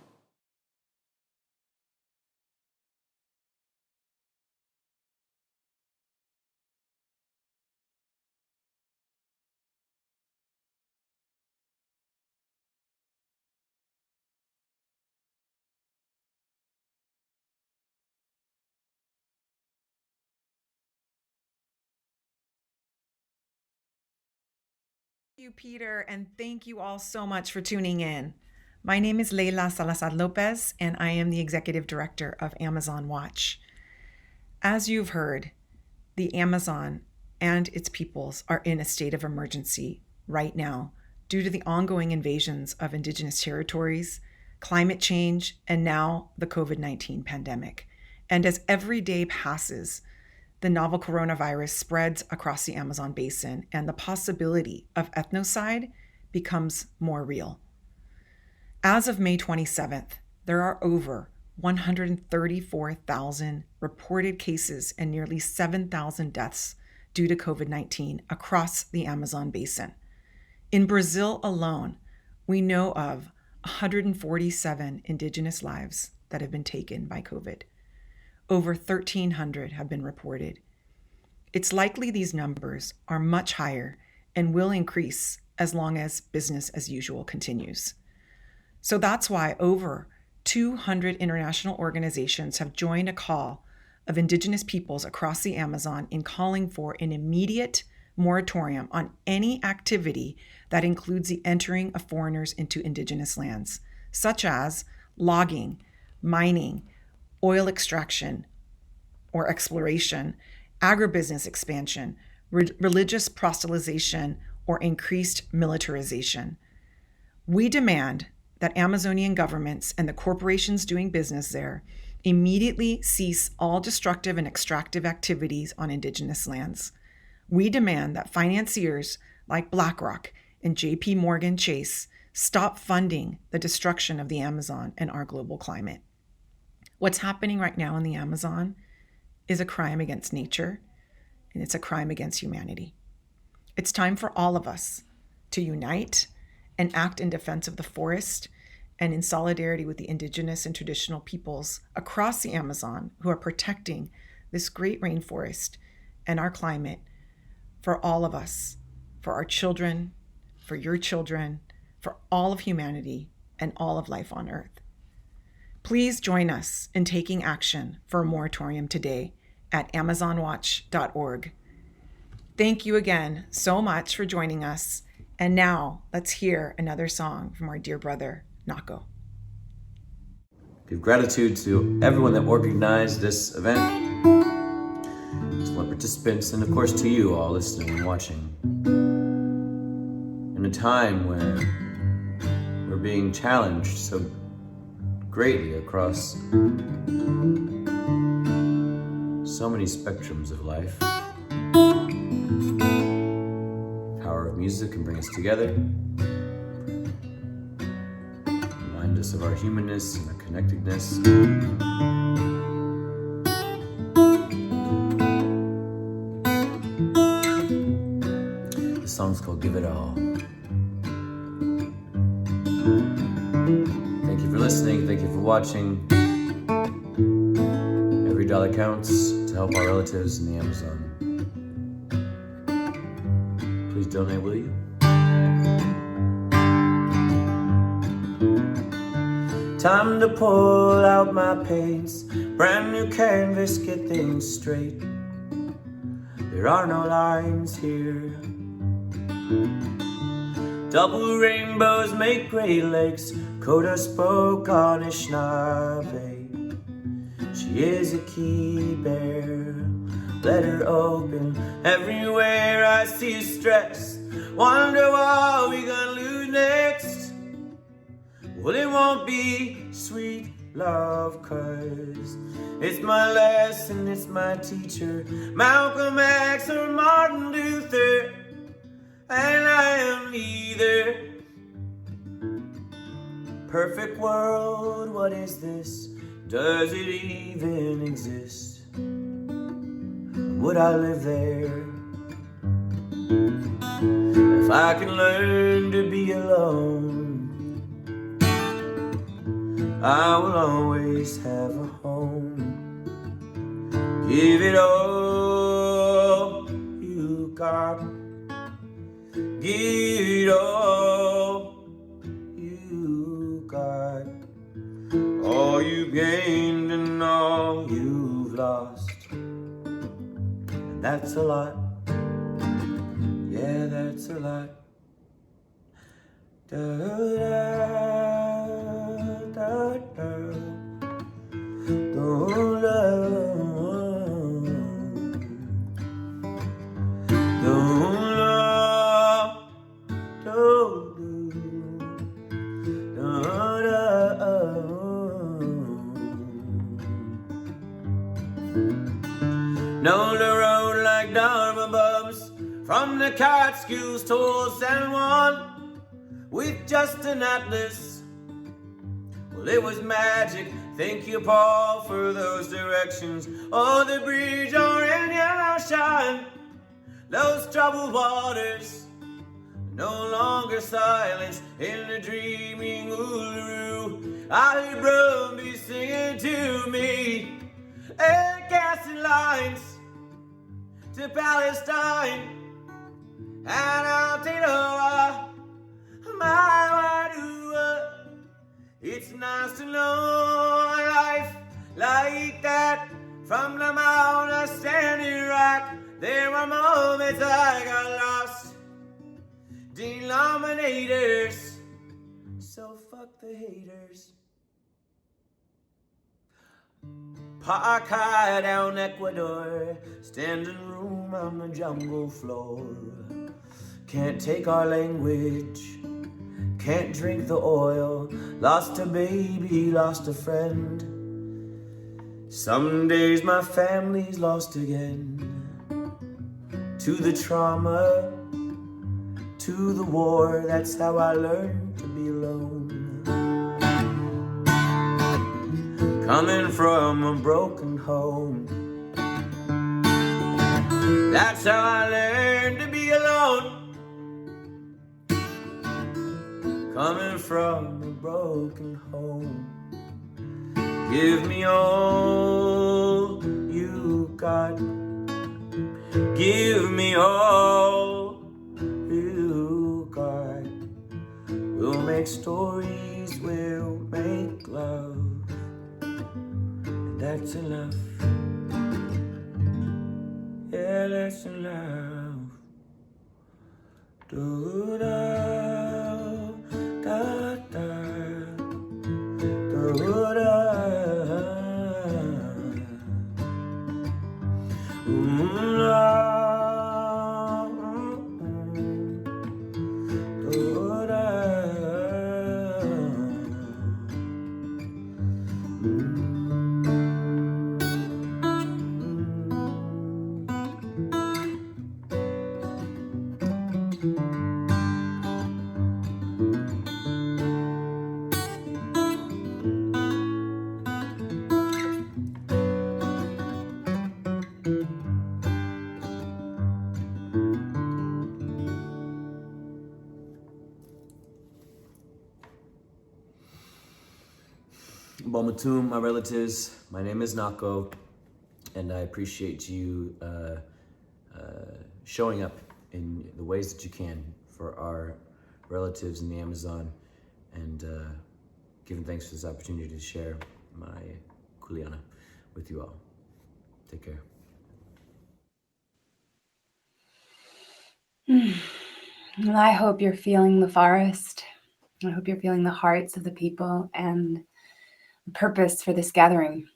S19: Thank you, Peter, and thank you all so much for tuning in. My name is Leila Salazar Lopez, and I am the Executive Director of Amazon Watch. As you've heard, the Amazon and its peoples are in a state of emergency right now due to the ongoing invasions of indigenous territories, climate change, and now the COVID-19 pandemic. And as every day passes, the novel coronavirus spreads across the Amazon basin, and the possibility of ethnocide becomes more real. As of May 27th, there are over 134,000 reported cases and nearly 7,000 deaths due to COVID-19 across the Amazon basin. In Brazil alone, we know of 147 indigenous lives that have been taken by COVID. Over 1,300 have been reported. It's likely these numbers are much higher and will increase as long as business as usual continues. So that's why over 200 international organizations have joined a call of indigenous peoples across the Amazon in calling for an immediate moratorium on any activity that includes the entering of foreigners into indigenous lands, such as logging, mining, oil extraction or exploration, agribusiness expansion, religious proselytization, or increased militarization. We demand that Amazonian governments and the corporations doing business there immediately cease all destructive and extractive activities on indigenous lands. We demand that financiers like BlackRock and JP Morgan Chase stop funding the destruction of the Amazon and our global climate. What's happening right now in the Amazon is a crime against nature, and it's a crime against humanity. It's time for all of us to unite and act in defense of the forest and in solidarity with the indigenous and traditional peoples across the Amazon who are protecting this great rainforest and our climate for all of us, for our children, for your children, for all of humanity and all of life on Earth. Please join us in taking action for a moratorium today at amazonwatch.org. Thank you again so much for joining us. And now let's hear another song from our dear brother, Nako.
S20: Give gratitude to everyone that organized this event, to our participants, and of course to you all listening and watching. In a time where we're being challenged so greatly across so many spectrums of life, the power of music can bring us together, remind us of our humanness and our connectedness. The song's called Give It All. Thank you for listening, thank you for watching. Every dollar counts to help our relatives in the Amazon. Please donate, will you? Time to pull out my paints, brand new canvas, get things straight. There are no lines here. Double rainbows make Great Lakes. Coda spoke on Anishinaabe. She is a key bear. Let her open. Everywhere I see stress. Wonder what we gonna lose next. Well, it won't be sweet love, 'cause it's my lesson, it's my teacher, Malcolm X or Martin Luther, and I am neither. Perfect world, what is this? Does it even exist? Would I live there? If I can learn to be alone, I will always have a home. Give it all you got. Give it all you got. All you gained and all you've lost. And that's a lot. Yeah, that's a lot. Da, da, da, da. Don't love. Don't love. Don't do. Da, da. Know the road like Dharma bumps from the Catskills to Old San Juan with just an atlas. Well, it was magic. Thank you, Paul, for those directions. Oh, the bridge orange yellow shine. Those troubled waters no longer silence in the dreaming Uluru. I hear Brumby singing to me and casting lines to Palestine and Aotearoa, my Wadua. It's nice to know a life like that. From the Mount of Standing Rock, there were moments I got lost. Denominators, so fuck the haters. Park high down Ecuador, standing room on the jungle floor. Can't take our language, can't drink the oil. Lost a baby, lost a friend. Some days my family's lost again. To the trauma, to the war, that's how I learned to be alone. coming from a broken home. That's how I learned to be alone, coming from a broken home. Give me all you got, give me all you got. We'll make stories, we'll make love, and that's enough. Yeah, that's enough. Do-da-da-da.
S21: Bomatum, my relatives, my name is Nako, and I appreciate you showing up in the ways that you can for our relatives in the Amazon, and giving thanks for this opportunity to share my kuleana with you all. Take care.
S14: Well, I hope you're feeling the forest. I hope you're feeling the hearts of the people and the purpose for this gathering,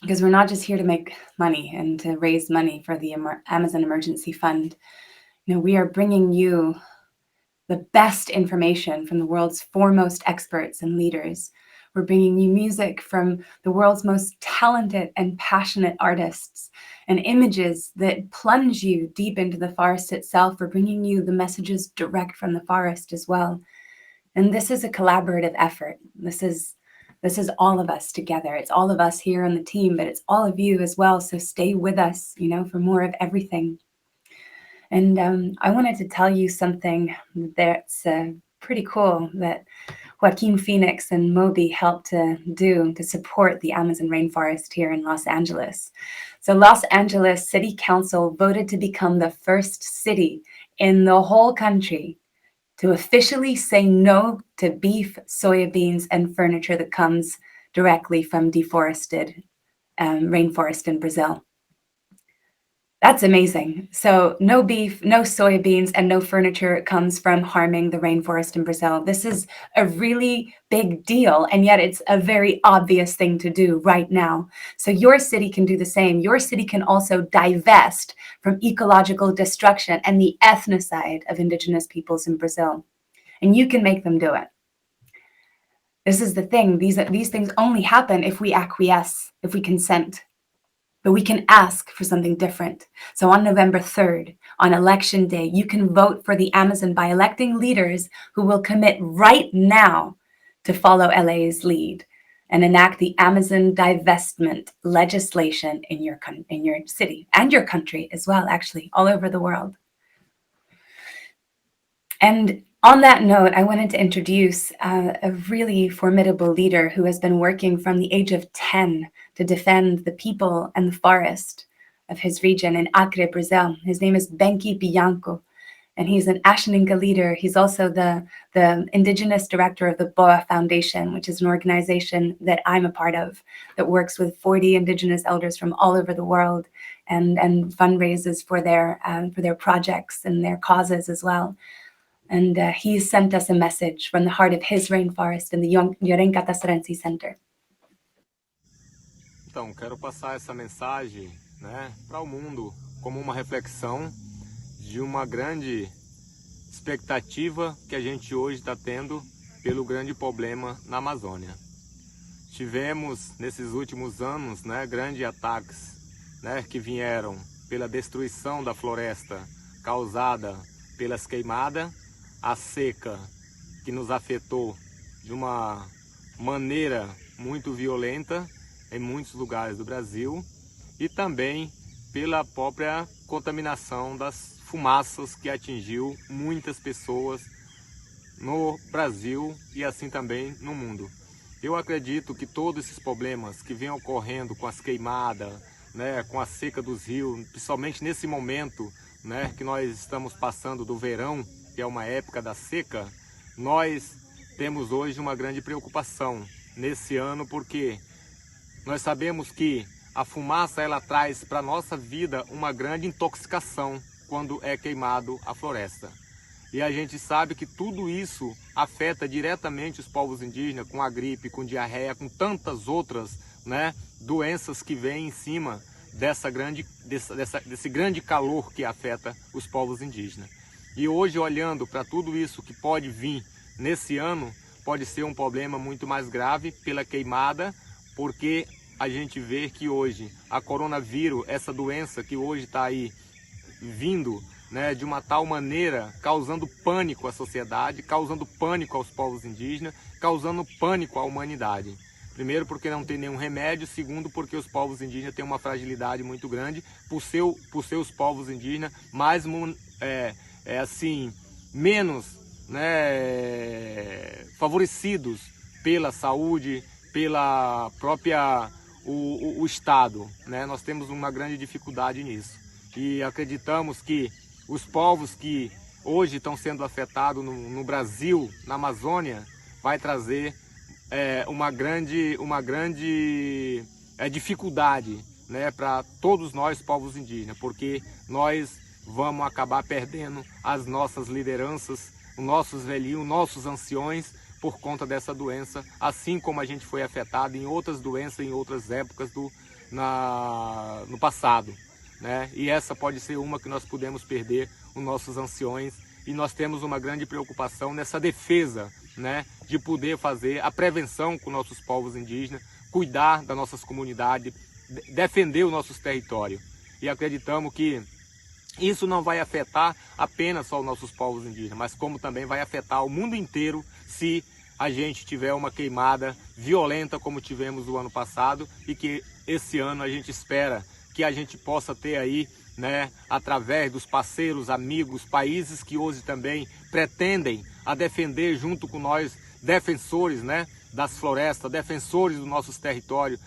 S14: because we're not just here to make money and to raise money for the Amazon Emergency Fund. You know, we are bringing you the best information from the world's foremost experts and leaders. We're bringing you music from the world's most talented and passionate artists and images that plunge you deep into the forest itself. We're bringing you the messages direct from the forest as well. And this is a collaborative effort. This is all of us together. It's all of us here on the team, but it's all of you as well. So stay with us, you know, for more of everything. And I wanted to tell you something that's pretty cool that Joaquin Phoenix and Moby helped to do to support the Amazon rainforest here in Los Angeles. So Los Angeles City Council voted to become the first city in the whole country to officially say no to beef, soybeans, and furniture that comes directly from deforested rainforest in Brazil. That's amazing. So no beef, no soybeans, and no furniture comes from harming the rainforest in Brazil. This is a really big deal, and yet it's a very obvious thing to do right now. So your city can do the same. Your city can also divest from ecological destruction and the ethnocide of indigenous peoples in Brazil. And you can make them do it. This is the thing. These things only happen if we acquiesce, if we consent. But we can ask for something different. So on November 3rd, on election day, you can vote for the Amazon by electing leaders who will commit right now to follow LA's lead and enact the Amazon divestment legislation in your city and your country as well, actually, all over the world. And on that note, I wanted to introduce a really formidable leader who has been working from the age of 10 to defend the people and the forest of his region in Acre, Brazil. His name is Benki Bianco, and he's an Ashaninka leader. He's also the indigenous director of the Boa Foundation, which is an organization that I'm a part of that works with 40 indigenous elders from all over the world and fundraises for their projects and their causes as well. And he sent us a message from the heart of his rainforest in the Yoren-Catassarense Center.
S22: Então, quero passar essa mensagem, né, para o mundo como uma reflexão de uma grande expectativa que a gente hoje está tendo pelo grande problema na Amazônia. Tivemos nesses últimos anos, né, grandes ataques, né, que vieram pela destruição da floresta causada pelas queimadas, a seca que nos afetou de uma maneira muito violenta em muitos lugares do Brasil e também pela própria contaminação das fumaças que atingiu muitas pessoas no Brasil e assim também no mundo. Eu acredito que todos esses problemas que vêm ocorrendo com as queimadas, né, com a seca dos rios, principalmente nesse momento, né, que nós estamos passando do verão, que é uma época da seca, nós temos hoje uma grande preocupação nesse ano, porque nós sabemos que a fumaça ela traz para a nossa vida uma grande intoxicação quando é queimado a floresta. E a gente sabe que tudo isso afeta diretamente os povos indígenas, com a gripe, com diarreia, com tantas outras, né, doenças que vêm em cima desse grande calor que afeta os povos indígenas. E hoje, olhando para tudo isso que pode vir nesse ano, pode ser um problema muito mais grave pela queimada, porque a gente vê que hoje a coronavírus, essa doença que hoje está aí vindo, né, de uma tal maneira, causando pânico à sociedade, causando pânico aos povos indígenas, causando pânico à humanidade. Primeiro, porque não tem nenhum remédio. Segundo, porque os povos indígenas têm uma fragilidade muito grande por seus povos indígenas menos, né, favorecidos pela saúde, pela própria o Estado, né? Nós temos uma grande dificuldade nisso e acreditamos que os povos que hoje estão sendo afetados no Brasil, na Amazônia, vai trazer uma grande dificuldade, né, para todos nós, povos indígenas, porque nós vamos acabar perdendo as nossas lideranças, os nossos velhinhos, nossos anciões, por conta dessa doença, assim como a gente foi afetado em outras doenças em outras épocas no passado, né? E essa pode ser uma que nós podemos perder os nossos anciões, e nós temos uma grande preocupação nessa defesa, né, de poder fazer a prevenção com nossos povos indígenas, cuidar das nossas comunidades, defender os nossos territórios. E acreditamos que isso não vai afetar apenas só os nossos povos indígenas, mas como também vai afetar o mundo inteiro se a gente tiver uma queimada violenta como tivemos o ano passado, e que esse ano a gente espera que a gente possa ter aí, né, através dos parceiros, amigos, países que hoje também pretendem a defender junto com nós, defensores, né, das florestas, defensores dos nossos territórios,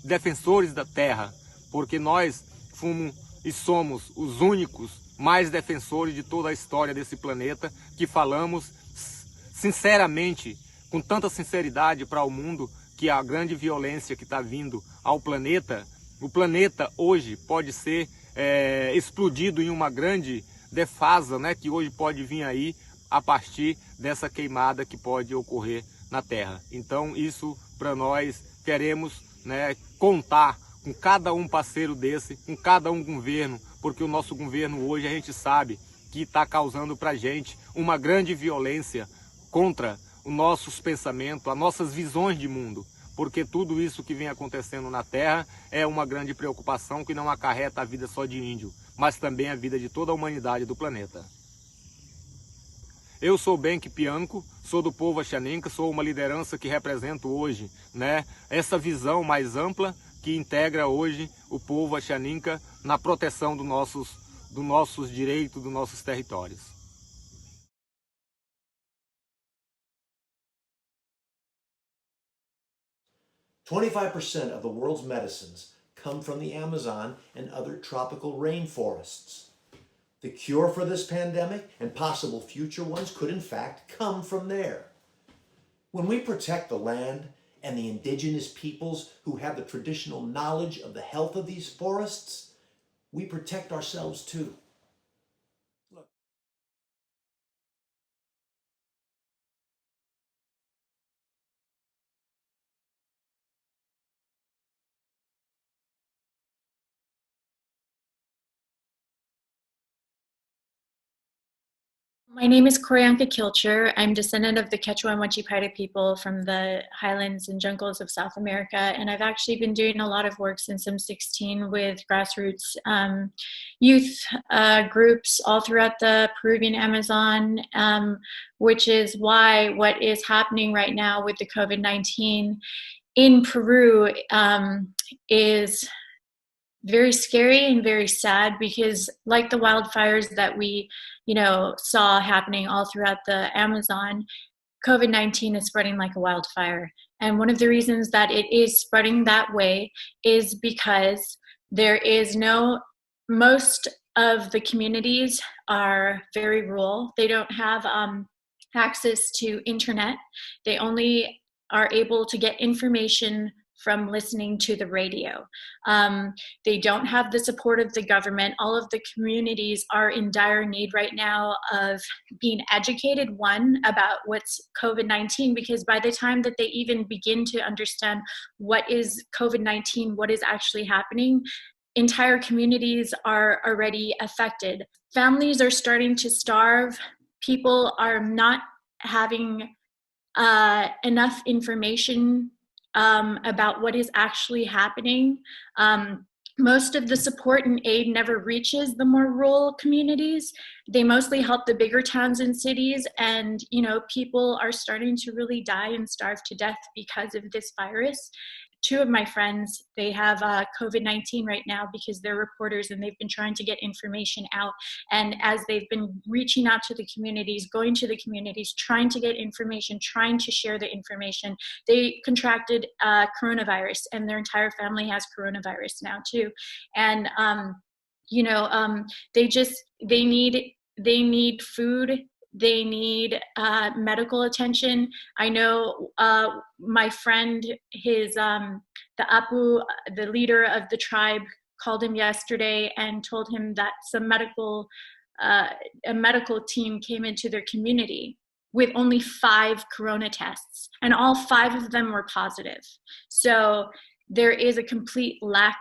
S22: defensores da terra, porque nós fomos e somos os únicos mais defensores de toda a história desse planeta, que falamos sinceramente, com tanta sinceridade para o mundo, que a grande violência que está vindo ao planeta, o planeta hoje pode ser explodido em uma grande defasa, né, que hoje pode vir aí a partir dessa queimada que pode ocorrer na Terra. Então isso para nós queremos, né, contar com cada um parceiro desse, com cada um governo, porque o nosso governo hoje a gente sabe que está causando para a gente uma grande violência contra os nossos pensamentos, as nossas visões de mundo, porque tudo isso que vem acontecendo na Terra é uma grande preocupação que não acarreta a vida só de índio, mas também a vida de toda a humanidade do planeta. Eu sou Benque Pianco, sou do povo Axaninca, sou uma liderança que represento hoje, né, essa visão mais ampla que integra hoje o povo Axaninca na proteção dos nossos direitos, dos nossos territórios.
S18: "25% of the world's medicines come from the Amazon and other tropical rainforests. The cure for this pandemic and possible future ones could in fact come from there. When we protect the land and the indigenous peoples who have the traditional knowledge of the health of these forests, we protect ourselves too."
S1: My name is Koryanka Kilcher. I'm descendant of the Quechua and Huachipaira people from the highlands and jungles of South America, and I've actually been doing a lot of work since I'm 16 with grassroots youth groups all throughout the Peruvian Amazon, which is why what is happening right now with the COVID-19 in Peru is very scary and very sad, because like the wildfires that we, saw happening all throughout the Amazon, COVID-19 is spreading like a wildfire. And one of the reasons that it is spreading that way is because most of the communities are very rural. They don't have access to internet. They only are able to get information from listening to the radio. They don't have the support of the government. All of the communities are in dire need right now of being educated, one, about what's COVID-19, because by the time that they even begin to understand what is COVID-19, what is actually happening, entire communities are already affected. Families are starting to starve. People are not having enough information about what is actually happening. Most of the support and aid never reaches the more rural communities. They mostly help the bigger towns and cities, and people are starting to really die and starve to death because of this virus. Two of my friends, they have COVID-19 right now because they're reporters, and they've been trying to get information out. And as they've been reaching out to the communities, going to the communities, trying to get information, trying to share the information, they contracted coronavirus, and their entire family has coronavirus now too. And they need food. They need medical attention. I know my friend, the Apu, the leader of the tribe, called him yesterday and told him that a medical team came into their community with only 5 corona tests, and all 5 of them were positive. So there is a complete lack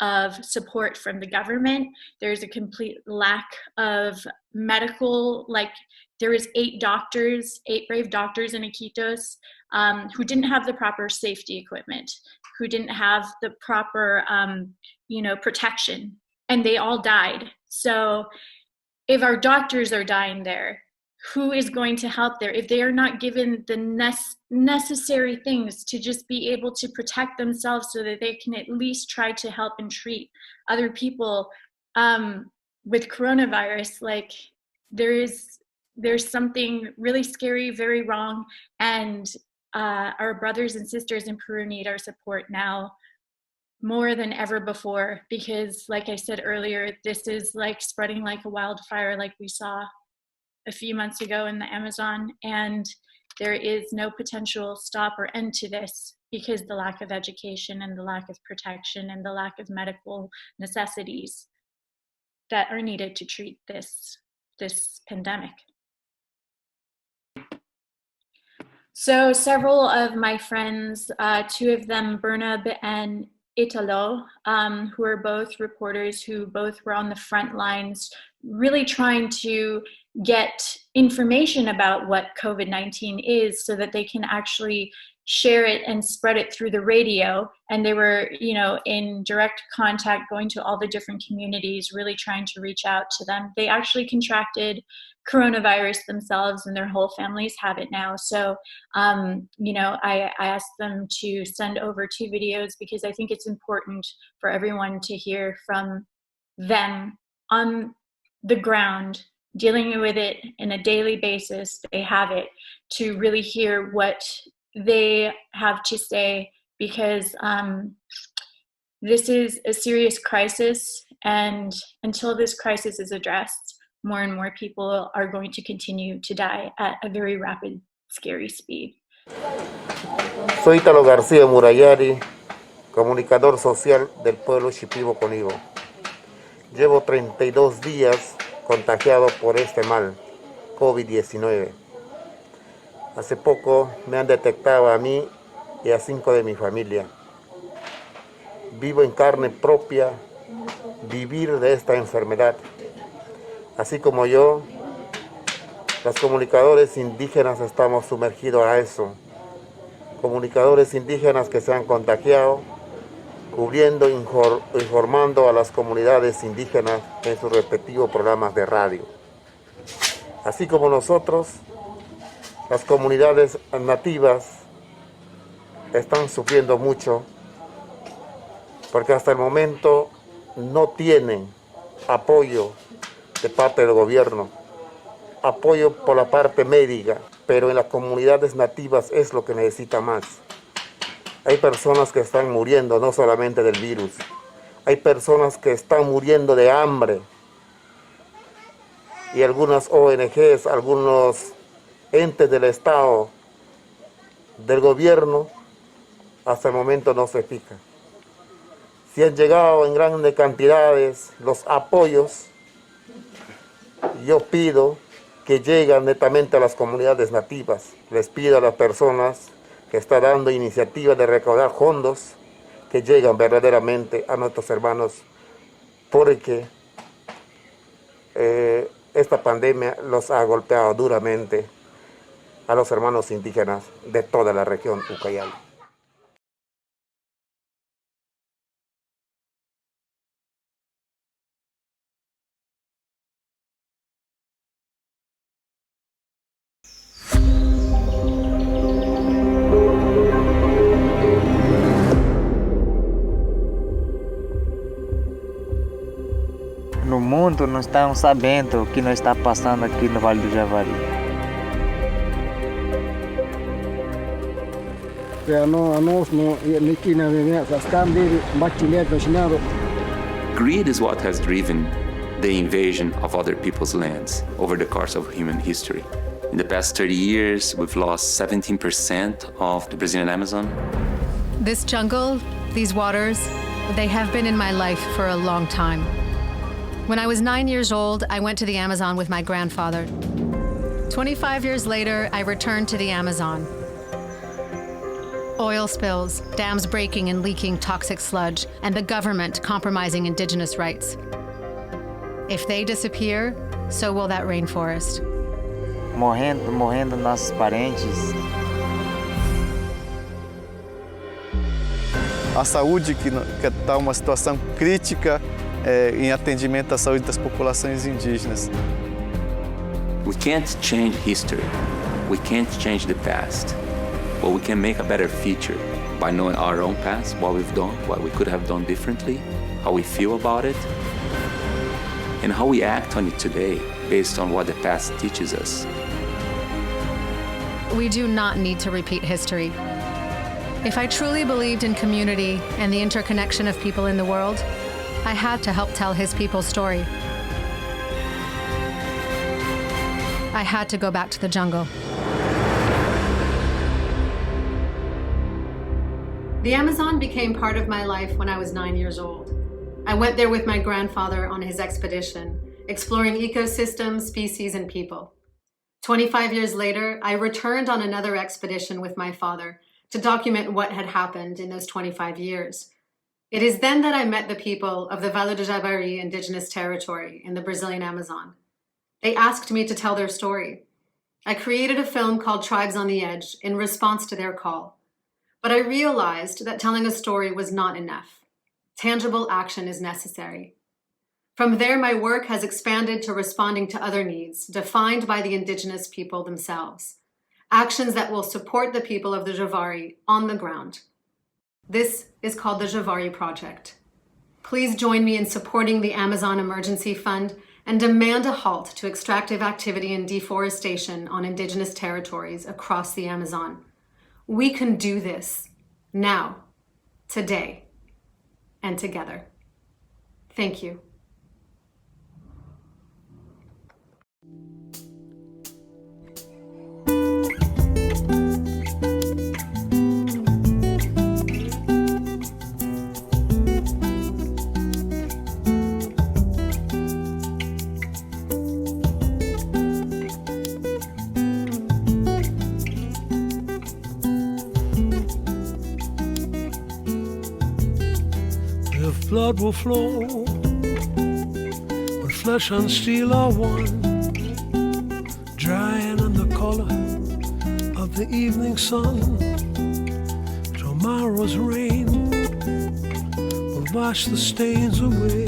S1: of support from the government. There's a complete lack of medical, there is 8 brave doctors in Iquitos who didn't have the proper safety equipment, who didn't have the proper, protection, and they all died. So if our doctors are dying there, who is going to help there? If they are not given the necessary things to just be able to protect themselves so that they can at least try to help and treat other people with coronavirus, there's something really scary, very wrong, and our brothers and sisters in Peru need our support now more than ever before, because like I said earlier, this is spreading like a wildfire, like we saw a few months ago in the Amazon, and there is no potential stop or end to this because the lack of education and the lack of protection and the lack of medical necessities that are needed to treat this pandemic. So several of my friends, 2 of them, Bernab and Italo, who are both reporters who both were on the front lines really trying to get information about what COVID-19 is so that they can actually share it and spread it through the radio. And they were, in direct contact, going to all the different communities, really trying to reach out to them. They actually contracted coronavirus themselves, and their whole families have it now. So, I asked them to send over 2 videos because I think it's important for everyone to hear from them on the ground, dealing with it in a daily basis. They have it, to really hear what they have to say, because this is a serious crisis, and until this crisis is addressed, more and more people are going to continue to die at a very rapid, scary speed.
S4: Soy Italo García Murayari, comunicador social del pueblo Shipibo Conibo. Llevo 32 días contagiado por este mal, COVID-19. Hace poco me han detectado a mí y a 5 de mi familia. Vivo en carne propia vivir de esta enfermedad. Así como yo, los comunicadores indígenas estamos sumergidos a eso. Comunicadores indígenas que se han contagiado, cubriendo, informando a las comunidades indígenas en sus respectivos programas de radio. Así como nosotros, las comunidades nativas, están sufriendo mucho porque hasta el momento no tienen apoyo de parte del gobierno, apoyo por la parte médica, pero en las comunidades nativas es lo que necesita más. Hay personas que están muriendo no solamente del virus, hay personas que están muriendo de hambre y algunas ONGs, algunos entes del Estado, del gobierno, hasta el momento no se fijan. Si han llegado en grandes cantidades los apoyos, yo pido que lleguen netamente a las comunidades nativas. Les pido a las personas que están dando iniciativas de recaudar fondos que lleguen verdaderamente a nuestros hermanos, porque esta pandemia los ha golpeado duramente a los hermanos indígenas de toda la región Ucayali.
S13: No mundo não estão sabendo o que não está passando aqui no Vale do Javari.
S16: Greed is what has driven the invasion of other people's lands over the course of human history. In the past 30 years, we've lost 17% of the Brazilian Amazon.
S23: This jungle, these waters, they have been in my life for a long time. When I was 9 years old, I went to the Amazon with my grandfather. 25 years later, I returned to the Amazon. Oil spills, dams breaking and leaking toxic sludge, and the government compromising indigenous rights. If they disappear, so will that rainforest.
S13: Morrendo nossos parentes.
S24: A saúde que está uma situação crítica em atendimento à saúde das populações indígenas.
S16: We can't change history. We can't change the past. But we can make a better future by knowing our own past, what we've done, what we could have done differently, how we feel about it, and how we act on it today based on what the past teaches us.
S23: We do not need to repeat history. If I truly believed in community and the interconnection of people in the world, I had to help tell his people's story. I had to go back to the jungle. The Amazon became part of my life when I was 9 years old. I went there with my grandfather on his expedition, exploring ecosystems, species, and people. 25 years later, I returned on another expedition with my father to document what had happened in those 25 years. It is then that I met the people of the Vale do Javari indigenous territory in the Brazilian Amazon. They asked me to tell their story. I created a film called Tribes on the Edge in response to their call. But I realized that telling a story was not enough. Tangible action is necessary. From there, my work has expanded to responding to other needs defined by the indigenous people themselves. Actions that will support the people of the Javari on the ground. This is called the Javari Project. Please join me in supporting the Amazon Emergency Fund and demand a halt to extractive activity and deforestation on indigenous territories across the Amazon. We can do this now, today, and together. Thank you.
S8: Blood will flow when flesh and steel are one, drying in the color of the evening sun. Tomorrow's rain will wash the stains away,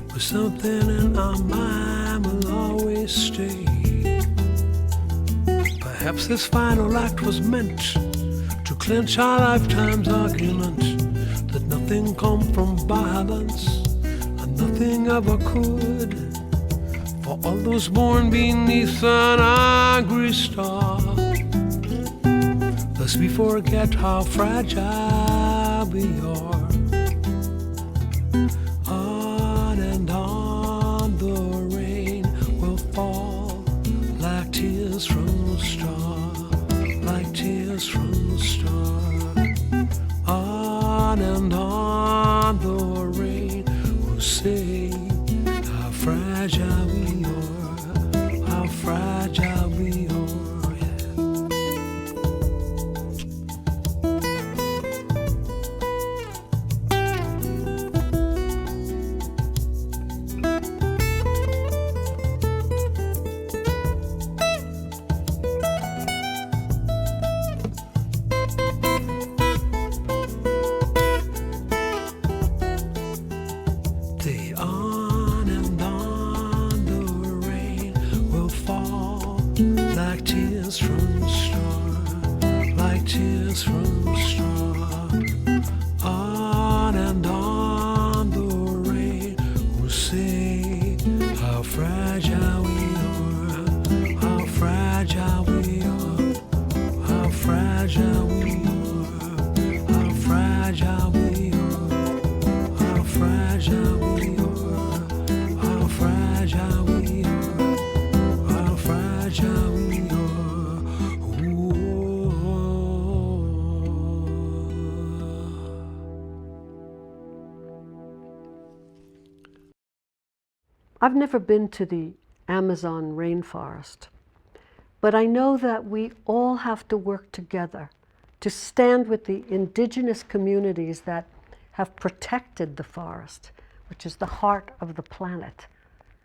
S8: but something in our mind will always stay. Perhaps this final act was meant to clinch our lifetime's argument that nothing come from violence and nothing ever could. For all those born beneath an angry star, lest we forget how fragile we are. On and on the rain will fall like tears from a star, like tears from a star. On and on the rain will say how fragile we are, how fragile we are. The on and on the rain will fall like tears from a star, like tears from a star. On and on the rain will say how fragile we are, how fragile we are, how fragile we are, how fragile we are, how fragile we are. How fragile we are, how fragile we are.
S2: I've never been to the Amazon rainforest, but I know that we all have to work together to stand with the indigenous communities that have protected the forest, which is the heart of the planet,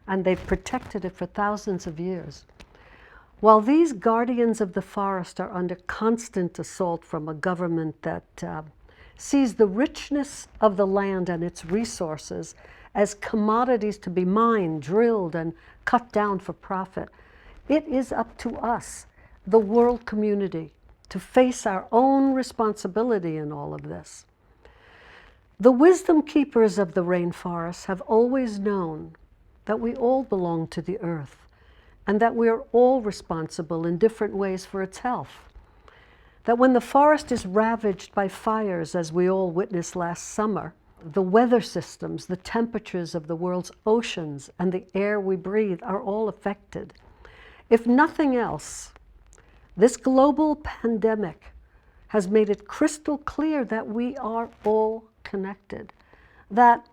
S2: and they've protected it for thousands of years. While these guardians of the forest are under constant assault from a government that sees the richness of the land and its resources as commodities to be mined, drilled, and cut down for profit, it is up to us, the world community, to face our own responsibility in all of this. The wisdom keepers of the rainforest have always known that we all belong to the earth and that we are all responsible in different ways for its health. That when the forest is ravaged by fires, as we all witnessed last summer, the weather systems, the temperatures of the world's oceans, and the air we breathe are all affected. If nothing else, this global pandemic has made it crystal clear that we are all connected, that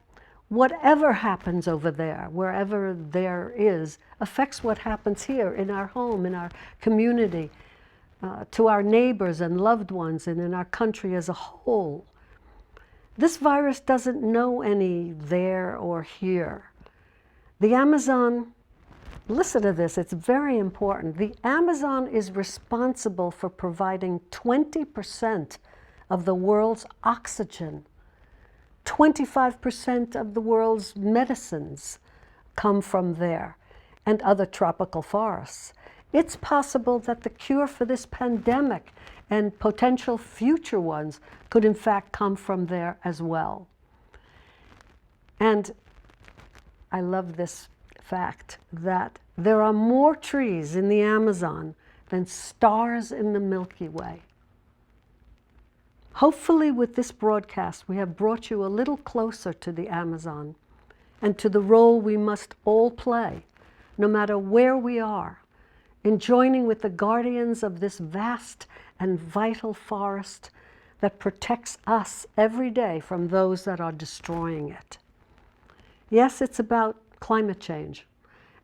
S2: whatever happens over there, wherever there is, affects what happens here in our home, in our community, to our neighbors and loved ones, and in our country as a whole. This virus doesn't know any there or here. The Amazon, listen to this, it's very important. The Amazon is responsible for providing 20% of the world's oxygen. 25% of the world's medicines come from there, and other tropical forests. It's possible that the cure for this pandemic and potential future ones could in fact come from there as well. And I love this fact that there are more trees in the Amazon than stars in the Milky Way. Hopefully with this broadcast, we have brought you a little closer to the Amazon and to the role we must all play, no matter where we are, in joining with the guardians of this vast and vital forest that protects us every day from those that are destroying it. Yes, it's about climate change,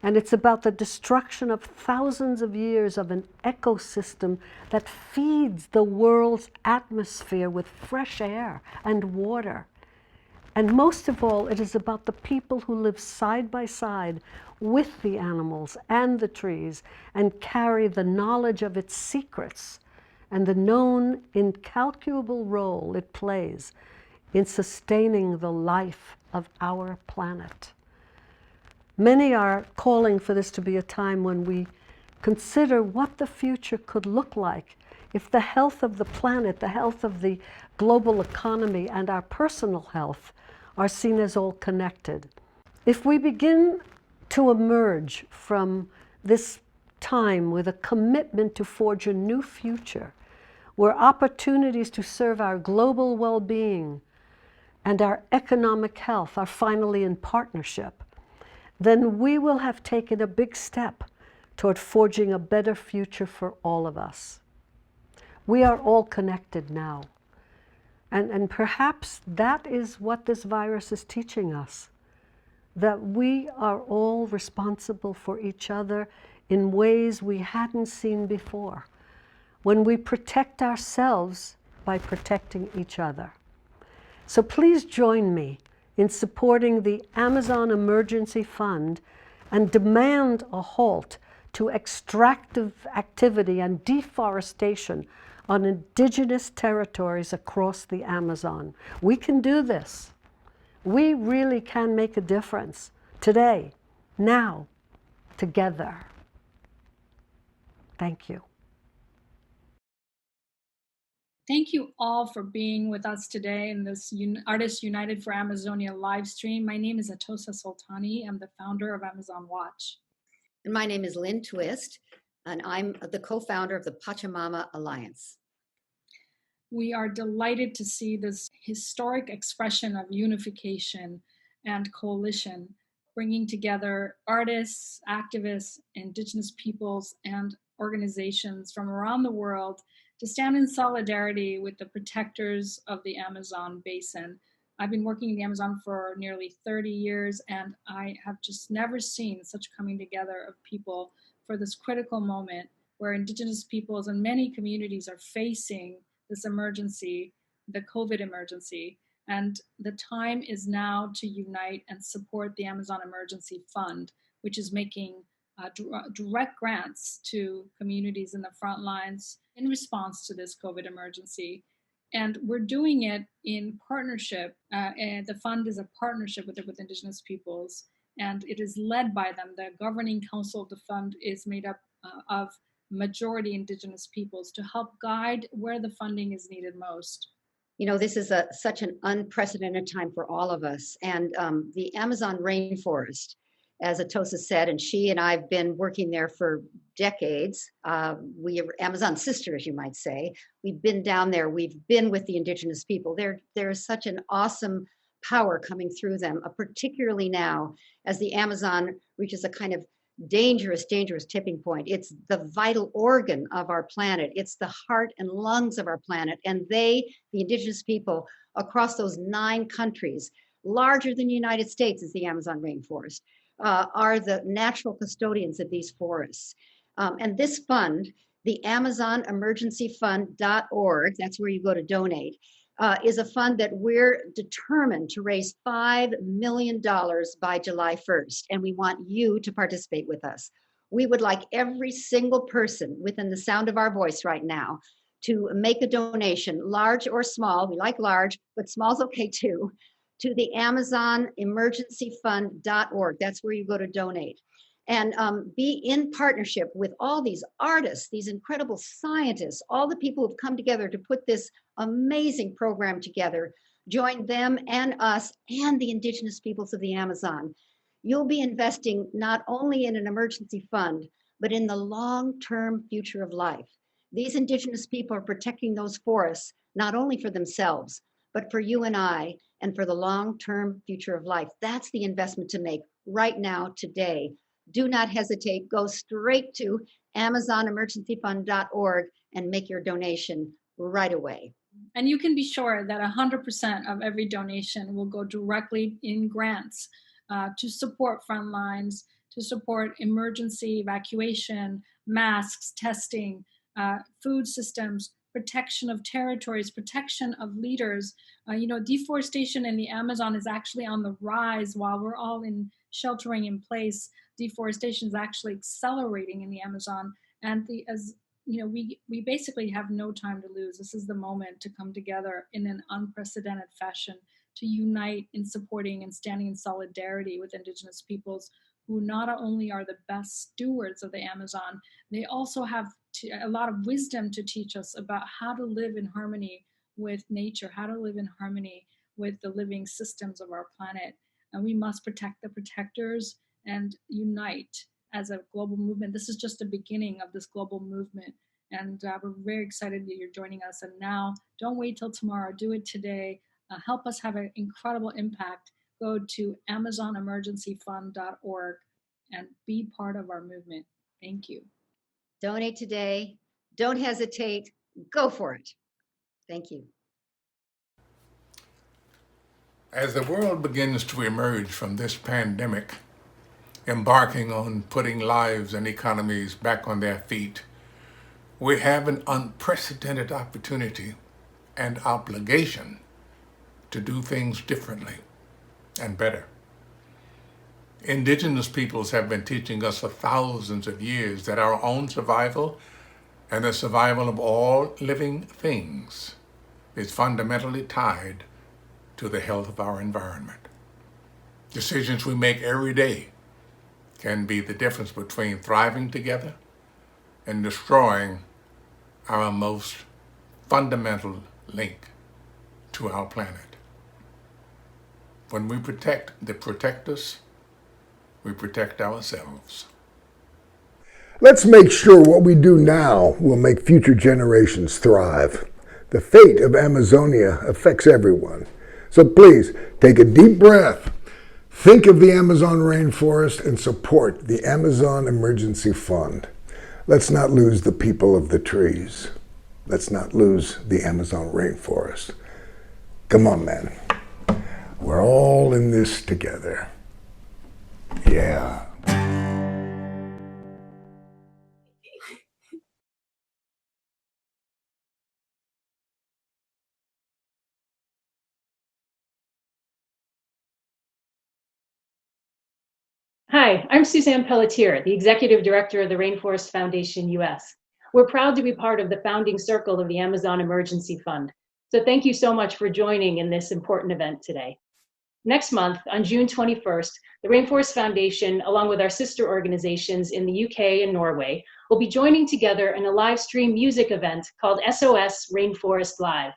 S2: and it's about the destruction of thousands of years of an ecosystem that feeds the world's atmosphere with fresh air and water. And most of all, it is about the people who live side by side with the animals and the trees and carry the knowledge of its secrets and the known incalculable role it plays in sustaining the life of our planet. Many are calling for this to be a time when we consider what the future could look like if the health of the planet, the health of the global economy, and our personal health are seen as all connected. If we begin to emerge from this time with a commitment to forge a new future, where opportunities to serve our global well-being and our economic health are finally in partnership, then we will have taken a big step toward forging a better future for all of us. We are all connected now. And perhaps that is what this virus is teaching us, that we are all responsible for each other in ways we hadn't seen before, when we protect ourselves by protecting each other. So please join me in supporting the Amazon Emergency Fund and demand a halt to extractive activity and deforestation on indigenous territories across the Amazon. We can do this. We really can make a difference today, now, together. Thank you.
S5: Thank you all for being with us today in this Artists United for Amazonia live stream. My name is Atosa Soltani. I'm the founder of Amazon Watch.
S6: And my name is Lynn Twist, and I'm the co-founder of the Pachamama Alliance.
S5: We are delighted to see this historic expression of unification and coalition, bringing together artists, activists, indigenous peoples, and organizations from around the world to stand in solidarity with the protectors of the Amazon basin. I've been working in the Amazon for nearly 30 years, and I have just never seen such coming together of people for this critical moment where indigenous peoples and many communities are facing this emergency, the COVID emergency. And the time is now to unite and support the Amazon Emergency Fund, which is making direct grants to communities in the front lines in response to this COVID emergency. And we're doing it in partnership, and the fund is a partnership with Indigenous peoples, and it is led by them. The governing council of the fund is made up of majority Indigenous peoples to help guide where the funding is needed most.
S6: You know, this is such an unprecedented time for all of us. And the Amazon rainforest, as Atosa said, and she and I have been working there for decades. We are Amazon sisters, you might say. We've been down there. We've been with the indigenous people. There is such an awesome power coming through them, particularly now as the Amazon reaches a kind of dangerous tipping point. It's the vital organ of our planet. It's the heart and lungs of our planet. And they, the indigenous people across those 9 countries, larger than the United States is the Amazon rainforest, are the natural custodians of these forests. And this fund, the Amazon Emergency Fund.org, that's where you go to donate, is a fund that we're determined to raise $5 million by July 1st. And we want you to participate with us. We would like every single person within the sound of our voice right now to make a donation, large or small. We like large, but small's okay too, to the Amazon Emergency Fund.org. That's where you go to donate. And be in partnership with all these artists, these incredible scientists, all the people who've come together to put this amazing program together. Join them and us and the indigenous peoples of the Amazon. You'll be investing not only in an emergency fund, but in the long-term future of life. These indigenous people are protecting those forests, not only for themselves, but for you and I, and for the long-term future of life. That's the investment to make right now, today. Do not hesitate. Go straight to AmazonEmergencyFund.org and make your donation right away.
S5: And you can be sure that 100% of every donation will go directly in grants to support front lines, to support emergency evacuation, masks, testing, food systems, protection of territories, protection of leaders. Deforestation in the Amazon is actually on the rise while we're all in sheltering in place. Deforestation is actually accelerating in the Amazon. And we basically have no time to lose. This is the moment to come together in an unprecedented fashion to unite in supporting and standing in solidarity with indigenous peoples who not only are the best stewards of the Amazon, they also have a lot of wisdom to teach us about how to live in harmony with nature, how to live in harmony with the living systems of our planet. And we must protect the protectors and unite as a global movement. This is just the beginning of this global movement. And we're very excited that you're joining us. And now, don't wait till tomorrow. Do it today. Help us have an incredible impact. Go to AmazonEmergencyFund.org and be part of our movement. Thank you.
S6: Donate today. Don't hesitate. Go for it. Thank you.
S7: As the world begins to emerge from this pandemic, embarking on putting lives and economies back on their feet, we have an unprecedented opportunity and obligation to do things differently and better. Indigenous peoples have been teaching us for thousands of years that our own survival and the survival of all living things is fundamentally tied to the health of our environment. Decisions we make every day can be the difference between thriving together and destroying our most fundamental link to our planet. When we protect the protectors, we protect ourselves.
S9: Let's make sure what we do now will make future generations thrive. The fate of Amazonia affects everyone. So please, take a deep breath, think of the Amazon rainforest, and support the Amazon Emergency Fund. Let's not lose the people of the trees. Let's not lose the Amazon rainforest. Come on, man. We're all in this together. Yeah.
S10: Hi, I'm Suzanne Pelletier, the Executive Director of the Rainforest Foundation US. We're proud to be part of the founding circle of the Amazon Emergency Fund. So thank you so much for joining in this important event today. Next month, on June 21st, the Rainforest Foundation, along with our sister organizations in the UK and Norway, will be joining together in a live stream music event called SOS Rainforest Live.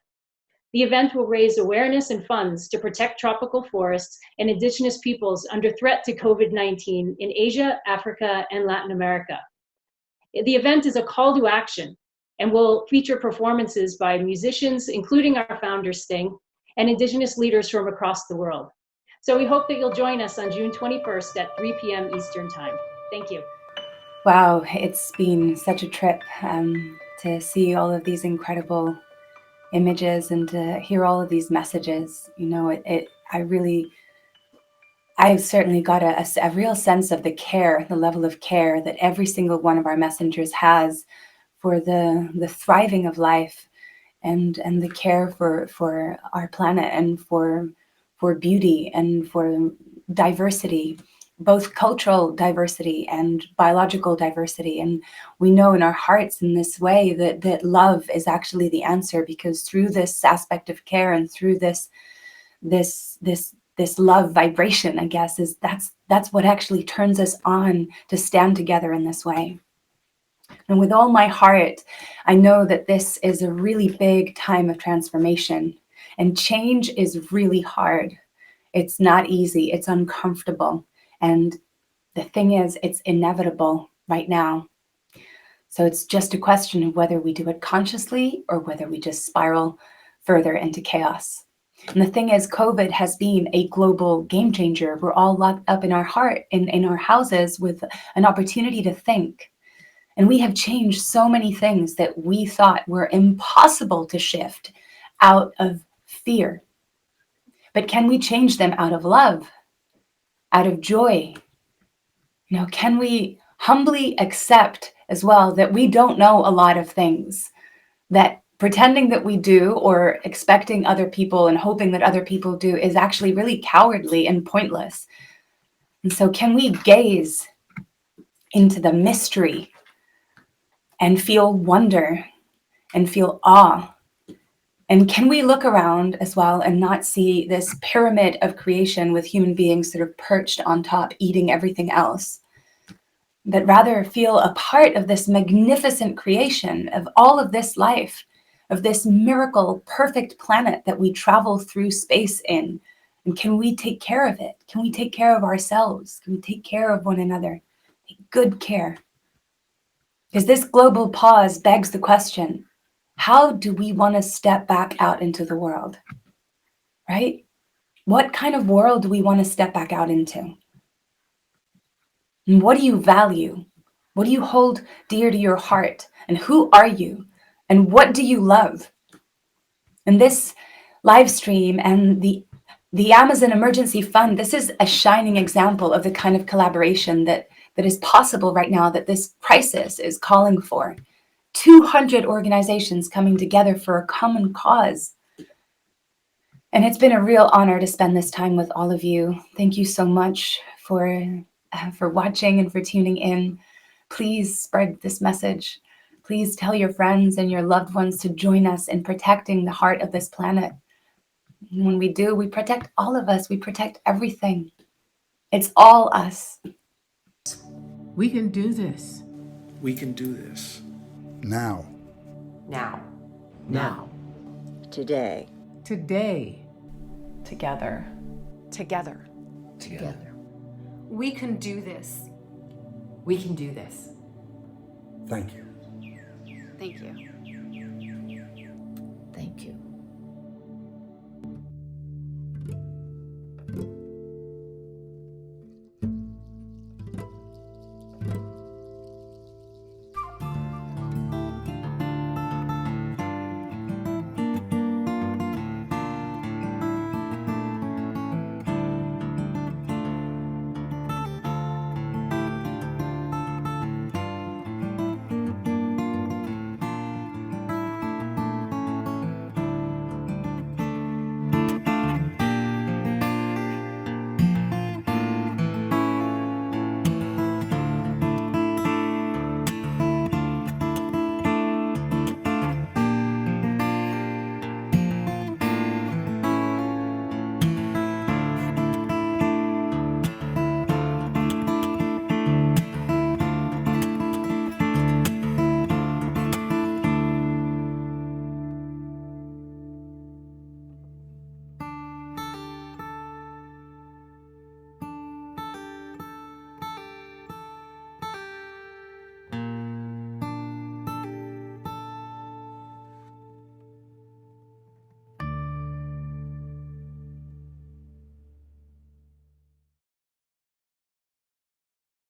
S10: The event will raise awareness and funds to protect tropical forests and indigenous peoples under threat to COVID-19 in Asia, Africa, and Latin America. The event is a call to action and will feature performances by musicians, including our founder Sting, and indigenous leaders from across the world. So we hope that you'll join us on June 21st at 3 p.m. Eastern Time. Thank you.
S14: Wow, it's been such a trip to see all of these incredible images and to hear all of these messages. You know, I've certainly got a real sense of the care, the level of care that every single one of our messengers has for the thriving of life and the care for our planet and for beauty and for diversity, both cultural diversity and biological diversity. And we know in our hearts in this way that love is actually the answer, because through this aspect of care and through this love vibration, I guess, that's what actually turns us on to stand together in this way. And with all my heart, I know that this is a really big time of transformation, and change is really hard. It's not easy, it's uncomfortable. And the thing is, it's inevitable right now. So it's just a question of whether we do it consciously or whether we just spiral further into chaos. And the thing is, COVID has been a global game changer. We're all locked up in our heart, in our houses, with an opportunity to think. And we have changed so many things that we thought were impossible to shift out of fear. But can we change them out of love, out of joy? You know, can we humbly accept as well that we don't know a lot of things, that pretending that we do or expecting other people and hoping that other people do is actually really cowardly and pointless? And so can we gaze into the mystery and feel wonder and feel awe And can we look around as well and not see this pyramid of creation with human beings sort of perched on top, eating everything else? But rather feel a part of this magnificent creation of all of this life, of this miracle, perfect planet that we travel through space in. And can we take care of it? Can we take care of ourselves? Can we take care of one another? Take good care. Because this global pause begs the question, how do we want to step back out into the world? Right? What kind of world do we want to step back out into? And what do you value? What do you hold dear to your heart? And who are you? And what do you love? And this live stream and the Amazon Emergency Fund, this is a shining example of the kind of collaboration that is possible right now, that this crisis is calling for. 200 organizations coming together for a common cause. And it's been a real honor to spend this time with all of you. Thank you so much for watching and for tuning in. Please spread this message. Please tell your friends and your loved ones to join us in protecting the heart of this planet. And when we do, we protect all of us. We protect everything. It's all us.
S3: We can do this.
S11: We can do this.
S9: Now.
S3: Now. Now.
S12: Today.
S3: Today.
S10: Together.
S19: Together.
S3: Together.
S23: We can do this.
S3: We can do this.
S9: Thank you.
S23: Thank you.
S12: Thank you.